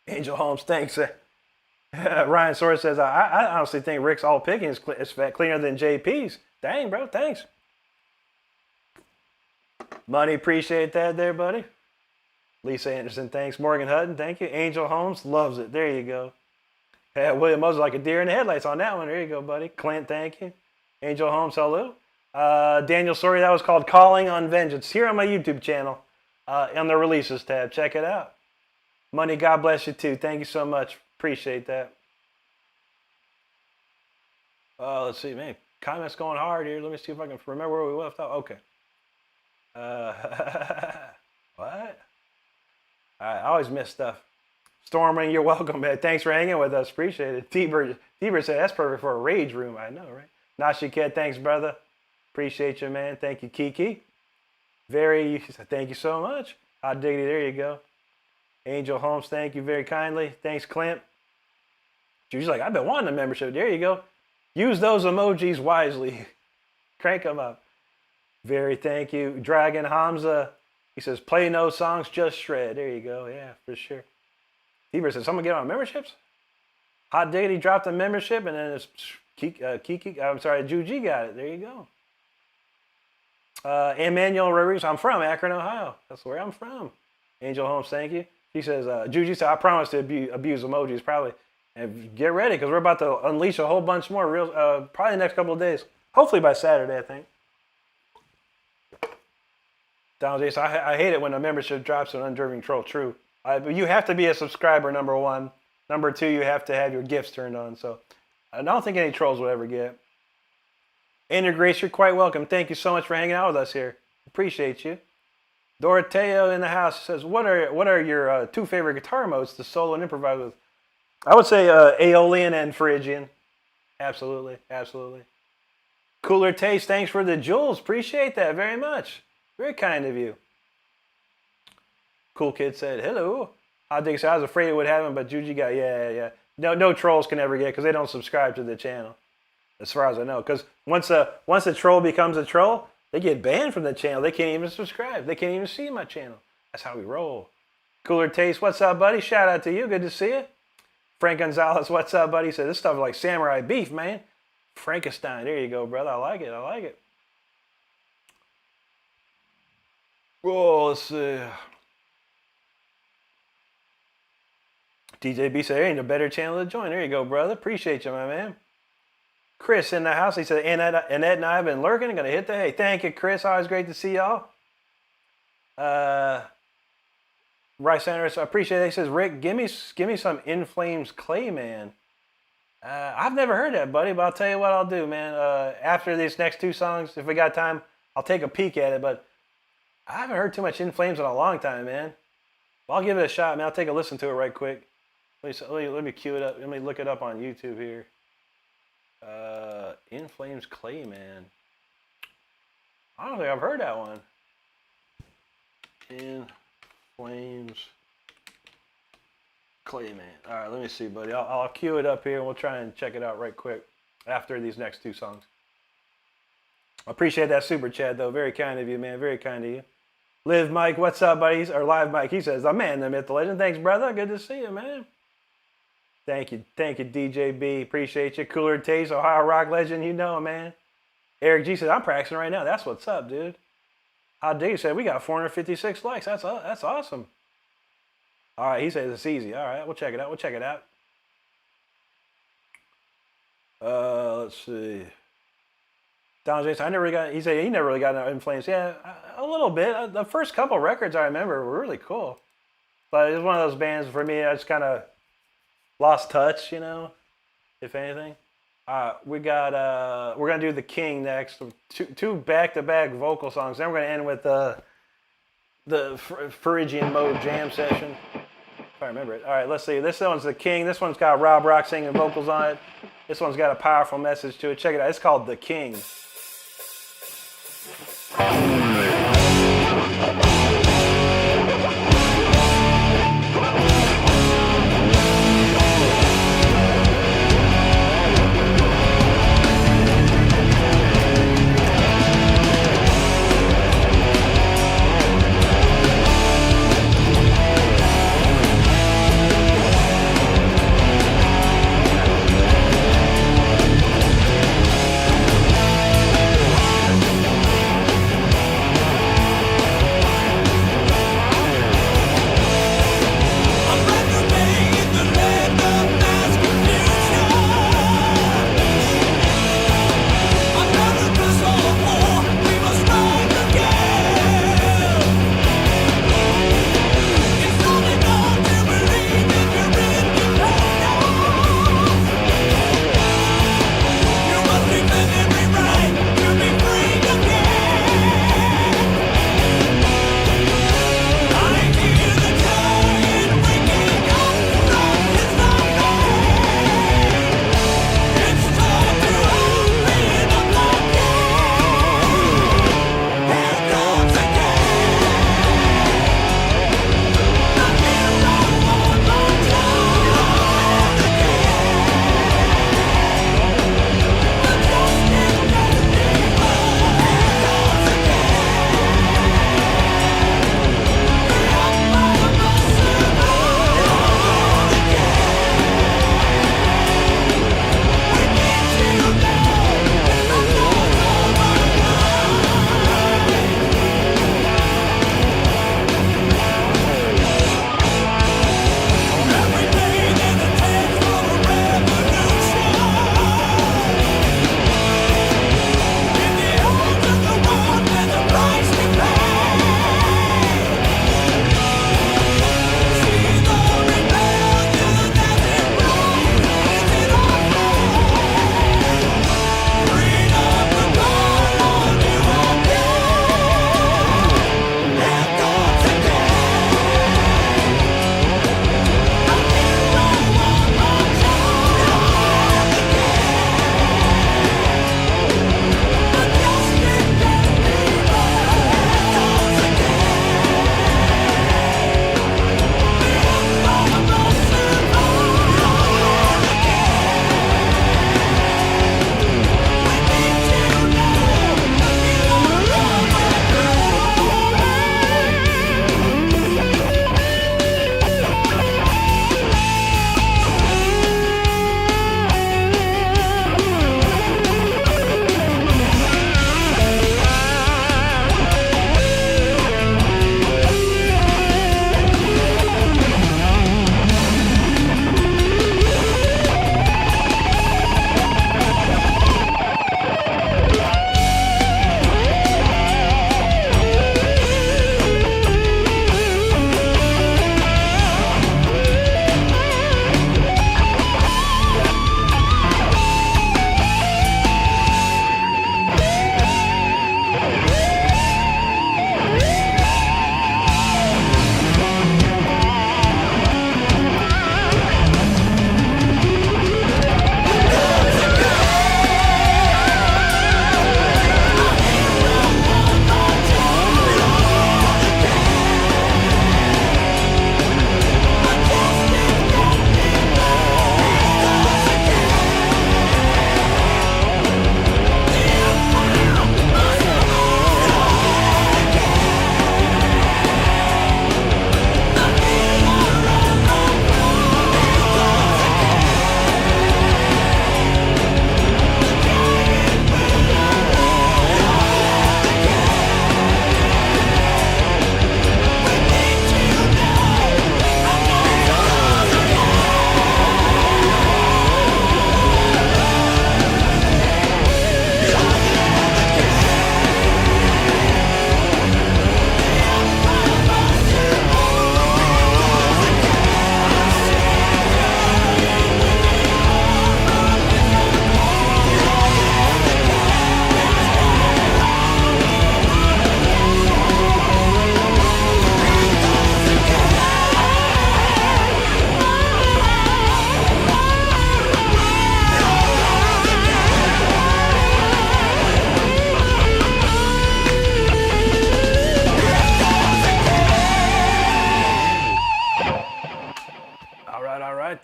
Angel Holmes, thanks. Ryan Soares says, I honestly think Rick's all picking is cleaner than JP's. Dang, bro, thanks. Money, appreciate that there, buddy. Lisa Anderson, thanks. Morgan Hutton, thank you. Angel Holmes, loves it. There you go. William Moses, like a deer in the headlights on that one. There you go, buddy. Clint, thank you. Angel Holmes, hello. Daniel Sorry, that was called Calling on Vengeance. Here on my YouTube channel, on the Releases tab. Check it out. Money, God bless you too. Thank you so much. Appreciate that. Let's see, man. Comments going hard here. Let me see if I can remember where we left off. Okay. What? I always miss stuff. Stormring, you're welcome, man. Thanks for hanging with us. Appreciate it. T-Bird said that's perfect for a rage room. I know, right? Nashiket, thanks, brother. Appreciate you, man. Thank you, Kiki. Thank you so much. I dig it. There you go. Angel Holmes, thank you very kindly. Thanks, Clint. She's like, I've been wanting a membership. There you go. Use those emojis wisely. Crank them up. Thank you. Dragon Hamza, he says, play no songs, just shred. There you go. Yeah, for sure. Heber says, someone get on memberships? Hot Diggity dropped a membership, and then it's Juji got it. There you go. Emmanuel Rodriguez, I'm from Akron, Ohio. That's where I'm from. Angel Holmes, thank you. She says, Juji said, I promise to abuse emojis probably. And get ready, because we're about to unleash a whole bunch more probably the next couple of days. Hopefully by Saturday, I think. Donald J. I hate it when a membership drops an undeserving troll. True. You have to be a subscriber, number one. Number two, you have to have your gifts turned on. So I don't think any trolls will ever get. Andrew Grace, you're quite welcome. Thank you so much for hanging out with us here. Appreciate you. Doroteo in the house says, what are your two favorite guitar modes to solo and improvise with? I would say Aeolian and Phrygian. Absolutely, absolutely. Cooler Taste, thanks for the jewels. Appreciate that very much. Very kind of you. Cool Kid said, hello. I was afraid it would happen, but Juji got, yeah. No trolls can ever get, because they don't subscribe to the channel, as far as I know. Because once a troll becomes a troll, they get banned from the channel. They can't even subscribe. They can't even see my channel. That's how we roll. Cooler Taste, what's up, buddy? Shout out to you. Good to see you. Frank Gonzalez, what's up, buddy? He said, this stuff is like samurai beef, man. Frankenstein. There you go, brother. I like it. Whoa, let's see. DJ B said, there ain't a better channel to join. There you go, brother. Appreciate you, my man. Chris in the house. He said, Annette and I have been lurking. Gonna hit the hay. Thank you, Chris. Always great to see y'all. Rice Sanders, I appreciate it. He says, Rick, give me some In Flames Clayman. I've never heard that, buddy, but I'll tell you what I'll do, man. After these next two songs, if we got time, I'll take a peek at it, but I haven't heard too much In Flames in a long time, man. Well, I'll give it a shot, man. I'll take a listen to it right quick. Let me cue it up. Let me look it up on YouTube here. In Flames Clayman. I don't think I've heard that one. In Flames Clayman. All right, let me see, buddy. I'll cue it up here, and we'll try and check it out right quick after these next two songs. I appreciate that super chat, though. Very kind of you, man. Very kind of you. Live Mike, what's up, buddy? Or Live Mike, he says, the man, the myth, the legend. Thanks, brother. Good to see you, man. Thank you, DJ B. Appreciate you. Cooler Taste, Ohio rock legend. You know, man. Eric G says, I'm practicing right now. That's what's up, dude. How dare you say we got 456 likes. That's awesome. All right, he says it's easy. All right, we'll check it out. Let's see. Don Jason, he said he never really got In Flames. Yeah, a little bit. The first couple records I remember were really cool. But it was one of those bands for me, I just kind of lost touch, if anything. We're gonna do The King next. Two back-to-back vocal songs. Then we're gonna end with the Phrygian mode jam session, if I remember it. All right, let's see. This one's The King. This one's got Rob Rock singing vocals on it. This one's got a powerful message to it. Check it out. It's called The King.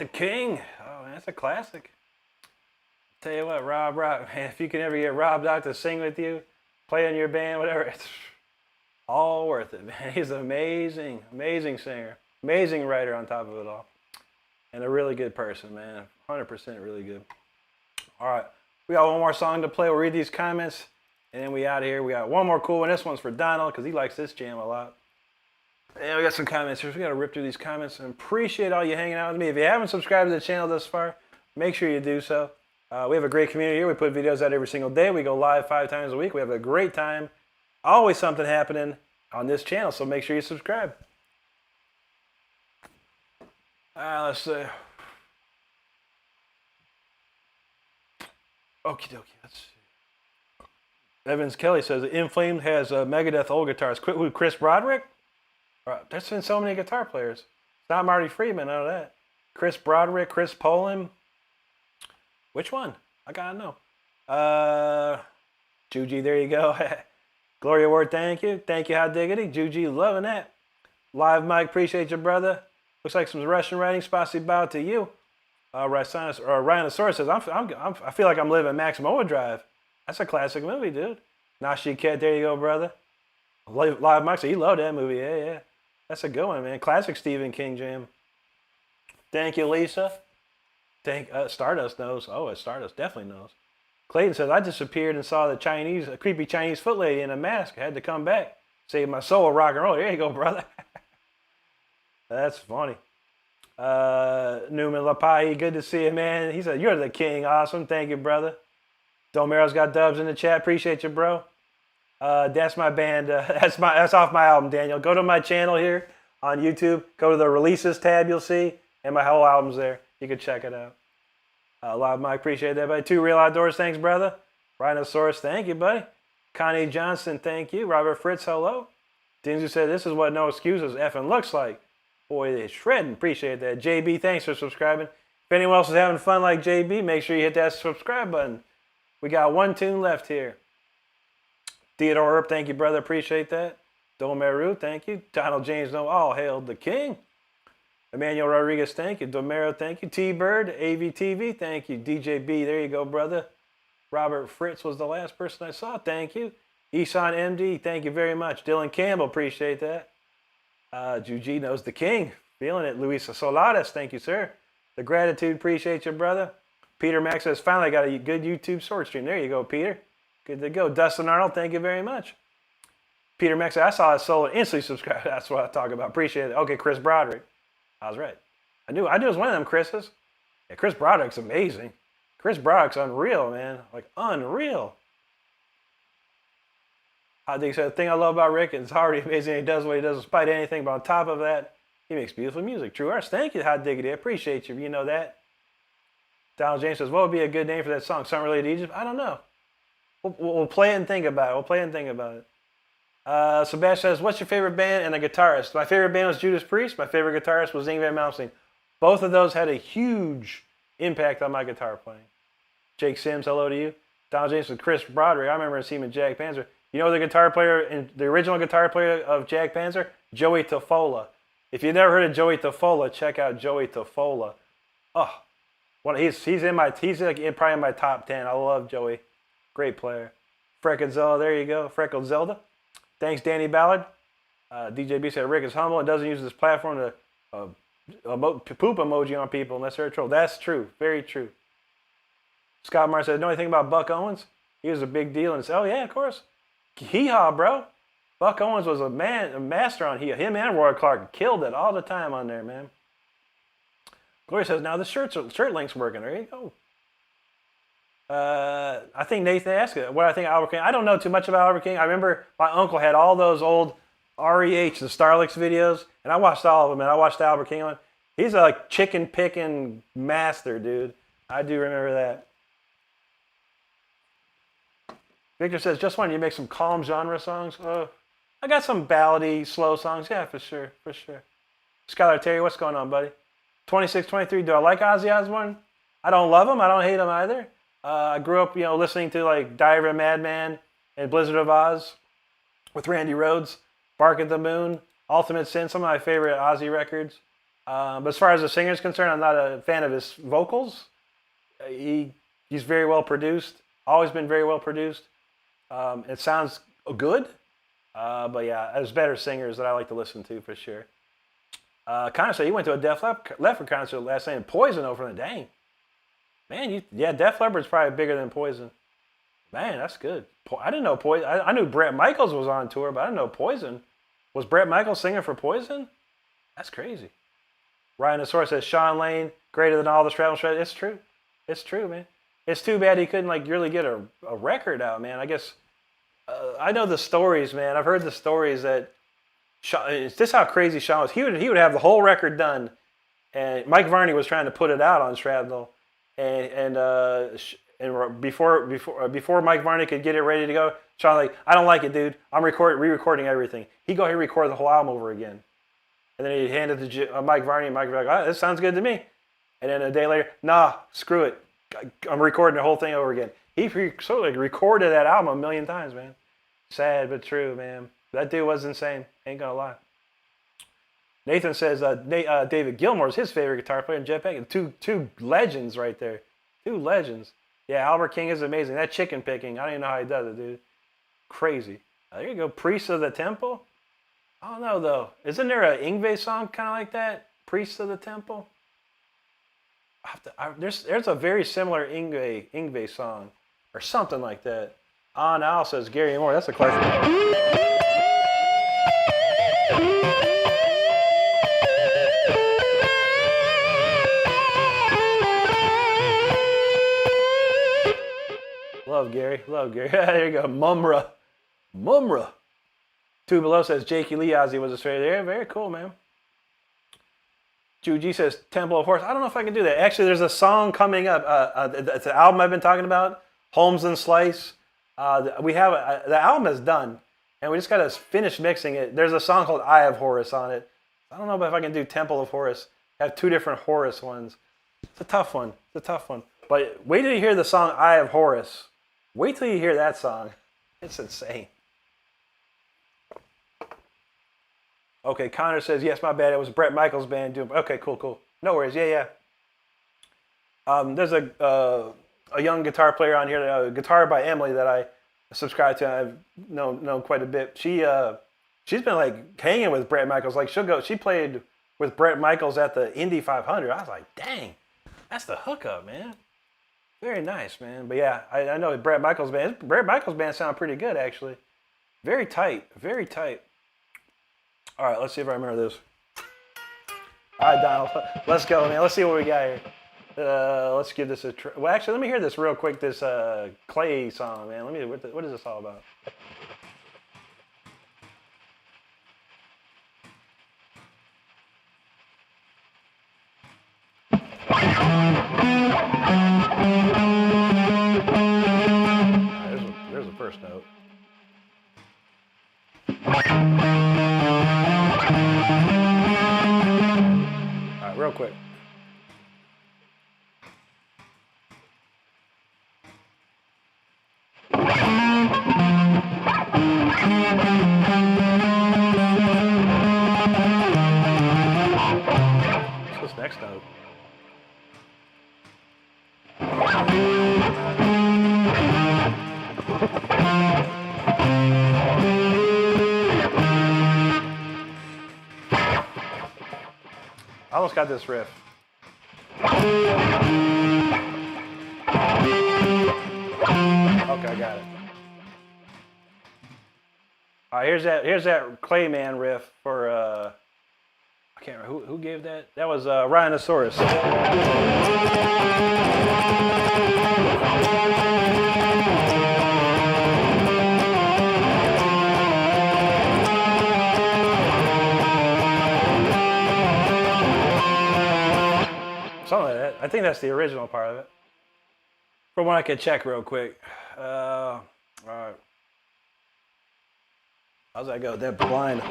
the King. Oh, man, that's a classic. Tell you what, Rob Rock, man, if you can ever get Rob Rock to sing with you, play in your band, whatever, it's all worth it, man. He's an amazing, amazing singer, amazing writer on top of it all, and a really good person, man. 100% really good. All right, we got one more song to play. We'll read these comments, and then we out of here. We got one more cool one. This one's for Donald because he likes this jam a lot. And we got some comments here. So we got to rip through these comments and appreciate all you hanging out with me. If you haven't subscribed to the channel thus far, make sure you do so. We have a great community here. We put videos out every single day. We go live 5 times a week. We have a great time. Always something happening on this channel, so make sure you subscribe. Let's see. Okie dokie. Let's see. Evans Kelly says, Inflamed has a Megadeth old guitarist. Who, Chris Broderick? There's been so many guitar players. It's not Marty Friedman, I know that. Chris Broderick, Chris Poland. Which one? I gotta know. Juji, there you go. Gloria Ward, thank you. Thank you, Hot Diggity. Juji, loving that. Live Mike, appreciate you, brother. Looks like some Russian writing. Spasibo to you. Rhinosaurus says, I feel like I'm living Maximum Overdrive. That's a classic movie, dude. Nashi Cat, there you go, brother. Live Mike said, he loved that movie. Yeah. That's a good one, man. Classic Stephen King jam. Thank you, Lisa. Stardust knows. Oh, Stardust definitely knows. Clayton says, I disappeared and saw a creepy Chinese foot lady in a mask. I had to come back. Saved my soul of rock and roll. There you go, brother. That's funny. Newman Lapai, good to see you, man. He said, you're the king. Awesome. Thank you, brother. Domero's got dubs in the chat. Appreciate you, bro. That's my band. That's off my album, Daniel. Go to my channel here on YouTube. Go to the releases tab, you'll see. And my whole album's there. You can check it out. Live Mike, appreciate that, buddy. 2 Real Outdoors, thanks, brother. Rhinosaurus, thank you, buddy. Connie Johnson, thank you. Robert Fritz, hello. Dinzu said, this is what No Excuses effing looks like. Boy, they're shredding. Appreciate that. JB, thanks for subscribing. If anyone else is having fun like JB, make sure you hit that subscribe button. We got 1 tune left here. Theodore Earp, thank you, brother. Appreciate that. Domeru, thank you. Donald James, no, all hail the king. Emmanuel Rodriguez, thank you. Domero, thank you. T-Bird, AVTV, thank you. DJB, there you go, brother. Robert Fritz was the last person I saw, thank you. Isan MD, thank you very much. Dylan Campbell, appreciate that. Juji knows the king, feeling it. Luisa Solares, thank you, sir. The Gratitude, appreciate you, brother. Peter Max says, finally got a good YouTube sword stream. There you go, Peter. Good to go. Dustin Arnold, thank you very much. Peter Max said, I saw his soul and instantly subscribed. That's what I talk about. Appreciate it. Okay, Chris Broderick. I was right. I knew it was one of them Chris's. Yeah, Chris Broderick's amazing. Chris Broderick's unreal, man. Like, unreal. I think so. The thing I love about Rick is already amazing. He does what he does despite anything. But on top of that, he makes beautiful music. True arts. Thank you, Hot Diggity. I appreciate you. You know that. Donald James says, what would be a good name for that song? Something related to Egypt? I don't know. We'll play it and think about it. Sebastian says, what's your favorite band and a guitarist? My favorite band was Judas Priest. My favorite guitarist was Yngwie Malmsteen. Both of those had a huge impact on my guitar playing. Jake Sims, hello to you. Donald James says, Chris Broderick. I remember seeing him in Jag Panzer. You know the guitar player, and the original guitar player of Jag Panzer? Joey Tofola. If you've never heard of Joey Tofola, check out Joey Tofola. Oh, he's probably in my top 10. I love Joey. Great player. Freckled Zelda, there you go. Freckled Zelda. Thanks, Danny Ballard. DJB said Rick is humble and doesn't use this platform to poop emoji on people unless they're a troll. That's true. Very true. Scott Marr said, know anything about Buck Owens? He was a big deal. And said, oh, yeah, of course. Hee-haw, bro. Buck Owens was a master on hee-haw. Him and Roy Clark killed it all the time on there, man. Gloria says, now the shirt link's working. There you go. I think Nathan asked it. What I think of Albert King. I don't know too much about Albert King. I remember my uncle had all those old REH, the Starlix videos, and I watched all of them, and I watched the Albert King one. He's a chicken picking master, dude. I do remember that. Victor says, just wanted you to make some calm genre songs. I got some ballady, slow songs. Yeah, for sure. Skylar Terry, what's going on, buddy? 26, 23, do I like Ozzy Osbourne? I don't love him. I don't hate him either. I grew up, listening to like Diary of a Madman and Blizzard of Oz with Randy Rhoads, Bark at the Moon, Ultimate Sin, some of my favorite Ozzy records. But as far as the singer is concerned, I'm not a fan of his vocals. He's very well produced. Always been very well produced. It sounds good. But yeah, there's better singers that I like to listen to for sure. Connor said he went to a Def Leppard concert last night. And Poison over the dang. Man, Def Leppard's probably bigger than Poison. Man, that's good. I didn't know Poison. I knew Bret Michaels was on tour, but I didn't know Poison. Was Bret Michaels singing for Poison? That's crazy. Ryan the Source says Sean Lane greater than all the Straddle Shred. It's true. It's true, man. It's too bad he couldn't really get a record out, man. I guess I know the stories, man. I've heard the stories that is this how crazy Sean was? He would have the whole record done, and Mike Varney was trying to put it out on Shrapnel, and before Mike Varney could get it ready to go, Sean like, I don't like it, dude. I'm re-recording everything. He'd go ahead and record the whole album over again, and then he'd hand it to Mike Varney, and Mike would be like, oh, this sounds good to me. And then a day later, nah, screw it. I'm recording the whole thing over again. He sort of recorded that album a million times, man. Sad but true, man. That dude was insane. Ain't gonna lie. Nathan says David Gilmour's his favorite guitar player, and Jeff Beck. Two legends right there. Two legends. Yeah, Albert King is amazing. That chicken picking, I don't even know how he does it, dude. Crazy. There you go. Priest of the Temple. I don't know though. Isn't there an Yngwie song kind of like that? Priest of the Temple. There's a very similar Yngwie song or something like that. On Al says Gary Moore. That's a classic. Love Gary. There you go. Mumra. Two Below says Jakey Lee Ozzy was his favorite. Yeah, very cool, man. Juji says Temple of Horse. I don't know if I can do that. Actually, there's a song coming up. It's an album I've been talking about. Holmes and Slice. We have the album is done, and we just got to finish mixing it. There's a song called Eye of Horus on it. I don't know if I can do Temple of Horus. I have two different Horus ones. It's a tough one. But wait till you hear the song Eye of Horus. Wait till you hear that song. It's insane. Okay, Connor says, yes, my bad. It was Bret Michaels' band. Okay, cool. No worries. Yeah. There's a young guitar player on here, Guitar by Emily, that I subscribe to. I've known quite a bit. She's been like hanging with Bret Michaels. Like she played with Bret Michaels at the Indy 500. I was like, dang, that's the hookup, man. Very nice, man. But yeah, I know Bret Michaels' band. Bret Michaels' band sounded pretty good, actually. Very tight. All right, let's see if I remember this. All right, Donald, let's go, man. Let's see what we got here. Let's give this a try. Well, actually, let me hear this real quick. This Clay song, man. What is this all about? There's the first note. All right, real quick. What's this next note? I almost got this riff. Okay, I got it. All right, here's that Clayman riff for I can't remember who gave that. That was Rhinosaurus. Something like that. I think that's the original part of it. From what I could check real quick. All right. How's that go? They're blind.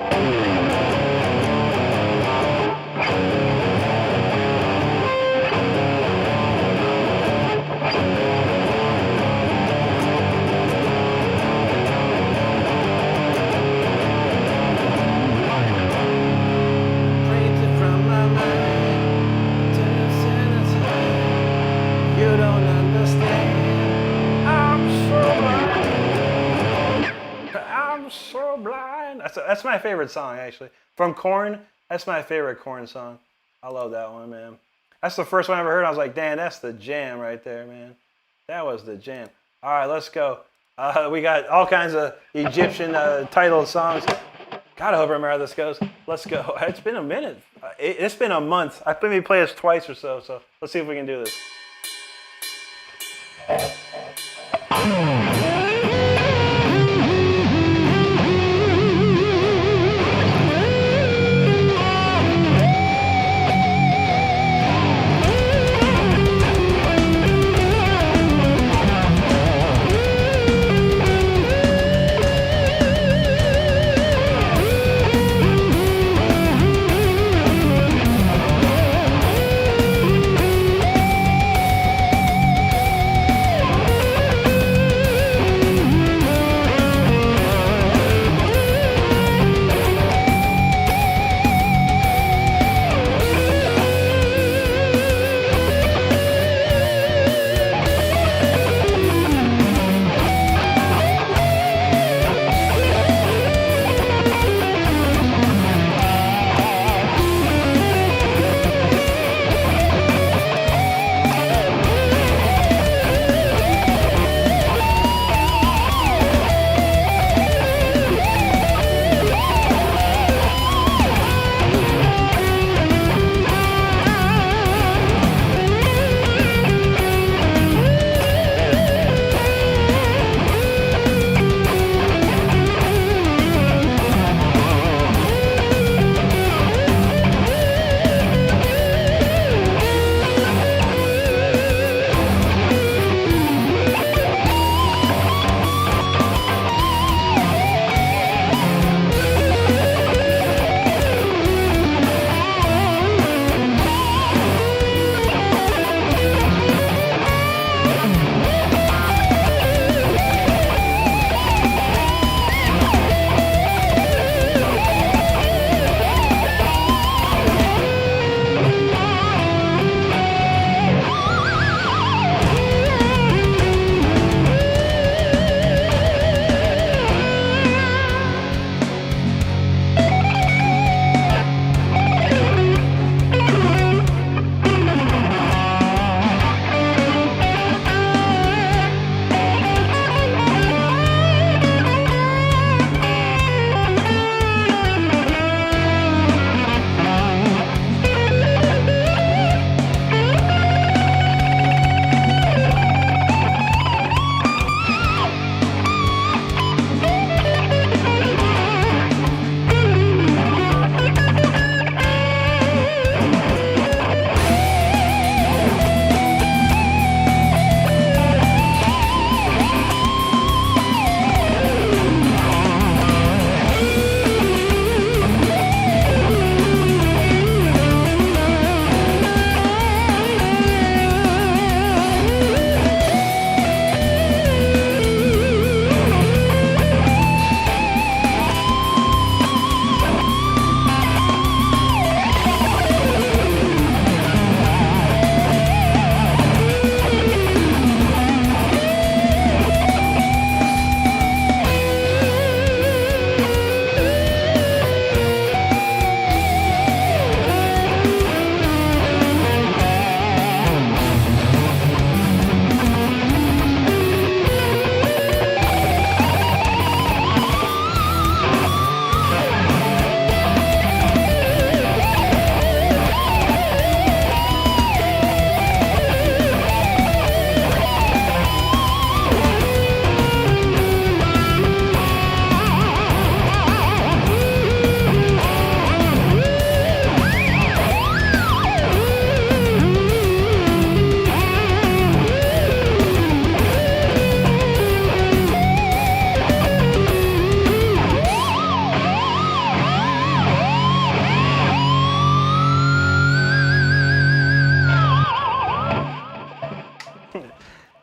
From my mind. That's my favorite song, actually. From Korn, that's my favorite Korn song. I love that one, man. That's the first one I ever heard. I was like, damn, that's the jam right there, man. That was the jam. All right, let's go. We got all kinds of Egyptian titled songs. God, I hope I remember how this goes. Let's go. It's been a minute. It's been a month. I think we played this twice or so. So let's see if we can do this.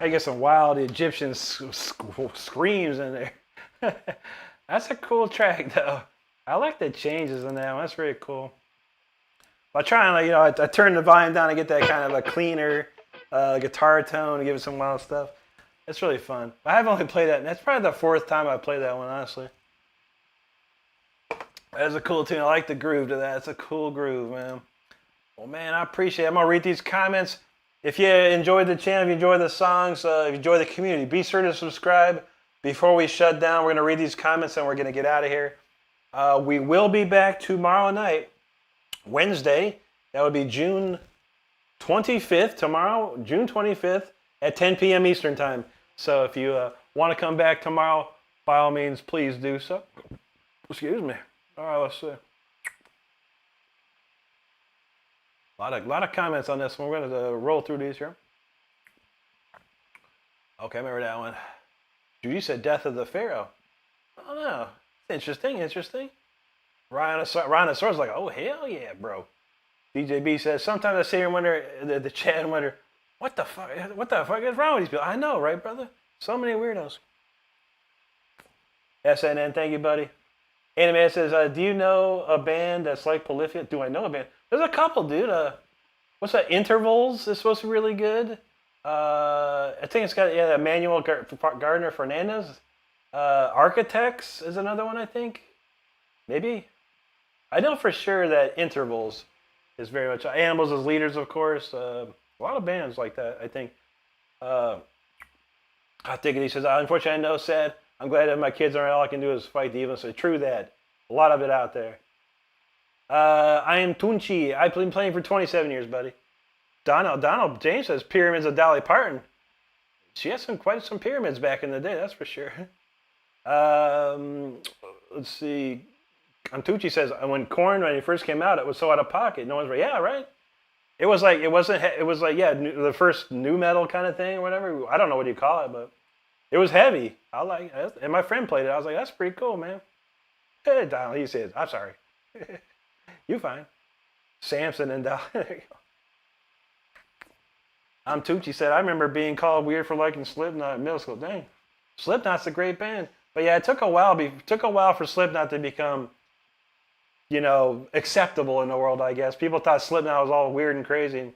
I get some wild Egyptian screams in there. That's a cool track, though. I like the changes in that one. That's very cool. I try and, I turn the volume down to get that kind of a cleaner guitar tone to give it some wild stuff. It's really fun. I've only played that. That's probably the fourth time I played that one, honestly. That's a cool tune. I like the groove to that. It's a cool groove, man. Well, man, I appreciate it. I'm going to read these comments. If you enjoyed the channel, if you enjoy the songs, if you enjoy the community, be sure to subscribe. Before we shut down, we're going to read these comments and we're going to get out of here. We will be back tomorrow night, Wednesday. That would be June 25th, tomorrow, June 25th at 10 p.m. Eastern Time. So if you want to come back tomorrow, by all means, please do so. Excuse me. All right, let's see. A lot of comments on this one. We're going to roll through these here. Okay, I remember that one. Judy said Death of the Pharaoh. I don't know. Interesting. Rhinosaurus like, oh, hell yeah, bro. DJB says, sometimes I sit here and wonder, the chat and wonder, what the fuck is wrong with these people? I know, right, brother? So many weirdos. SNN, thank you, buddy. Anime says, do you know a band that's like Polyphia? Do I know a band? There's a couple, dude. What's that? Intervals is supposed to be really good. I think it's got Emmanuel Gardner Fernandez. Architects is another one, I think. Maybe. I know for sure that Intervals is very much Animals as Leaders, of course. A lot of bands like that, I think. I think he says, unfortunately, I know, sad. I'm glad that my kids aren't all I can do is fight the evil. So true that. A lot of it out there. I am Tunchi. I've been playing for 27 years, buddy. Donald James says Pyramids of Dolly Parton. She had quite some pyramids back in the day, that's for sure. Let's see. Antucci says when it first came out, it was so out of pocket. No one's like, yeah, right. It was like the first new metal kind of thing or whatever. I don't know what you call it, but it was heavy. I like it. And my friend played it. I was like, that's pretty cool, man. Hey, Donald, he says, I'm sorry. You fine. Samson and Donald. There you go. Tucci said, I remember being called weird for liking Slipknot in middle school. Dang. Slipknot's a great band. But yeah, it took a while for Slipknot to become, acceptable in the world, I guess. People thought Slipknot was all weird and crazy.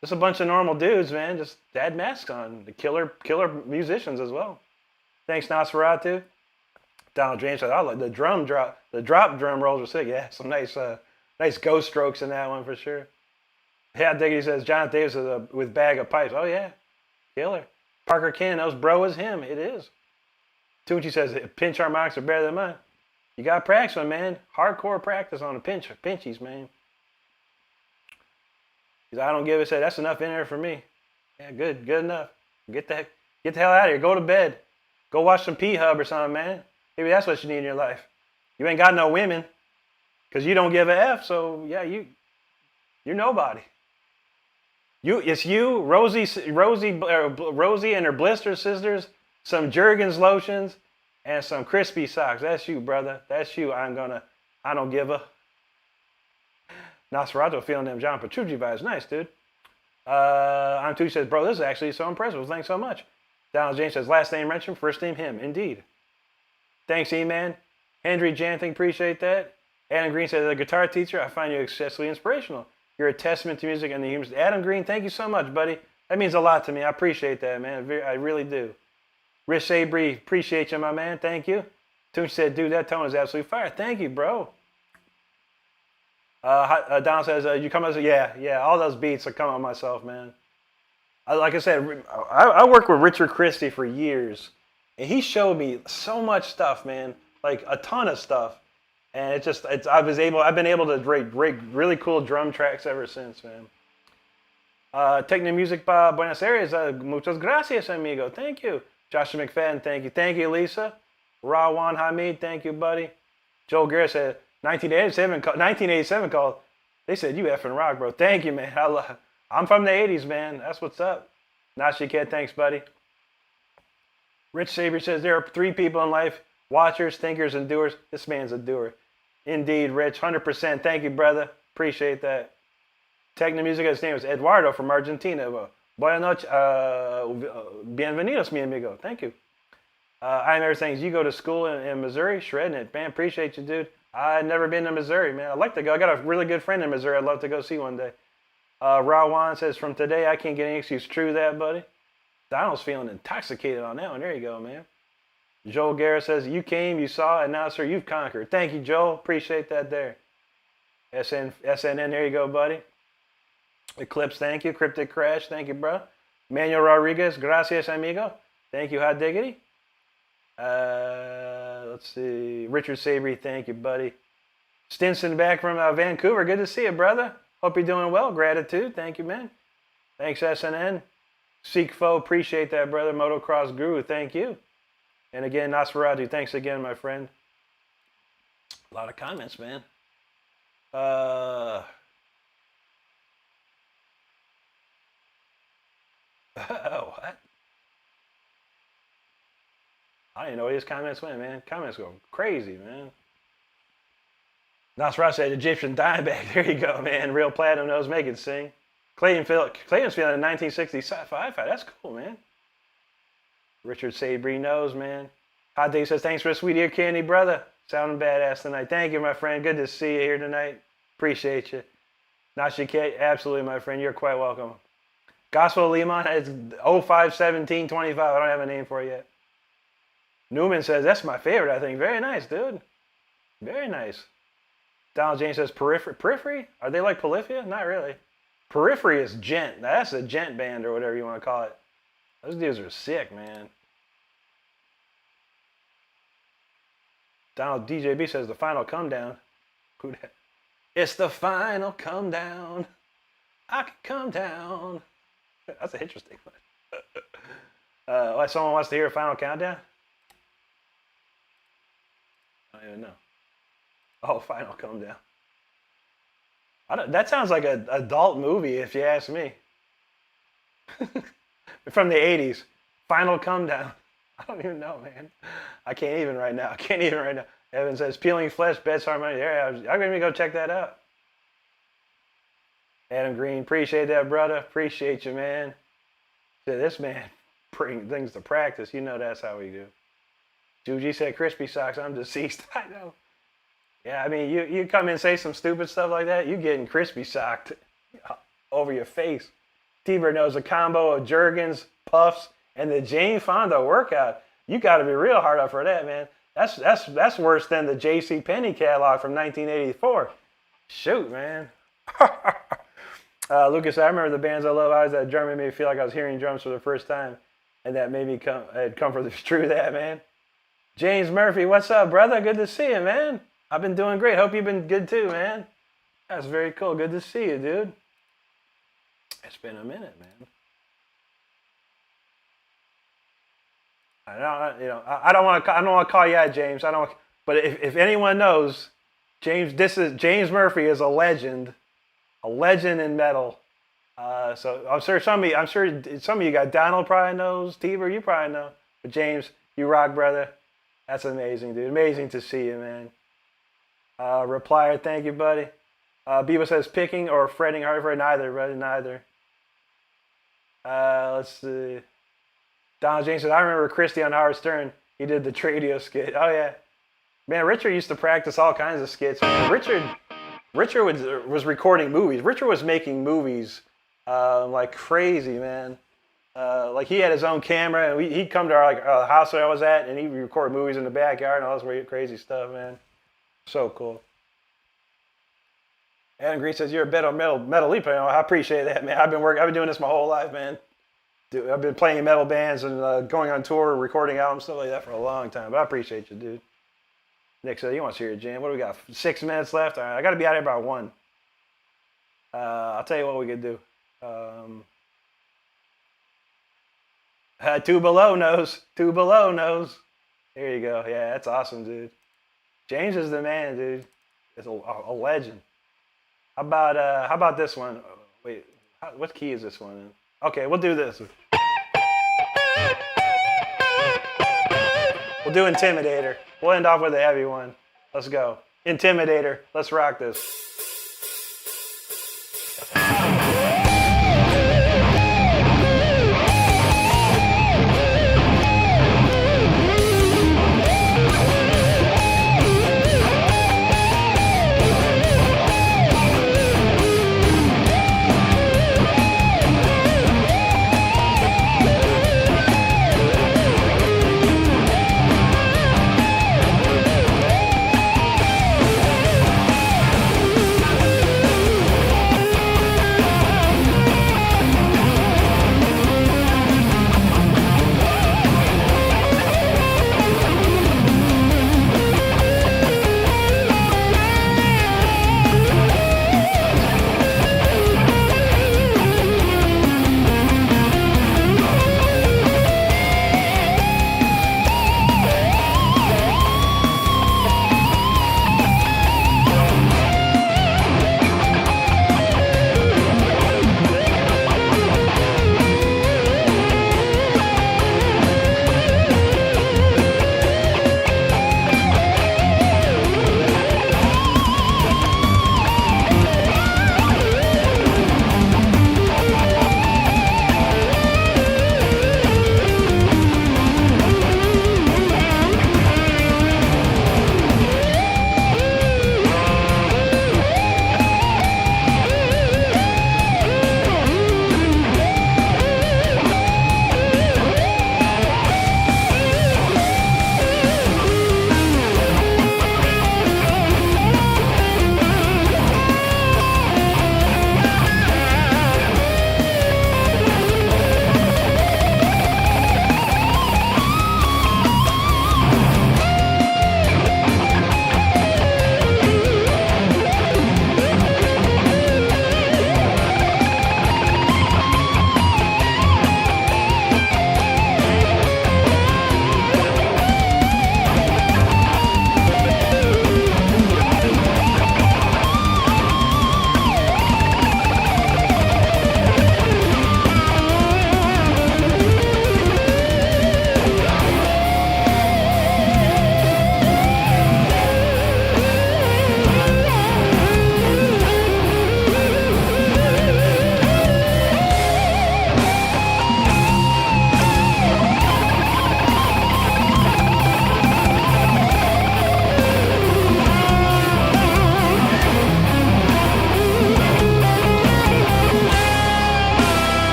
Just a bunch of normal dudes, man. Just had masks on. The killer musicians as well. Thanks, Nosferatu. Donald James said, I like the drop drum rolls are sick. Yeah, some nice ghost strokes in that one for sure. Yeah, Diggity says, Jonathan Davis is with Bag of Pipes. Oh, yeah. Killer. Parker Ken knows bro is him. It is. Tunchi says, pinch harmonics are better than mine. You got to practice one, man. Hardcore practice on the pinchies, man. He said, I don't give a shit. That's enough in there for me. Yeah, good enough. Get the hell out of here. Go to bed. Go watch some P-Hub or something, man. Maybe that's what you need in your life. You ain't got no women because you don't give a F, so yeah, you're nobody. It's you, Rosie and her Blister sisters, some Jergens lotions, and some crispy socks. That's you, brother. That's you. I don't give a. Nosferatu feeling them John Petrucci vibes. Nice, dude. I'm Tucci says, bro, this is actually so impressive. Well, thanks so much. Donald James says, last name Renstrom, first name him. Indeed. Thanks, E-Man. Henry Janting, appreciate that. Adam Green says, as a guitar teacher, I find you excessively inspirational. You're a testament to music and the humans. Adam Green, thank you so much, buddy. That means a lot to me. I appreciate that, man. I really do. Rich Sabri, appreciate you, my man. Thank you. Tunch said, dude, that tone is absolutely fire. Thank you, bro. Donald says, you come as yeah, all those beats I come on myself, man. Like I said, I worked with Richard Christie for years, and he showed me so much stuff, man, like a ton of stuff. And I've been able to break really cool drum tracks ever since, man. Techno Music Bob, Buenos Aires, muchas gracias, amigo. Thank you. Joshua McFadden, thank you. Thank you, Lisa. Rawan Hamid, thank you, buddy. Joel Garrett said, 1987 called. They said, you effing rock, bro. Thank you, man. I'm from the 80s, man. That's what's up. Nashi Kid, thanks, buddy. Rich Saber says, there are 3 people in life, watchers, thinkers, and doers. This man's a doer. Indeed, Rich, 100%. Thank you, brother. Appreciate that. Techno Music, his name is Eduardo from Argentina. Buenas noches. Bienvenidos, mi amigo. Thank you. I'm everything. You go to school in Missouri, shredding it. Man, appreciate you, dude. I've never been to Missouri, man. I'd like to go. I got a really good friend in Missouri I'd love to go see one day. Rawan says, from today, I can't get any excuse. True that, buddy. Donald's feeling intoxicated on that one. There you go, man. Joel Garrett says, you came, you saw, and now, sir, you've conquered. Thank you, Joel. Appreciate that there. SNN, there you go, buddy. Eclipse, thank you. Cryptic Crash, thank you, bro. Manuel Rodriguez, gracias, amigo. Thank you, Hot Diggity. Let's see. Richard Sabry, thank you, buddy. Stinson back from Vancouver. Good to see you, brother. Hope you're doing well. Gratitude. Thank you, man. Thanks, SNN. Seek Foe, appreciate that, brother. Motocross Guru, thank you. And again, Nosferatu, thanks again, my friend. A lot of comments, man. Oh, what? I didn't know where these comments went, man. Comments go crazy, man. Nosferatu said Egyptian Dimeback. There you go, man. Real Platinum knows make it sing. Clayton's feeling in 1965 fight. That's cool, man. Richard Sabry knows, man. Hot Day says, thanks for the sweet ear candy, brother. Sounding badass tonight. Thank you, my friend. Good to see you here tonight. Appreciate you. Nashike, absolutely, my friend. You're quite welcome. Gospel Limon, it's 051725. I don't have a name for it yet. Newman says, that's my favorite, I think. Very nice, dude. Very nice. Donald James says, Periphery? Are they like Polyphia? Not really. Periphery is gent. Now, that's a gent band or whatever you want to call it. Those dudes are sick, man. Donald DJB says, the final come down. Who that? It's the final come down. I can come down. That's an interesting one. Someone wants to hear a final countdown? I don't even know. Oh, final come down. That sounds like an adult movie, if you ask me. From the 80s. Final come down. I don't even know, man. I can't even right now. Evan says, Peeling Flesh, Beds Harmony. Yeah, I'm going to go check that out. Adam Green, appreciate that, brother. Appreciate you, man. This man bring things to practice. You know that's how we do. Juji said, Crispy Socks, I'm deceased. I know. Yeah, I mean, you come in and say some stupid stuff like that, you getting crispy socked over your face. T-Bird knows a combo of Jergens, Puffs, and the Jane Fonda workout. You got to be real hard up for that, man. That's worse than the J.C. Penney catalog from 1984. Shoot, man. Lucas, I remember the bands I love. I was at Germany, made me feel like I was hearing drums for the first time, and that made me come for the true that, man. James Murphy, what's up, brother? Good to see you, man. I've been doing great. Hope you've been good too, man. That's very cool. Good to see you, dude. It's been a minute, man. I don't want to call you out, James. But if anyone knows, James Murphy is a legend in metal. So I'm sure some of you got Donald probably knows. Teaver, you probably know. But James, you rock, brother. That's amazing, dude. Amazing to see you, man. Replier, thank you, buddy. Biba says picking or fretting hard for neither, brother, neither. Let's see. Donald James said, I remember Christy on Howard Stern. He did the Tradio skit. Oh, yeah. Man, Richard used to practice all kinds of skits. Richard was recording movies. Richard was making movies like crazy, man. Like he had his own camera, and he'd come to our house that I was at, and he'd record movies in the backyard and all this weird, crazy stuff, man. So cool. Adam Green says, you're a metal leap. I appreciate that, man. I've been doing this my whole life, man. Dude, I've been playing metal bands and going on tour, recording albums, stuff like that for a long time. But I appreciate you, dude. Nick said, you want to see your jam? What do we got? 6 minutes left? All right, I got to be out here by 1. I'll tell you what we could do. Two below knows. There you go. Yeah, that's awesome, dude. James is the man, dude. It's a legend. How about this one? Wait, what key is this one in? Okay, we'll do this. We'll do Intimidator. We'll end off with a heavy one. Let's go. Intimidator. Let's rock this.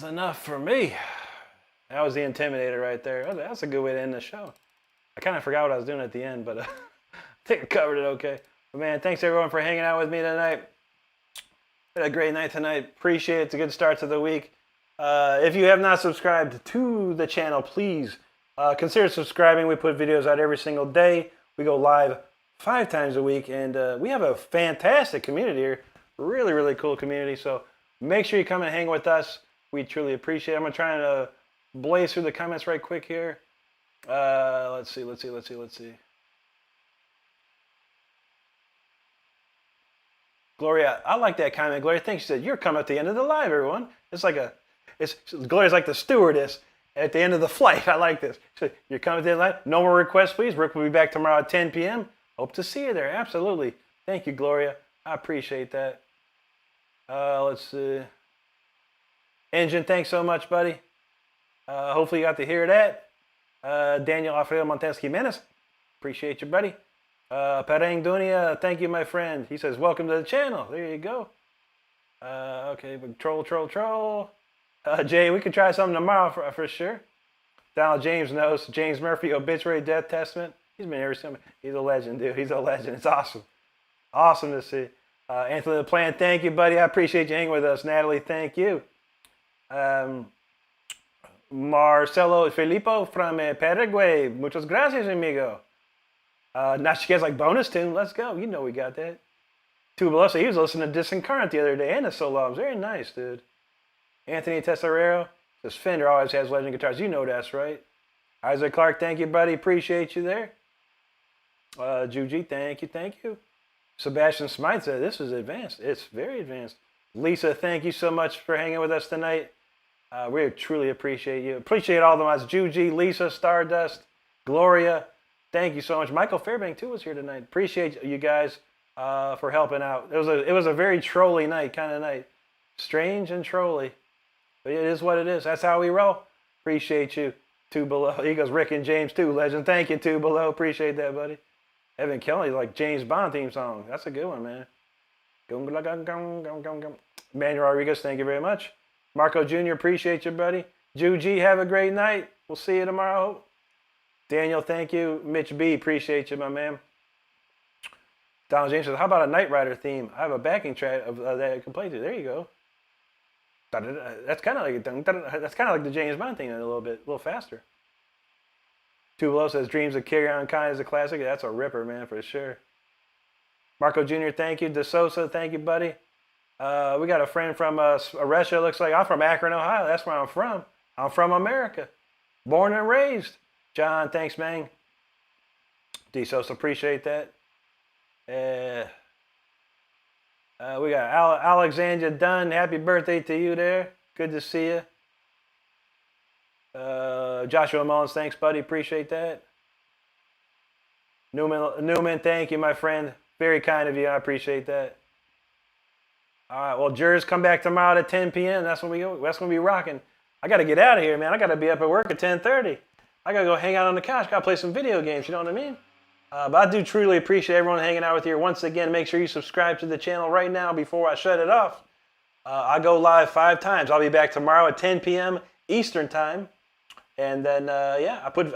was enough for me. That was the Intimidator right there. That's a good way to end the show. I kind of forgot what I was doing at the end, but I think I covered it okay. But man, thanks everyone for hanging out with me tonight. Had a great night tonight. Appreciate it. It's a good start to the week. If you have not subscribed to the channel, please consider subscribing. We put videos out every single day. We go live 5 times a week, and we have a fantastic community here. Really, really cool community. So make sure you come and hang with us. We truly appreciate it. I'm going to try and blaze through the comments right quick here. Let's see. Gloria, I like that comment. Gloria, thanks. She said, you're coming at the end of the live, everyone. Gloria's like the stewardess at the end of the flight. I like this. She said, you're coming at the end of the live. No more requests, please. Rick will be back tomorrow at 10 p.m. Hope to see you there. Absolutely. Thank you, Gloria. I appreciate that. Let's see. Engine, thanks so much, buddy. Hopefully you got to hear that. Daniel Alfredo Montes Jimenez, appreciate you, buddy. Pereng Dunia, thank you, my friend. He says, welcome to the channel. There you go. Okay, but troll. Jay, we can try something tomorrow for sure. Donald James knows. James Murphy, Obituary Death Testament. He's been here since. He's a legend, dude. He's a legend. It's awesome. Awesome to see. Anthony the Plan, thank you, buddy. I appreciate you hanging with us. Natalie, thank you. Marcelo Filippo from Paraguay. Muchas gracias, amigo. Now she gets like bonus tune. Let's go. You know we got that. Tubelosa, he was listening to Disincarnate the other day and the solo. Very nice, dude. Anthony Tesarero says Fender always has legend guitars. You know that's right. Isaac Clark, thank you, buddy. Appreciate you there. Juji, thank you. Sebastian Smythe said this is advanced. It's very advanced. Lisa, thank you so much for hanging with us tonight. We truly appreciate you. Appreciate all the mods. Juji, Lisa, Stardust, Gloria. Thank you so much. Michael Fairbank too was here tonight. Appreciate you guys for helping out. It was a very trolly night, kind of night. Strange and trolly. But it is what it is. That's how we roll. Appreciate you. Two Below. He goes, Rick and James too, legend. Thank you, Two Below. Appreciate that, buddy. Evan Kelly, like James Bond theme song. That's a good one, man. Manuel Rodriguez, thank you very much. Marco Jr., appreciate you, buddy. Juji, have a great night. We'll see you tomorrow. Daniel, thank you. Mitch B, appreciate you, my man. Donald James says, how about a Knight Rider theme? I have a backing track of that I can play to. There you go. That's kind of like the James Bond thing a little bit, a little faster. Two Below says, Dreams of Carry On Kind is a classic. That's a ripper, man, for sure. Marco Jr., thank you. De Sosa, thank you, buddy. We got a friend from Russia, looks like. I'm from Akron, Ohio. That's where I'm from. I'm from America. Born and raised. John, thanks, man. De Sosa, appreciate that. We got Alexandra Dunn. Happy birthday to you there. Good to see you. Joshua Mullins, thanks, buddy. Appreciate that. Newman, thank you, my friend. Very kind of you. I appreciate that. All right, well, Jers, come back tomorrow at 10 p.m. That's when we rocking. I got to get out of here, man. I got to be up at work at 10:30. I got to go hang out on the couch. Got to play some video games, you know what I mean? But I do truly appreciate everyone hanging out with you. Once again, make sure you subscribe to the channel right now before I shut it off. I go live 5 times. I'll be back tomorrow at 10 p.m. Eastern time. And then, I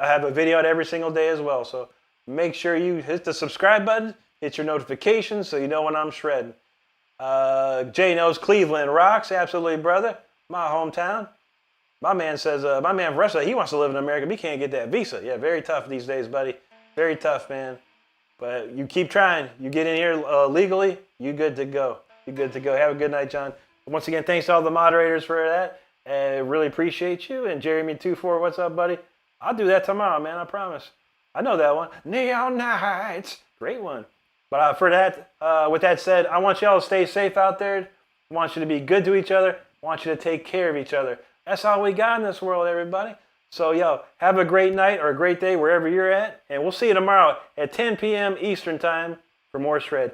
have a video out every single day as well. So make sure you hit the subscribe button, hit your notifications so you know when I'm shredding. Jay knows Cleveland rocks. Absolutely, brother. My hometown. My man says, my man from Russia, he wants to live in America, but he can't get that visa. Yeah, very tough these days, buddy. Very tough, man. But you keep trying. You get in here legally, you good to go. You good to go. Have a good night, John. Once again, thanks to all the moderators for that. Really appreciate you. And Jeremy24, what's up, buddy? I'll do that tomorrow, man. I promise. I know that one. Neon Nights. Great one. But for that, with that said, I want y'all to stay safe out there. I want you to be good to each other. I want you to take care of each other. That's all we got in this world, everybody. So, have a great night or a great day wherever you're at. And we'll see you tomorrow at 10 p.m. Eastern time for more Shred.